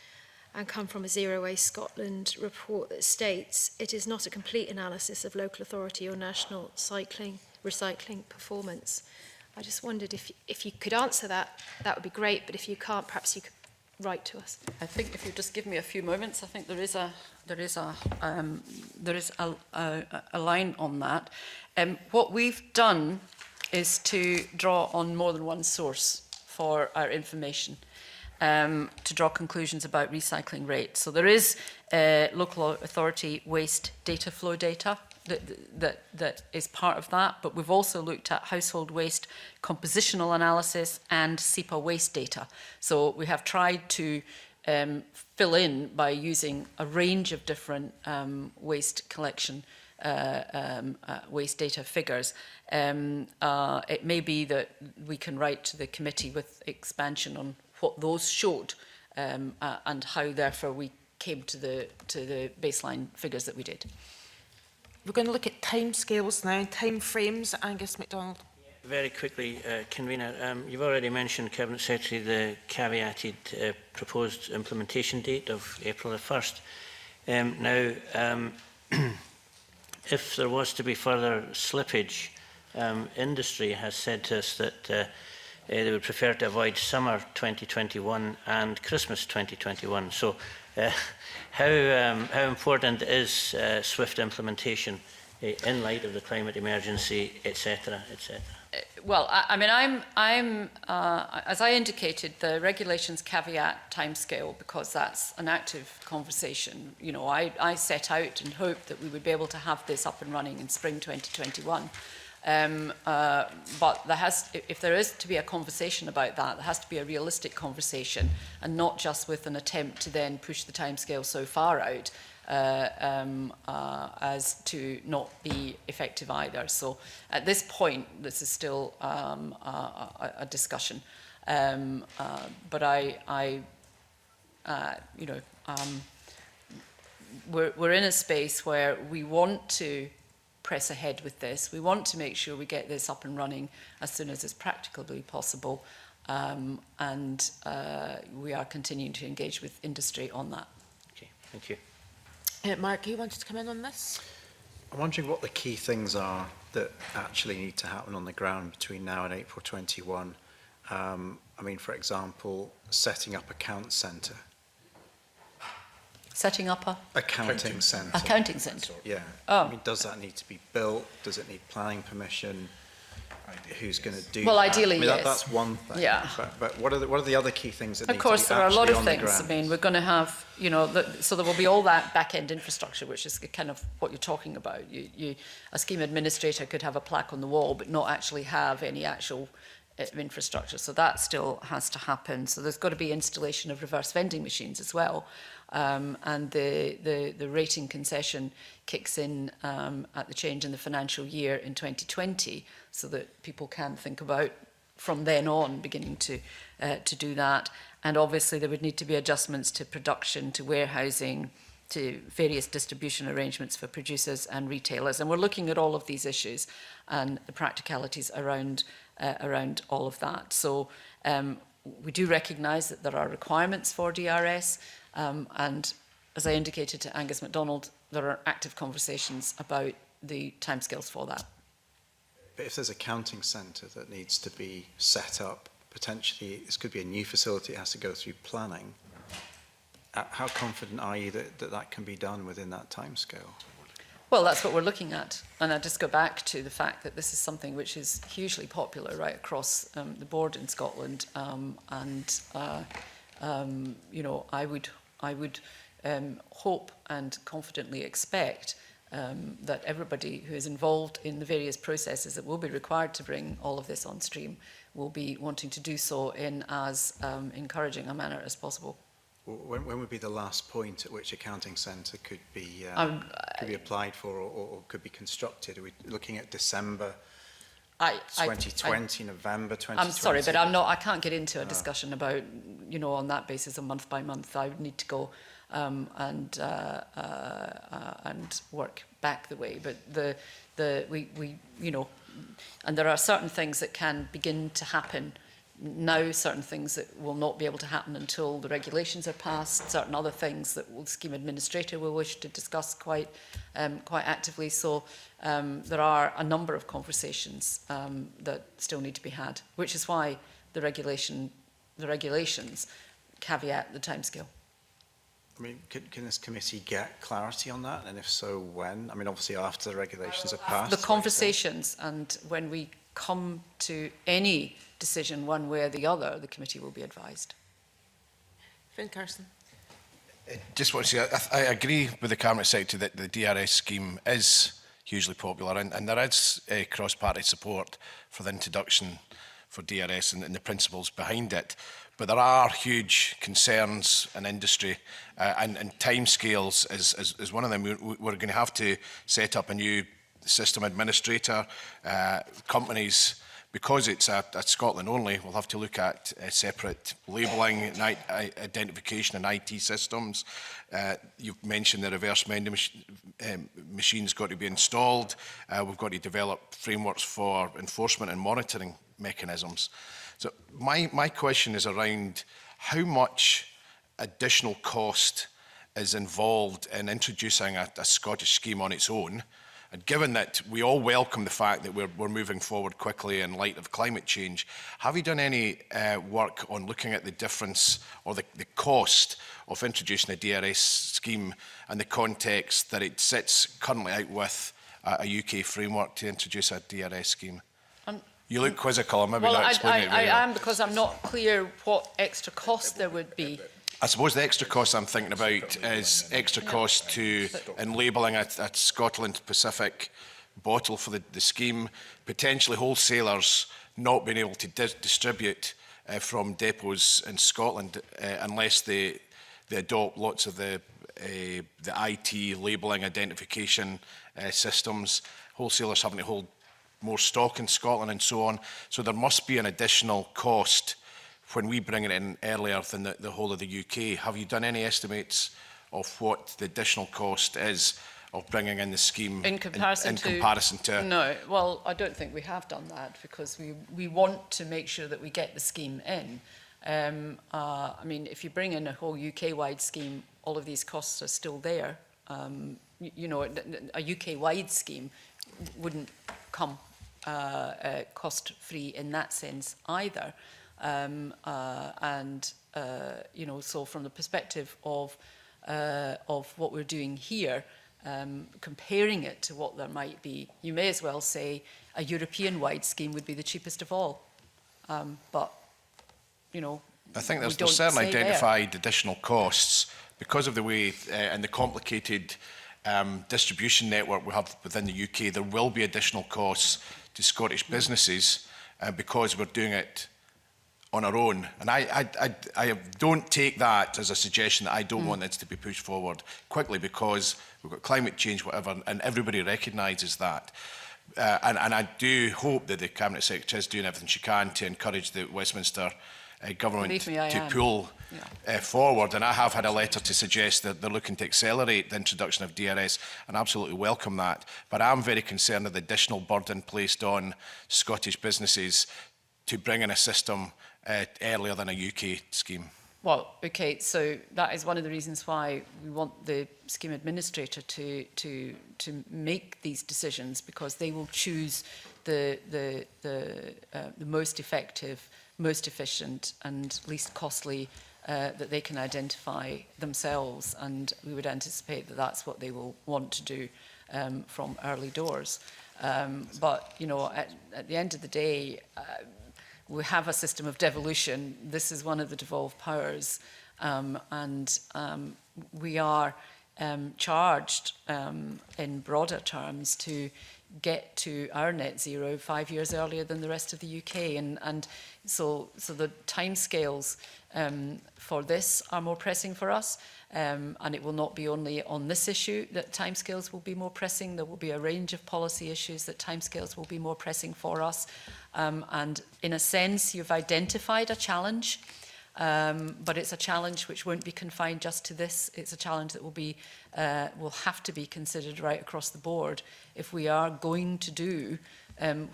and come from a Zero Waste Scotland report that states it is not a complete analysis of local authority or national recycling performance. I just wondered if you could answer that, that would be great, but if you can't, perhaps you could write to us. I think if you just give me a few moments, I think there is a line on that. What we've done is to draw on more than one source for our information, to draw conclusions about recycling rates. So there is local authority waste data flow data that is part of that, but we've also looked at household waste compositional analysis and SEPA waste data. So we have tried to fill in by using a range of different waste collection waste data figures. It may be that we can write to the committee with expansion on what those showed and how therefore we came to the baseline figures that we did. We're going to look at timescales now, time frames. Angus MacDonald. Very quickly, Convener, you've already mentioned, Cabinet Secretary, the caveated proposed implementation date of April the 1st. If there was to be further slippage, industry has said to us that they would prefer to avoid summer 2021 and Christmas 2021. So how important is swift implementation in light of the climate emergency, etc., etc.? Well, I mean, I'm as I indicated, the regulations caveat timescale because that's an active conversation. You know, I set out and hoped that we would be able to have this up and running in spring 2021. But if there is to be a conversation about that, there has to be a realistic conversation, and not just with an attempt to then push the timescale so far out as to not be effective either. So at this point, this is still a discussion. But we're in a space where we want to press ahead with this. We want to make sure we get this up and running as soon as it's practically possible. And we are continuing to engage with industry on that. Okay, thank you. Mark, you wanted to come in on this? I'm wondering what the key things are that actually need to happen on the ground between now and April 21. I mean, for example, setting up account centre. Setting up a? Accounting centre. Accounting centre? Yeah. Oh. I mean, does that need to be built? Does it need planning permission? who's going to do Well, that. ideally, I mean, yes. that's one thing. Yeah. But what are the other key things that Of need course, to be there are a lot actually of on the things. I ground? mean, we're going to have, you know, so there will be all that back-end infrastructure, which is kind of what you're talking about. A scheme administrator could have a plaque on the wall, but not actually have any actual infrastructure. So that still has to happen. So there's got to be installation of reverse vending machines as well. And the rating concession kicks in at the change in the financial year in 2020, so that people can think about from then on beginning to do that. And obviously there would need to be adjustments to production, to warehousing, to various distribution arrangements for producers and retailers. And we're looking at all of these issues and the practicalities around all of that. So we do recognise that there are requirements for DRS, and as I indicated to Angus MacDonald, there are active conversations about the timescales for that. But if there's a counting centre that needs to be set up, potentially this could be a new facility, it has to go through planning. How confident are you that can be done within that timescale? Well, that's what we're looking at. And I just go back to the fact that this is something which is hugely popular right across the board in Scotland. You know, I would hope and confidently expect that everybody who is involved in the various processes that will be required to bring all of this on stream will be wanting to do so in as encouraging a manner as possible. When would be the last point at which a counting centre could be applied for or could be constructed? Are we looking at December 2020, November 2020? I'm sorry, but I can't get into a discussion about, you know, on that basis of month by month. I would need to go and work back the way. But we you know, and there are certain things that can begin to happen now, certain things that will not be able to happen until the regulations are passed, certain other things that the scheme administrator will wish to discuss quite actively. So there are a number of conversations that still need to be had, which is why the regulations caveat the timescale. I mean, can this committee get clarity on that? And if so, when? I mean, obviously after the regulations are passed. The conversations, and when we come to any decision one way or the other, the committee will be advised. Finn Carson. Just want to say, I agree with the Cabinet Secretary that the DRS scheme is hugely popular, and there is cross-party support for the introduction for DRS and the principles behind it. But there are huge concerns in industry, and timescales is one of them. We're going to have to set up a new system administrator. Companies, because it's at Scotland only, we'll have to look at separate labelling, and identification and IT systems. You've mentioned the reverse vending machine's got to be installed. We've got to develop frameworks for enforcement and monitoring mechanisms. So my question is around how much additional cost is involved in introducing a Scottish scheme on its own. And given that we all welcome the fact that we're moving forward quickly in light of climate change, have you done any work on looking at the difference or the cost of introducing a DRS scheme and the context that it sits currently out with a UK framework to introduce a DRS scheme? You look quizzical, I'm maybe not explaining it very well. I am, because I'm not clear what extra cost there would be. I suppose the extra cost I'm thinking about is extra cost in labelling a Scotland Pacific bottle for the scheme, potentially wholesalers not being able to distribute from depots in Scotland unless they adopt lots of the IT labelling identification systems, wholesalers having to hold more stock in Scotland and so on. So there must be an additional cost when we bring it in earlier than the whole of the UK. Have you done any estimates of what the additional cost is of bringing in the scheme in comparison to? No, well, I don't think we have done that, because we want to make sure that we get the scheme in. I mean, if you bring in a whole UK-wide scheme, all of these costs are still there. You know, a UK-wide scheme wouldn't come cost-free in that sense either. You know, so from the perspective of what we're doing here, comparing it to what there might be, you may as well say a European-wide scheme would be the cheapest of all. But, you know, I think we there's don't certainly say there. identified additional costs because of the way and the complicated distribution network we have within the UK. There will be additional costs to Scottish businesses because we're doing it on our own. And I don't take that as a suggestion that I don't want this to be pushed forward quickly, because we've got climate change, whatever, and everybody recognises that. And I do hope that the Cabinet Secretary is doing everything she can to encourage the Westminster government to pull forward. And I have had a letter to suggest that they're looking to accelerate the introduction of DRS, and absolutely welcome that. But I'm very concerned of the additional burden placed on Scottish businesses to bring in a system earlier than a UK scheme. Well, okay, so that is one of the reasons why we want the scheme administrator to make these decisions, because they will choose the most effective, most efficient and least costly that they can identify themselves, and we would anticipate that that's what they will want to do from early doors. But, you know, at the end of the day, we have a system of devolution. This is one of the devolved powers, and we are charged in broader terms to get to our net zero 5 years earlier than the rest of the UK, and so the timescales for this are more pressing for us, and it will not be only on this issue that timescales will be more pressing. There will be a range of policy issues that timescales will be more pressing for us, and in a sense you've identified a challenge, but it's a challenge which won't be confined just to this. It's a challenge that will have to be considered right across the board if we are going to do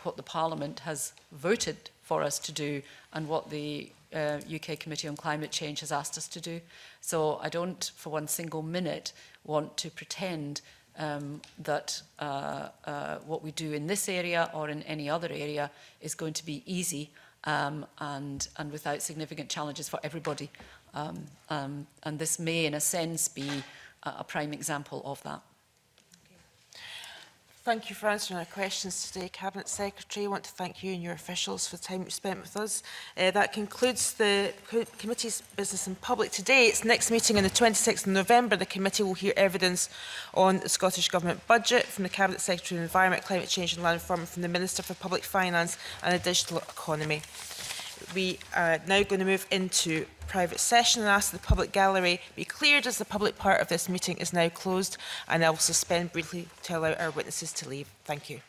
what the Parliament has voted for us to do and what the UK Committee on Climate Change has asked us to do. So I don't for one single minute want to pretend that what we do in this area or in any other area is going to be easy and without significant challenges for everybody. And this may, in a sense, be a prime example of that. Thank you for answering our questions today, Cabinet Secretary. I want to thank you and your officials for the time you spent with us. That concludes the committee's business in public today. Its next meeting on the 26th of November, the committee will hear evidence on the Scottish Government budget from the Cabinet Secretary of Environment, Climate Change and Land Reform, and from the Minister for Public Finance and the Digital Economy. We are now going to move into private session and ask the public gallery be cleared, as the public part of this meeting is now closed, and I will suspend briefly to allow our witnesses to leave. Thank you.